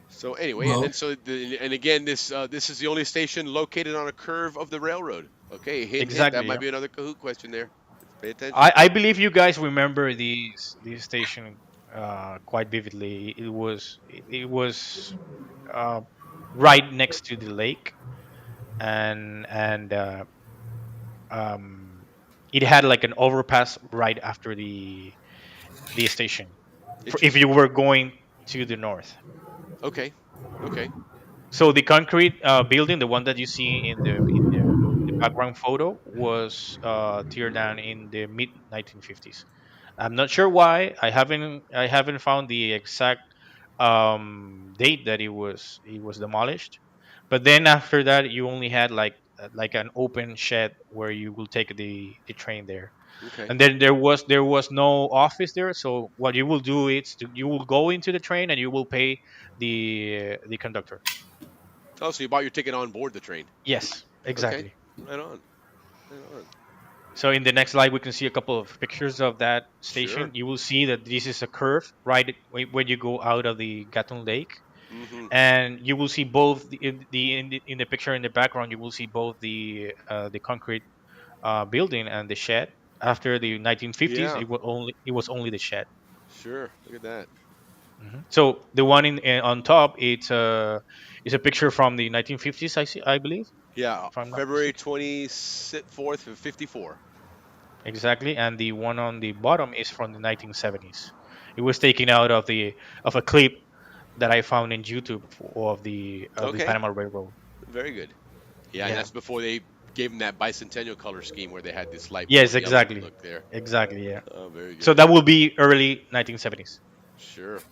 Speaker 8: So anyway, and then
Speaker 9: Well,
Speaker 8: and again, this is the only station located on a curve of the railroad. Okay, hint, hint. That
Speaker 2: Exactly.
Speaker 8: might
Speaker 2: Yeah.
Speaker 8: be another Kahoot question there. Pay
Speaker 2: I,
Speaker 8: attention.
Speaker 2: I believe you guys remember this station quite vividly. It was uh, right next to the lake, and um, it had like an overpass right after the station. If
Speaker 8: Interesting.
Speaker 2: you were going to the north.
Speaker 8: Okay, okay.
Speaker 2: So the concrete building, the one that you see in the background photo, was teared down in the mid 1950s. I'm not sure why. I haven't found the exact date that it was demolished. But then after that, you only had like an open shed where you will take the train there.
Speaker 8: Okay.
Speaker 2: And then there was no office there. So what you will do is you will go into the train and you will pay the conductor.
Speaker 8: Oh, so you bought your ticket on board the train.
Speaker 2: Yes,
Speaker 8: Okay.
Speaker 2: exactly.
Speaker 8: Right on. Right on.
Speaker 2: So in the next slide, we can see a couple of pictures of that
Speaker 8: Sure.
Speaker 2: station. You will see that this is a curve right when you go out of the Gatun Lake,
Speaker 8: Mm-hmm.
Speaker 2: and you will see both in the picture in the background. You will see both the concrete building and the shed. After the 1950s,
Speaker 8: Yeah.
Speaker 2: it was only the shed.
Speaker 8: Sure. Look at that.
Speaker 2: So the one on top, it's a picture from the 1950s. I believe,
Speaker 8: Yeah.
Speaker 2: if I'm not
Speaker 8: February
Speaker 2: mistaken.
Speaker 8: 24th of 54.
Speaker 2: Exactly, and the one on the bottom is from the 1970s. It was taken out of a clip that I found in YouTube of the
Speaker 8: Okay.
Speaker 2: Panama Railroad.
Speaker 8: Very good. Yeah, and
Speaker 2: Yeah.
Speaker 8: that's before they gave them that bicentennial color scheme where they had this light blue
Speaker 2: Yes,
Speaker 8: and yellow
Speaker 2: exactly.
Speaker 8: look there.
Speaker 2: Exactly. Yeah.
Speaker 8: Oh, very
Speaker 2: So
Speaker 8: good.
Speaker 2: that will be early 1970s.
Speaker 8: Sure.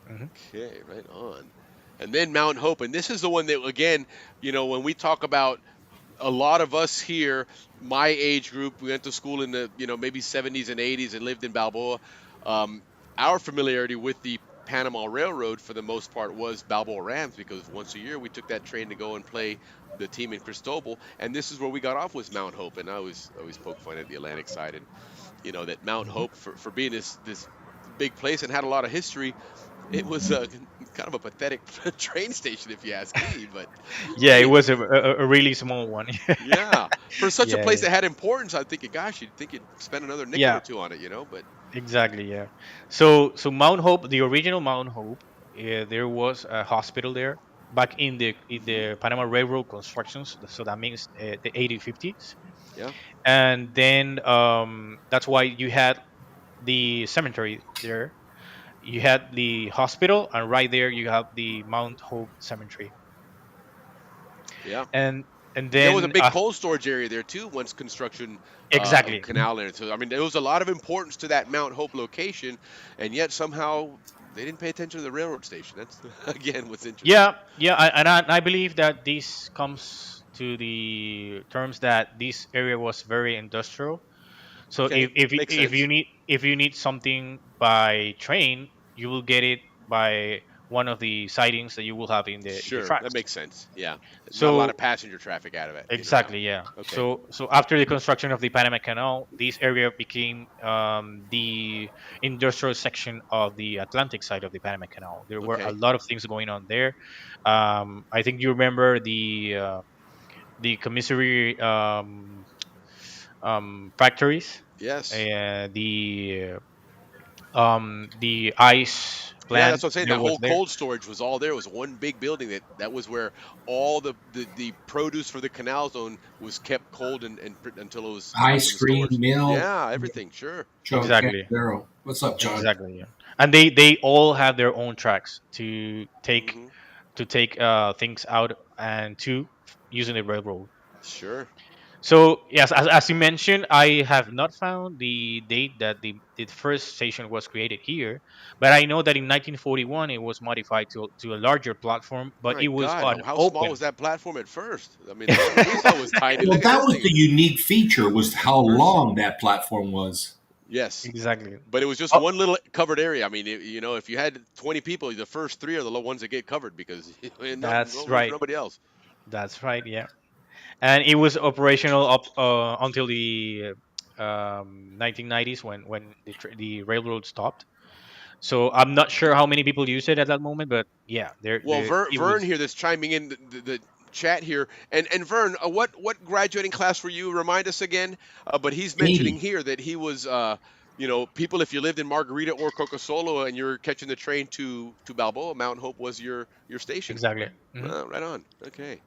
Speaker 2: Hmm.
Speaker 8: Okay, right on. And then Mount Hope, and this is the one that again, when we talk about a lot of us here, my age group, we went to school in the maybe 70s and 80s and lived in Balboa. Um, our familiarity with the Panama Railroad for the most part was Balboa Rams because once a year we took that train to go and play the team in Cristobal, and this is where we got off was Mount Hope, and I always poke fun at the Atlantic side, and that Mount Hope for being this big place and had a lot of history. It was kind of a pathetic train station, if you ask me. But
Speaker 2: Yeah, it
Speaker 8: hey,
Speaker 2: was a really small one.
Speaker 8: yeah, for such a
Speaker 2: Yeah.
Speaker 8: place
Speaker 2: Yeah.
Speaker 8: that had importance, I think, gosh, you'd think you'd spend another nickel or
Speaker 2: Yeah.
Speaker 8: two on it. But
Speaker 2: Exactly. Yeah. So Mount Hope, the original Mount Hope, there was a hospital there back in the Panama Railroad constructions. So that means the 1850s.
Speaker 8: yeah,
Speaker 2: And then that's why you had the cemetery there. You had the hospital, and right there you have the Mount Hope Cemetery.
Speaker 8: yeah.
Speaker 2: And and
Speaker 8: And there was a
Speaker 2: then
Speaker 8: big coal storage area there too once construction of
Speaker 2: exactly.
Speaker 8: Canal there. So I mean, there was a lot of importance to that Mount Hope location, and yet somehow they didn't pay attention to the railroad station. That's again what's interesting.
Speaker 2: Yeah, yeah, and I believe that this comes to the terms that this area was very industrial. So
Speaker 8: Okay,
Speaker 2: if
Speaker 8: makes
Speaker 2: if you
Speaker 8: sense.
Speaker 2: need if you need something by train, you will get it by one of the sightings that you will have in the
Speaker 8: Sure, that
Speaker 2: tracks.
Speaker 8: makes sense. Yeah, not a lot of
Speaker 2: So
Speaker 8: passenger traffic out of it,
Speaker 2: exactly, yeah.
Speaker 8: Okay.
Speaker 2: So after the construction of the Panama Canal, this area became the industrial section of the Atlantic side of the Panama Canal. There were a
Speaker 8: Okay.
Speaker 2: lot of things going on there. I think you remember the commissary factories,
Speaker 8: Yes.
Speaker 2: the ice
Speaker 8: Yeah,
Speaker 2: plant
Speaker 8: that's what I'm saying.
Speaker 2: that
Speaker 8: That
Speaker 2: was
Speaker 8: whole
Speaker 2: there.
Speaker 8: cold storage was all there. It was one big building that was where all the produce for the canal zone was kept cold until it was
Speaker 9: Ice
Speaker 8: in the
Speaker 9: cream
Speaker 8: stores.
Speaker 9: mill.
Speaker 8: Yeah, everything. Sure.
Speaker 9: John
Speaker 2: Exactly,
Speaker 9: Campbell. What's up, John?
Speaker 2: exactly, yeah. And they all have their own tracks
Speaker 8: Hmm.
Speaker 2: to take things out and to using the railroad.
Speaker 8: Sure.
Speaker 2: So yes, as you mentioned, I have not found the date that the first station was created here, but I know that in 1941 it was modified to a larger platform, but
Speaker 8: My
Speaker 2: it was
Speaker 8: God,
Speaker 2: on
Speaker 8: how small
Speaker 2: open.
Speaker 8: was that platform at first? I mean, that's what we thought was tiny.
Speaker 9: Well,
Speaker 8: Look at
Speaker 9: that
Speaker 8: this
Speaker 9: was the
Speaker 8: thing.
Speaker 9: unique feature was how
Speaker 8: Mercy.
Speaker 9: long that platform was.
Speaker 8: Yes.
Speaker 2: Exactly.
Speaker 8: But it was just
Speaker 2: Oh,
Speaker 8: one little covered area. I mean, if you had 20 people, the first three are the ones that get covered because no
Speaker 2: that's
Speaker 8: room for
Speaker 2: right.
Speaker 8: nobody else.
Speaker 2: That's right. Yeah, and it was operational up until the 1990s when the railroad stopped. So I'm not sure how many people used it at that moment, but yeah,
Speaker 8: Well,
Speaker 2: there it
Speaker 8: Vern
Speaker 2: was
Speaker 8: here that's chiming in the chat here, and Vern, what graduating class were you? Remind us again. But he's mentioning
Speaker 9: 80.
Speaker 8: here that he was, people. If you lived in Margarita or Cocosolo and you're catching the train to Balboa, Mount Hope was your station.
Speaker 2: exactly. Hmm.
Speaker 8: Right on. Okay.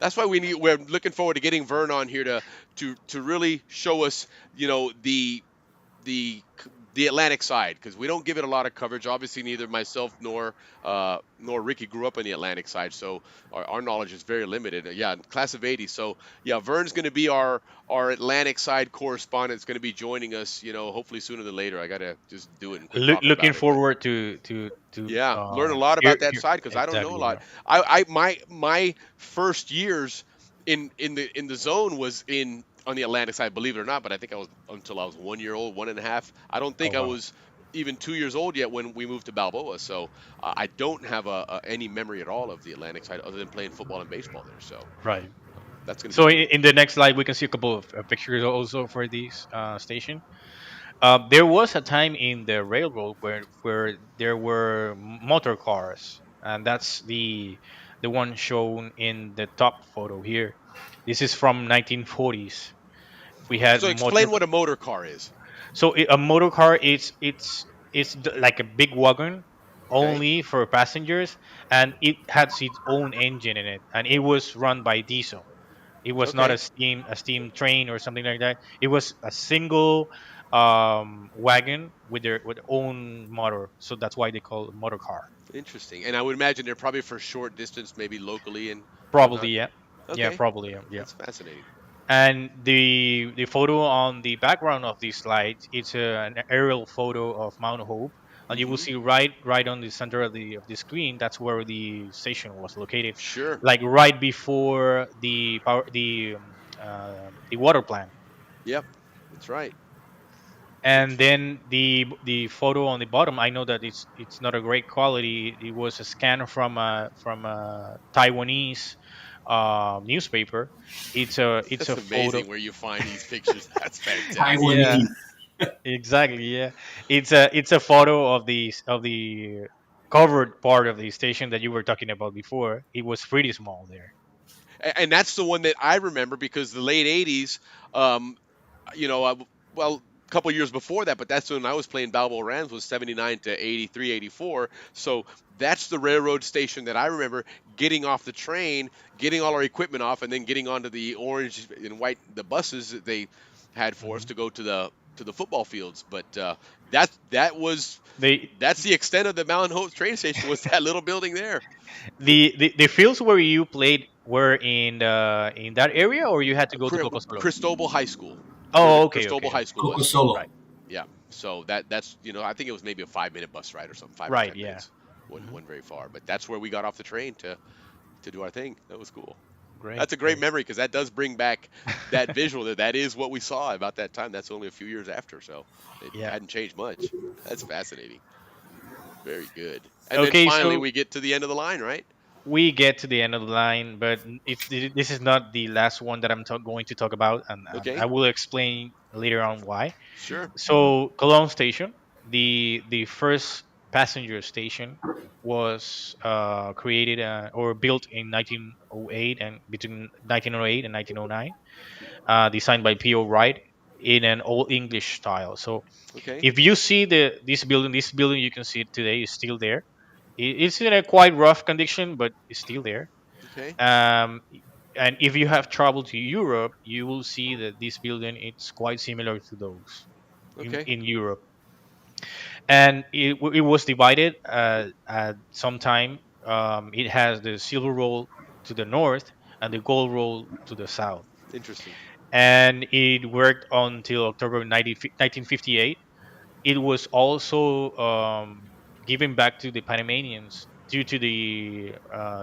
Speaker 8: That's why we're looking forward to getting Vern on here to really show us, the the Atlantic side because we don't give it a lot of coverage. Obviously, neither myself nor Ricky grew up on the Atlantic side, so our knowledge is very limited. Yeah, class of '80. So yeah, Vern's going to be our Atlantic side correspondent. Is going to be joining us. Hopefully sooner than later. I gotta just do it and quit talking
Speaker 2: Looking
Speaker 8: about it, but.
Speaker 2: forward to
Speaker 8: Yeah, learn a lot about that
Speaker 2: hear
Speaker 8: side because I don't know a
Speaker 2: exactly.
Speaker 8: lot.
Speaker 2: Yeah.
Speaker 8: My first years in the zone was in on the Atlantic side, believe it or not. But I think I was until I was 1 year old, 1.5. I don't
Speaker 2: Oh
Speaker 8: think I
Speaker 2: wow.
Speaker 8: was even 2 years old yet when we moved to Balboa. So I don't have any memory at all of the Atlantic side other than playing football and baseball there. So
Speaker 2: Right.
Speaker 8: that's going to be
Speaker 2: So
Speaker 8: cool.
Speaker 2: in the next slide, we can see a couple of pictures also for this station. There was a time in the railroad where there were motor cars, and that's the one shown in the top photo here. This is from 1940s. We had
Speaker 8: So
Speaker 2: motor.
Speaker 8: explain what a motor car is.
Speaker 2: So a motor car like a big wagon
Speaker 8: Okay.
Speaker 2: only for passengers, and it has its own engine in it, and it was run by diesel. It was not
Speaker 8: Okay.
Speaker 2: a steam train or something like that. It was a single wagon with their own motor. So that's why they call it motor car.
Speaker 8: Interesting. And I would imagine they're probably for short distance, maybe locally and
Speaker 2: Probably,
Speaker 8: whatnot.
Speaker 2: yeah. Yeah,
Speaker 8: Okay.
Speaker 2: probably, yeah. Yeah.
Speaker 8: That's fascinating.
Speaker 2: And the photo on the background of this slide, it's an aerial photo of Mount Hope, and you will
Speaker 8: Hmm.
Speaker 2: see right on the center of the screen. That's where the station was located,
Speaker 8: Sure.
Speaker 2: like right before the water plant.
Speaker 8: Yep. That's right.
Speaker 2: And
Speaker 8: Interesting.
Speaker 2: then the photo on the bottom, I know that it's not a great quality. It was a scan from a Taiwanese newspaper. It's a
Speaker 8: That's
Speaker 2: photo.
Speaker 8: amazing where you find these pictures. That's fantastic.
Speaker 2: Yeah,
Speaker 9: Taiwanese.
Speaker 2: exactly. Yeah, it's a photo of the covered part of the station that you were talking about before. It was pretty small there.
Speaker 8: And that's the one that I remember because the late '80s, um, well, a couple years before that, but that's when I was playing Balboa Rams was 79 to 83, 84. So that's the railroad station that I remember getting off the train, getting all our equipment off, and then getting onto the orange and white the buses that they had for us
Speaker 2: Mhm.
Speaker 8: to go to the football fields. But that was
Speaker 2: They
Speaker 8: that's the extent of the Mountain Hope train station was that little building there.
Speaker 2: the fields where you played were in that area, or you had to go to Cocosolo?
Speaker 8: Cristobal High School. It's where the
Speaker 2: Oh, okay,
Speaker 8: Cristobal
Speaker 2: okay,
Speaker 8: High
Speaker 2: okay.
Speaker 8: School
Speaker 9: Coco
Speaker 8: was.
Speaker 9: Solo.
Speaker 2: Right,
Speaker 8: Yeah. So that's I think it was maybe a 5 minute bus ride or something, five or
Speaker 2: right,
Speaker 8: ten
Speaker 2: yeah.
Speaker 8: minutes. Wasn't,
Speaker 2: Hmm.
Speaker 8: wasn't very far, but that's where we got off the train to do our thing. That was cool.
Speaker 2: Great,
Speaker 8: That's a great
Speaker 2: great.
Speaker 8: memory because that does bring back that visual that is what we saw about that time. That's only a few years after, so it
Speaker 2: Yeah.
Speaker 8: hadn't changed much. That's fascinating. Very good. And then
Speaker 2: Okay,
Speaker 8: finally
Speaker 2: so
Speaker 8: we get to the end of the line, right?
Speaker 2: we get to the end of the line, but this is not the last one that I'm going to talk about, and I
Speaker 8: Okay.
Speaker 2: will explain later on why.
Speaker 8: Sure.
Speaker 2: So Cologne Station, the first passenger station, was created or built in 1908 and between 1908 and 1909, designed by P.O. Wright in an old English style. So
Speaker 8: Okay.
Speaker 2: if you see this building you can see it today is still there. It's in a quite rough condition, but it's still there.
Speaker 8: Okay.
Speaker 2: Um, and if you have traveled to Europe, you will see that this building it's quite similar to those
Speaker 8: Okay.
Speaker 2: in Europe. And it was divided at some time. It has the silver roll to the north and the gold roll to the south.
Speaker 8: Interesting.
Speaker 2: And it worked until October 1958. It was also given back to the Panamanians due to the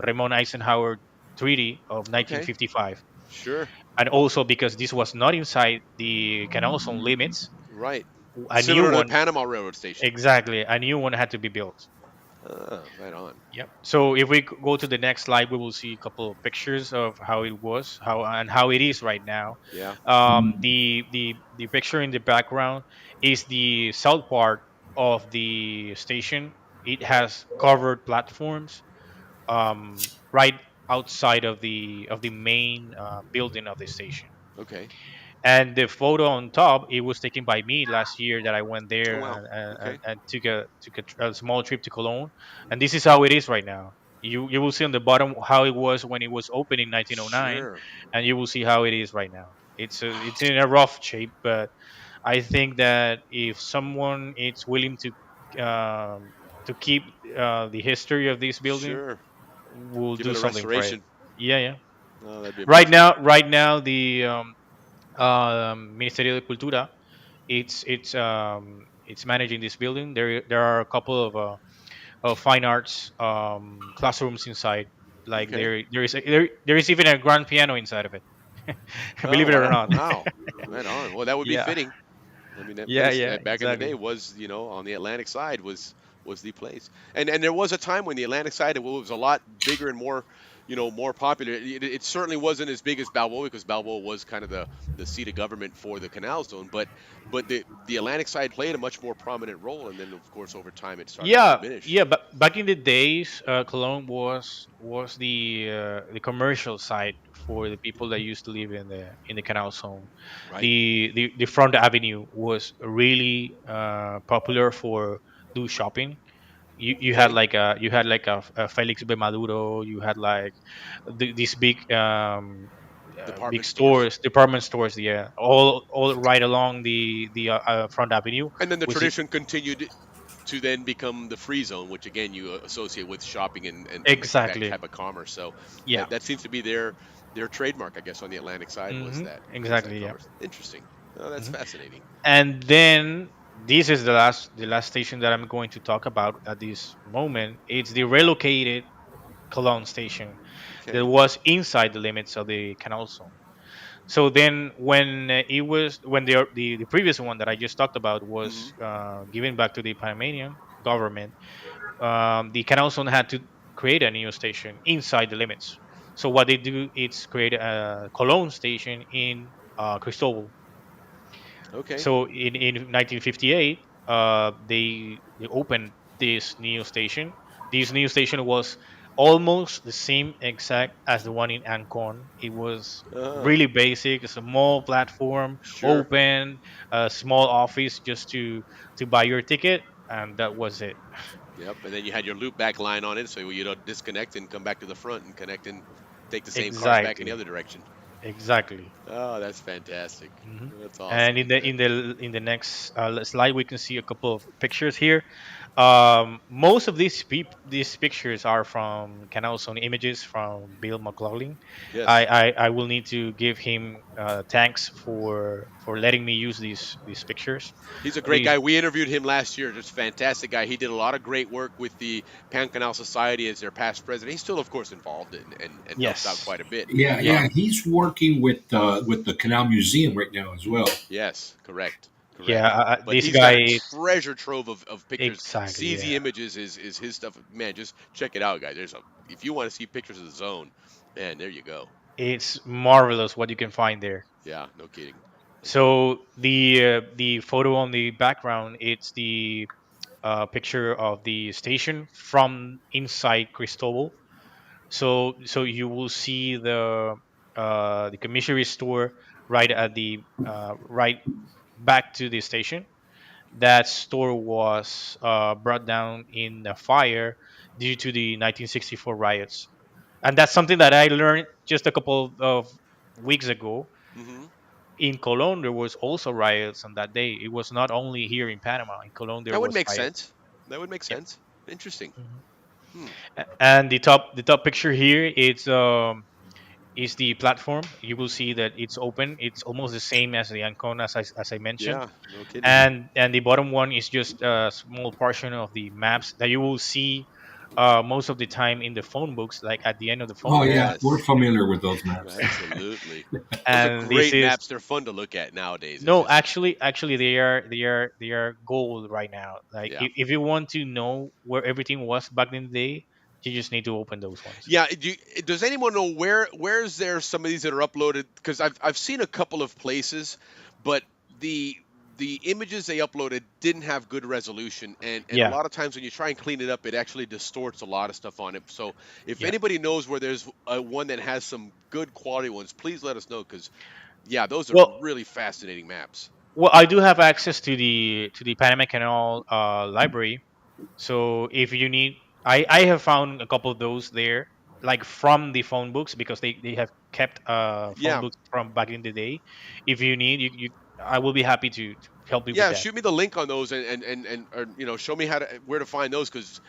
Speaker 2: Ramon Eisenhower Treaty of
Speaker 8: Okay.
Speaker 2: 1955,
Speaker 8: Sure.
Speaker 2: and also because this was not inside the Canal Zone limits,
Speaker 8: Right.
Speaker 2: a new
Speaker 8: Similar to the
Speaker 2: one,
Speaker 8: Panama Railroad Station.
Speaker 2: exactly, a new one had to be built.
Speaker 8: Ah, right on.
Speaker 2: Yep. So if we go to the next slide, we will see a couple of pictures of how it was, how it is right now.
Speaker 8: Yeah.
Speaker 2: The picture in the background is the south part of the station. It has covered platforms right outside of the main building of the station.
Speaker 8: Okay.
Speaker 2: And the photo on top, it was taken by me last year that I went
Speaker 8: Oh
Speaker 2: there
Speaker 8: wow. Okay.
Speaker 2: and took a small trip to Cologne. And this is how it is right now. You will see on the bottom how it was when it was opened in 1909,
Speaker 8: Sure.
Speaker 2: and you will see how it is right now. It's in a rough shape, but I think that if someone is willing to keep the history of this building,
Speaker 8: Sure.
Speaker 2: will
Speaker 8: Give
Speaker 2: do
Speaker 8: it a
Speaker 2: something for it.
Speaker 8: restoration.
Speaker 2: Yeah, yeah.
Speaker 8: Oh, that'd be
Speaker 2: Right
Speaker 8: amazing.
Speaker 2: now, right now, the Ministerio de Cultura, it's managing this building. There are a couple of fine arts classrooms inside. Like
Speaker 8: Okay.
Speaker 2: there is even a grand piano inside of it.
Speaker 8: Oh
Speaker 2: Believe it or
Speaker 8: wow.
Speaker 2: not.
Speaker 8: Wow. Right on. Well, that would be
Speaker 2: Yeah,
Speaker 8: fitting. I mean, that
Speaker 2: yeah,
Speaker 8: place
Speaker 2: yeah,
Speaker 8: back in the day
Speaker 2: exactly.
Speaker 8: was, on the Atlantic side was the place. And there was a time when the Atlantic side was a lot bigger and more, more popular. It certainly wasn't as big as Balboa because Balboa was kind of the seat of government for the Canal Zone, but the Atlantic side played a much more prominent role. And then of course over time it started to
Speaker 2: Yeah,
Speaker 8: diminish.
Speaker 2: yeah. But back in the days, Cologne was the commercial site for the people that used to live in the Canal Zone.
Speaker 8: Right.
Speaker 2: The front avenue was really popular for do shopping.
Speaker 8: Okay.
Speaker 2: You had like a Felix B. Maduro. You had like these big
Speaker 8: Department stores.
Speaker 2: stores, department stores. Yeah, all right along the front avenue.
Speaker 8: And then the
Speaker 2: Was it
Speaker 8: tradition continued to then become the free zone, which again you associate with shopping and that
Speaker 2: exactly?
Speaker 8: type of commerce. So
Speaker 2: Yeah.
Speaker 8: that seems to be their trademark, I guess, on the Atlantic side was that
Speaker 2: Exactly. Yeah.
Speaker 8: commerce. Interesting. Oh, that's
Speaker 2: hmm
Speaker 8: fascinating.
Speaker 2: And then this is the last station that I'm going to talk about at this moment. It's the relocated Cologne station that
Speaker 8: Okay.
Speaker 2: was inside the limits of the Canal Zone. So then, when the previous one that I just talked about was
Speaker 8: Hmm.
Speaker 2: given back to the Panamanian government, the Canal Zone had to create a new station inside the limits. So what they do is create a Cologne station in Cristobal.
Speaker 8: Okay.
Speaker 2: So in 1958, they opened this new station. This new station was almost the same exact as the one in Ancon. It was
Speaker 8: Uh,
Speaker 2: really basic, a small platform,
Speaker 8: sure.
Speaker 2: open, a small office just to buy your ticket, and that was it.
Speaker 8: Yep. And then you had your loop back line on it, so you don't disconnect and come back to the front and connect and take the same cars back in the
Speaker 2: Exactly,
Speaker 8: other direction.
Speaker 2: exactly.
Speaker 8: Oh, that's fantastic.
Speaker 2: hmm
Speaker 8: That's
Speaker 2: And
Speaker 8: awesome.
Speaker 2: in the next slide, we can see a couple of pictures here. Most of these pictures are from Canal Zone images from Bill McLaughlin.
Speaker 8: Yes.
Speaker 2: I will need to give him thanks for letting me use these pictures.
Speaker 8: He's a great
Speaker 2: These
Speaker 8: guy. We interviewed him last year. Just fantastic guy. He did a lot of great work with the Pan Canal Society as their past president. He's still, of course, involved and helps out
Speaker 2: Yes,
Speaker 8: quite a bit.
Speaker 2: yeah,
Speaker 9: Yeah. He's working with the Canal Museum right now as well.
Speaker 8: Yes, correct.
Speaker 2: Yeah,
Speaker 8: correct. But
Speaker 2: this
Speaker 8: he's got
Speaker 2: guy
Speaker 8: a
Speaker 2: is
Speaker 8: treasure trove of pictures.
Speaker 2: exactly,
Speaker 8: CZ
Speaker 2: yeah.
Speaker 8: Images is his stuff. Man, just check it out, guys. If you want to see pictures of the zone, man, there you go.
Speaker 2: It's marvelous what you can find there.
Speaker 8: Yeah, no kidding. No kidding.
Speaker 2: So the photo on the background, it's the picture of the station from inside Cristobal. So you will see the commissary store right at the right back to the station. That store was brought down in a fire due to the 1964 riots, and that's something that I learned just a couple of weeks ago.
Speaker 8: Hmm.
Speaker 2: In Cologne, there was also riots on that day. It was not only here in Panama. In Cologne, there
Speaker 8: That would
Speaker 2: was
Speaker 8: make
Speaker 2: riots.
Speaker 8: sense. That would make
Speaker 2: Yep.
Speaker 8: sense. Interesting.
Speaker 2: Mhm.
Speaker 8: Hmm.
Speaker 2: And the top picture here, it's is the platform. You will see that it's open. It's almost the same as the Ancon, as I mentioned.
Speaker 8: Yeah, no kidding.
Speaker 2: And the bottom one is just a small portion of the maps that you will see most of the time in the phone books, like at the end of the phone
Speaker 9: Oh
Speaker 2: books.
Speaker 9: yeah, we're
Speaker 8: Yes,
Speaker 9: familiar with those maps.
Speaker 8: absolutely. Those are
Speaker 2: And this
Speaker 8: great
Speaker 2: is
Speaker 8: maps. They're fun to look at nowadays. It's
Speaker 2: no,
Speaker 8: just,
Speaker 2: actually, they are gold right now. Like
Speaker 8: yeah.
Speaker 2: if you want to know where everything was back in the day, you just need to open those ones.
Speaker 8: Yeah, does anyone know where's there some of these that are uploaded? Because I've seen a couple of places, but the the images they uploaded didn't have good resolution, and a
Speaker 2: Yeah,
Speaker 8: lot of times when you try and clean it up, it actually distorts a lot of stuff on it. So if
Speaker 2: yeah.
Speaker 8: anybody knows where there's one that has some good quality ones, please let us know. Because yeah, those are
Speaker 2: Well,
Speaker 8: really fascinating maps.
Speaker 2: well, I do have access to the Panama Canal library. So if you need, I have found a couple of those there, like from the phone books, because they have kept phone
Speaker 8: Yeah,
Speaker 2: books from back in the day. If you need, I will be happy to help you with
Speaker 8: yeah.
Speaker 2: that.
Speaker 8: Shoot me the link on those and or, show me how to where to find those because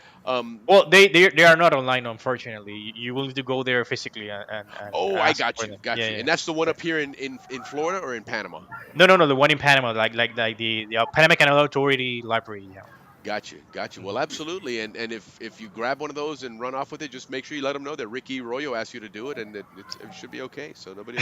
Speaker 2: Well, they are not online, unfortunately. You will need to go there physically and
Speaker 8: oh, I
Speaker 2: ask for them.
Speaker 8: got
Speaker 2: Yeah,
Speaker 8: you.
Speaker 2: yeah,
Speaker 8: And that's the one
Speaker 2: yeah.
Speaker 8: up here in Florida or in Panama.
Speaker 2: No, no, no. The one in Panama, like the Panama Canal Authority library. Yeah.
Speaker 8: Got you, got you. Well,
Speaker 2: Mhm.
Speaker 8: absolutely. And if you grab one of those and run off with it, just make sure you let them know that Ricky Royo asked you to do it, and it should be okay. So nobody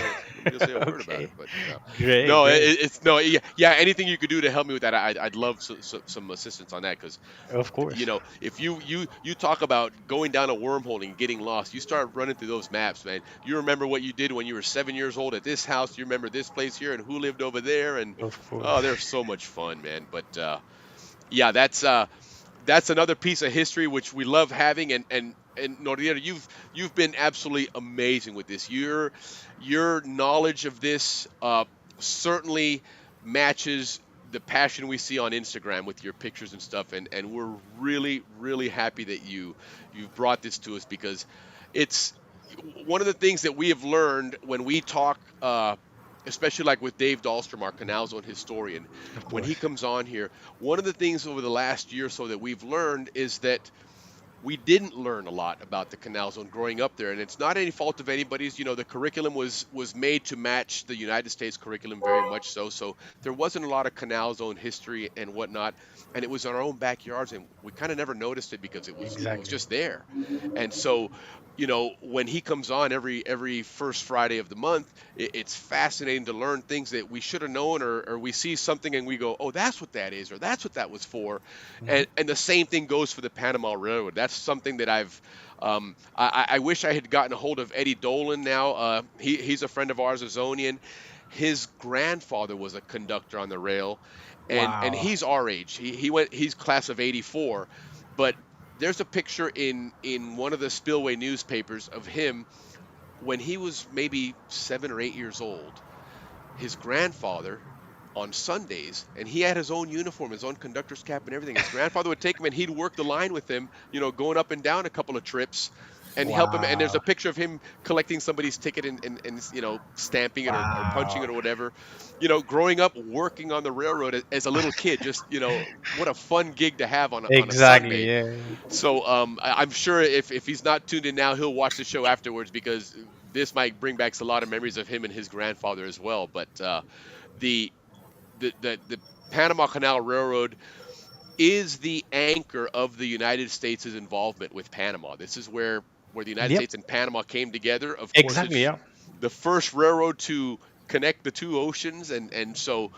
Speaker 8: will say a word about it.
Speaker 2: Okay.
Speaker 8: But
Speaker 2: Great,
Speaker 8: no,
Speaker 2: great.
Speaker 8: it's no, yeah, yeah. Anything you could do to help me with that, I'd love some assistance on that because
Speaker 2: Of course.
Speaker 8: if you talk about going down a wormhole and getting lost, you start running through those maps, man. You remember what you did when you were 7 years old at this house. You remember this place here and who lived over there, and
Speaker 2: Of
Speaker 8: oh,
Speaker 2: course.
Speaker 8: they're so much fun, man. But yeah, that's another piece of history which we love having. And Noriega, you've been absolutely amazing with this. Your knowledge of this certainly matches the passion we see on Instagram with your pictures and stuff. And we're really really happy that you've brought this to us because it's one of the things that we have learned when we talk. Especially like with Dave Dahlstrom, our Canal Zone historian,
Speaker 2: Of
Speaker 8: when he
Speaker 2: course.
Speaker 8: comes on here, one of the things over the last year or so that we've learned is that we didn't learn a lot about the Canal Zone growing up there, and it's not any fault of anybody's. The curriculum was made to match the United States curriculum very much so. So there wasn't a lot of Canal Zone history and whatnot, and it was in our own backyards, and we kind of never noticed it because it was
Speaker 2: Exactly.
Speaker 8: just there. And so, when he comes on every first Friday of the month, it's fascinating to learn things that we should have known, or we see something and we go, oh, that's what that is, or that's what that was for.
Speaker 2: Hmm.
Speaker 8: And the same thing goes for the Panama Railroad. That's something that I wish I had gotten a hold of Eddie Dolan now. He's a friend of ours, a Zonian. His grandfather was a conductor on the rail, and
Speaker 2: Wow.
Speaker 8: he's our age. He's class of '84, but there's a picture in one of the Spillway newspapers of him when he was maybe 7 or 8 years old. His grandfather on Sundays, and he had his own uniform, his own conductor's cap and everything. His grandfather would take him and he'd work the line with him, going up and down a couple of trips and help him. And there's
Speaker 2: Wow.
Speaker 8: a picture of him collecting somebody's ticket and stamping it or punching it
Speaker 2: Wow.
Speaker 8: or whatever. Growing up working on the railroad as a little kid, just, what a fun gig to have on a
Speaker 2: Exactly.
Speaker 8: Sunday.
Speaker 2: Yeah.
Speaker 8: So I'm sure if he's not tuned in now, he'll watch the show afterwards because this might bring back a lot of memories of him and his grandfather as well. But the the Panama Canal Railroad is the anchor of the United States' involvement with Panama. This is where the United
Speaker 2: Yep.
Speaker 8: States and Panama came together. Of course,
Speaker 2: Exactly.
Speaker 8: it's
Speaker 2: Yeah.
Speaker 8: the first railroad to connect the two oceans, and so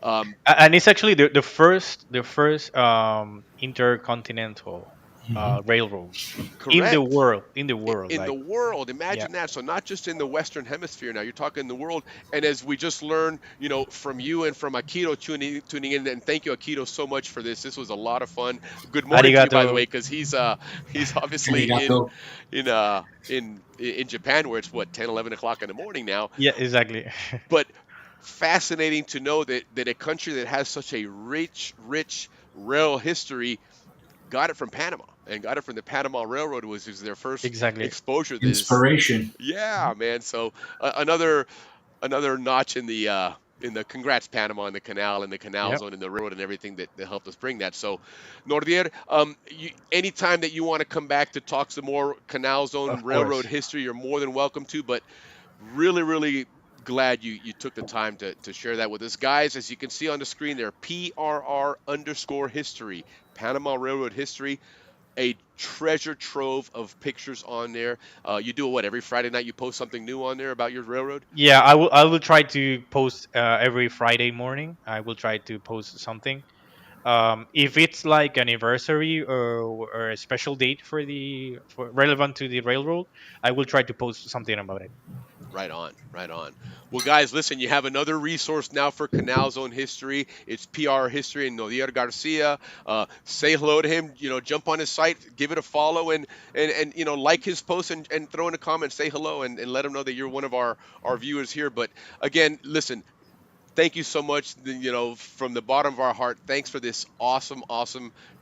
Speaker 2: And it's actually the first intercontinental railroad in the
Speaker 8: Correct.
Speaker 2: world. In the world,
Speaker 8: In the
Speaker 2: like,
Speaker 8: world.
Speaker 2: yeah,
Speaker 8: Imagine that. So not just in the Western Hemisphere. Now you're talking the world. And as we just learned, from you and from Akito tuning in, and thank you, Akito, so much for this. This was a lot of fun. Good morning to you, by the way,
Speaker 2: arigato.
Speaker 8: because he's obviously
Speaker 9: Arigato.
Speaker 8: in Japan, where it's what 10, 11 o'clock in the morning now.
Speaker 2: Yeah, exactly.
Speaker 8: But fascinating to know that a country that has such a rich rail history got it from Panama and got it from the Panama Railroad was their first
Speaker 2: Exactly.
Speaker 8: exposure to this.
Speaker 9: Inspiration.
Speaker 8: Yeah, man. So another notch in the congrats Panama and the canal and the canal
Speaker 2: Yep.
Speaker 8: zone and the railroad and everything that helped us bring that. So Nordier, anytime that you want to come back to talk some more canal zone
Speaker 2: Of
Speaker 8: railroad
Speaker 2: course.
Speaker 8: history, you're more than welcome to. But really glad you took the time to share that with us, guys. As you can see on the screen there, PRR_history, Panama Railroad history, a treasure trove of pictures on there. You do what, every Friday night you post something new on there about your railroad?
Speaker 2: Yeah, I will try to post every Friday morning. I will try to post something. If it's like anniversary or a special date for relevant to the railroad, I will try to post something about it.
Speaker 8: Right on, right on. Well, guys, listen, you have another resource now for Canal Zone history. It's PR history and Nodier Garcia. Say hello to him, jump on his site, give it a follow, and like his post and throw in a comment, say hello, and let him know that you're one of our viewers here. But again, listen, thank you so much, from the bottom of our heart. Thanks for this awesome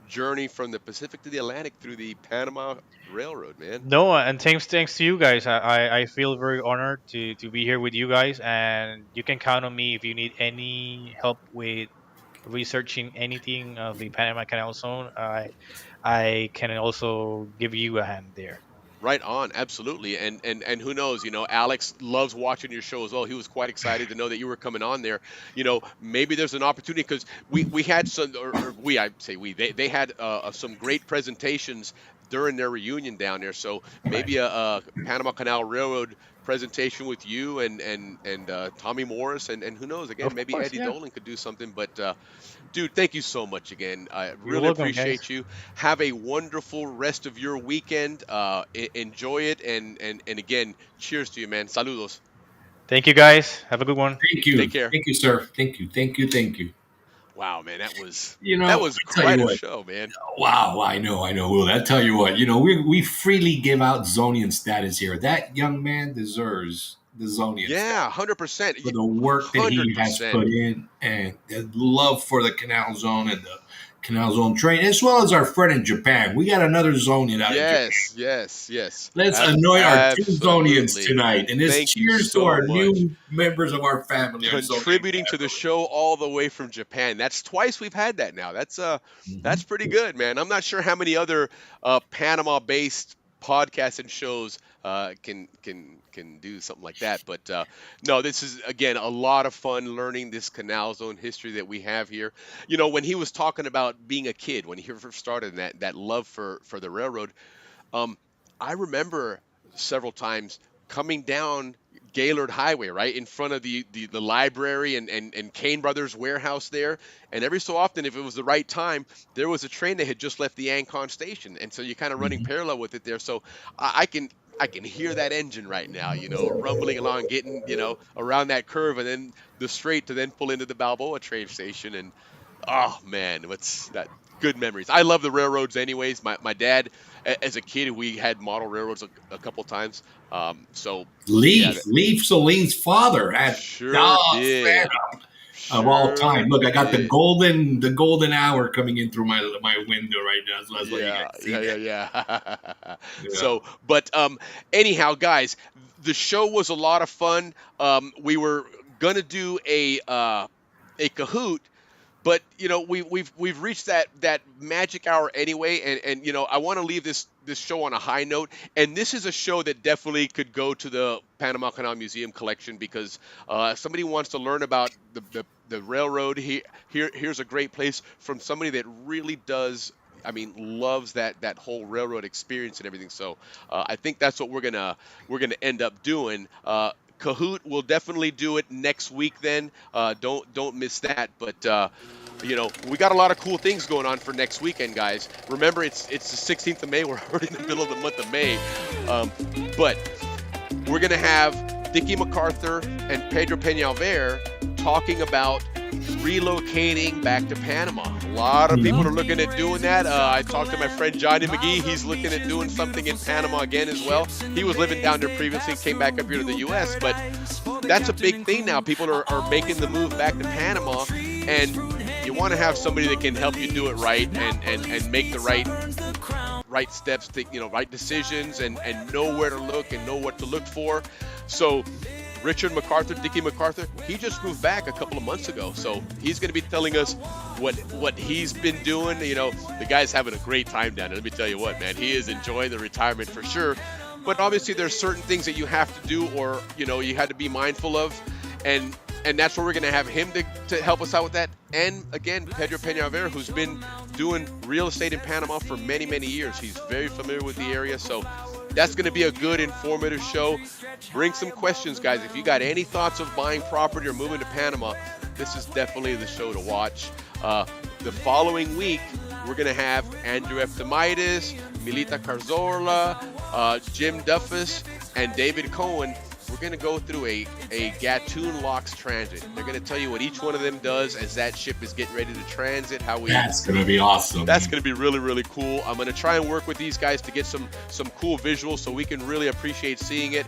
Speaker 8: journey from the Pacific to the Atlantic through the Panama Railroad, man.
Speaker 2: No, and thanks to you guys. I feel very honored to be here with you guys, and you can count on me if you need any help with researching anything of the Panama Canal Zone. I can also give you a hand there.
Speaker 8: Right on, absolutely, and who knows? Alex loves watching your show as well. He was quite excited to know that you were coming on there. Maybe there's an opportunity because we had some, or we I say we they had some great presentations during their reunion down there. So
Speaker 2: Right.
Speaker 8: maybe a Panama Canal Railroad presentation with you and Tommy Morris and who knows? Again,
Speaker 2: Of
Speaker 8: maybe
Speaker 2: course,
Speaker 8: Eddie
Speaker 2: yeah.
Speaker 8: Dolan could do something, but. Dude, thank you so much again. I
Speaker 2: You're
Speaker 8: really
Speaker 2: welcome, guys.
Speaker 8: appreciate you. Have a wonderful rest of your weekend. Enjoy it, and again, cheers to you, man. Saludos.
Speaker 2: Thank you, guys. Have a good one.
Speaker 9: Thank you.
Speaker 8: Take care.
Speaker 9: Thank you, sir. Thank you. Thank you. Thank you.
Speaker 8: Wow, man, that was
Speaker 9: I tell
Speaker 8: quite
Speaker 9: you
Speaker 8: a
Speaker 9: what.
Speaker 8: show, man.
Speaker 9: Wow, I know. Well, I tell you what. We freely give out Zonian status here. That young man deserves the Zonian status
Speaker 8: Yeah, 100%.
Speaker 9: for the work that he has
Speaker 8: 100%.
Speaker 9: put in and the love for the Canal Zone and the Canal Zone train, as well as our friend in Japan. We got another Zonian out in Japan.
Speaker 8: Yes.
Speaker 9: Let's anoint our two Zonians
Speaker 8: Absolutely.
Speaker 9: tonight. And this
Speaker 8: Thank you
Speaker 9: cheers to
Speaker 8: so
Speaker 9: our
Speaker 8: much.
Speaker 9: new members of our family, our Zonian
Speaker 8: Contributing to the
Speaker 9: family.
Speaker 8: show all the way from Japan. That's twice we've had that now. That's
Speaker 9: Mhm.
Speaker 8: pretty good, man. I'm not sure how many other Panama-based podcasts and shows can do something like that, but no, this is again a lot of fun learning this Canal Zone history that we have here. When he was talking about being a kid when he first started and that love for the railroad, um, I remember several times coming down Gaylord Highway, right in front of the library and Kane Brothers warehouse there. And every so often, if it was the right time, there was a train that had just left the Ancon station, and so you're kind of running
Speaker 9: Mhm.
Speaker 8: parallel with it there. So I can hear that engine right now, rumbling along, getting around that curve, and then the straight to then pull into the Balboa train station. And oh man, what's that? Good memories. I love the railroads, anyways. My dad, as a kid, we had model railroads a couple times. So yeah,
Speaker 9: Leaf Celine's father had
Speaker 8: sure
Speaker 9: fan
Speaker 8: did,
Speaker 9: of all
Speaker 8: sure
Speaker 9: time. Look, I got
Speaker 8: did.
Speaker 9: the golden hour coming in through my window right now. So that's why you
Speaker 8: Yeah,
Speaker 9: guys see
Speaker 8: yeah, yeah,
Speaker 9: that.
Speaker 8: yeah.
Speaker 9: Yeah.
Speaker 8: So, but anyhow, guys, the show was a lot of fun. We were gonna do a Kahoot, but we've reached that magic hour anyway, and I want to leave this show on a high note. And this is a show that definitely could go to the Panama Canal Museum collection because if somebody wants to learn about the railroad, here's a great place from somebody that really does. I mean, loves that whole railroad experience and everything. So I think that's what we're gonna end up doing. Kahoot will definitely do it next week. Then don't miss that. But we got a lot of cool things going on for next weekend, guys. Remember, it's the 16th of May. We're already in the middle of the month of May, but we're gonna have Dickie MacArthur and Pedro Peñalver talking about relocating back to Panama. A lot of people are looking at doing that. I talked to my friend Johnny McGee. He's looking at doing something in Panama again as well. He was living down there previously, came back up here to the U.S., but that's a big thing now. People are making the move back to Panama, and you want to have somebody that can help you do it right and make the right steps, right decisions, and know where to look and know what to look for. So Richard MacArthur, Dickie MacArthur, he just moved back a couple of months ago. So he's going to be telling us what he's been doing. The guy's having a great time down there. Let me tell you what, man, he is enjoying the retirement for sure. But obviously there's certain things that you have to do, or, you had to be mindful of. And that's where we're going to have him to help us out with that. And again, Pedro Peñalver, who's been doing real estate in Panama for many, many years. He's very familiar with the area. So that's going to be a good, informative show. Bring some questions, guys. If you got any thoughts of buying property or moving to Panama, this is definitely the show to watch. The following week, we're going to have Andrew Eftimitis, Milita Carzorla, Jim Duffus, and David Cohen. We're going to go through a Gatun Locks transit. They're going to tell you what each one of them does as that ship is getting ready to transit.
Speaker 9: That's going to be awesome.
Speaker 8: That's going to be really, really cool. I'm going to try and work with these guys to get some cool visuals so we can really appreciate seeing it.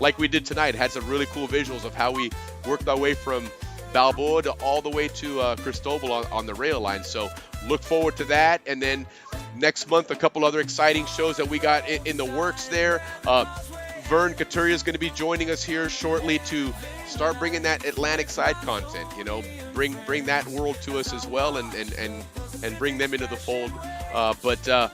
Speaker 8: Like we did tonight, had some really cool visuals of how we worked our way from Balboa to all the way to Cristobal on the rail line. So look forward to that. And then next month, a couple other exciting shows that we got in the works there. Vern Couturier is going to be joining us here shortly to start bringing that Atlantic side content. Bring that world to us as well, and bring them into the fold. But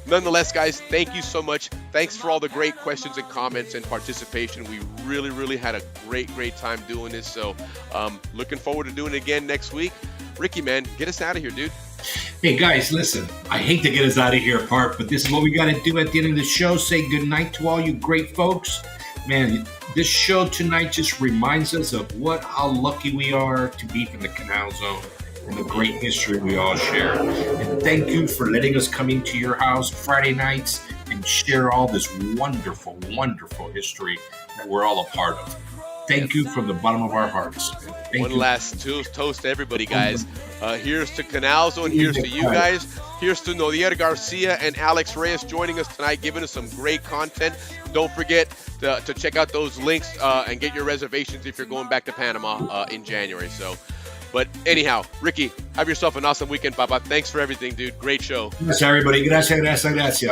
Speaker 8: nonetheless, guys, thank you so much. Thanks for all the great questions and comments and participation. We really, really had a great time doing this. So looking forward to doing it again next week. Ricky, man, get us out of here, dude.
Speaker 9: Hey guys, listen, I hate to get us out of here apart, but this is what we got to do at the end of the show. Say goodnight to all you great folks. Man, this show tonight just reminds us of how lucky we are to be from the Canal Zone and the great history we all share. And thank you for letting us come into your house Friday nights and share all this wonderful, wonderful history that we're all a part of. Thank you from the bottom of our hearts.
Speaker 8: One last toast to everybody, guys. Here's to Canal Zone. Here's to you guys. Here's to Nodier Garcia and Alex Reyes joining us tonight, giving us some great content. Don't forget to check out those links and get your reservations if you're going back to Panama in January. But anyhow, Ricky, have yourself an awesome weekend, Papa. Thanks for everything, dude. Great show.
Speaker 9: Gracias, everybody. Gracias.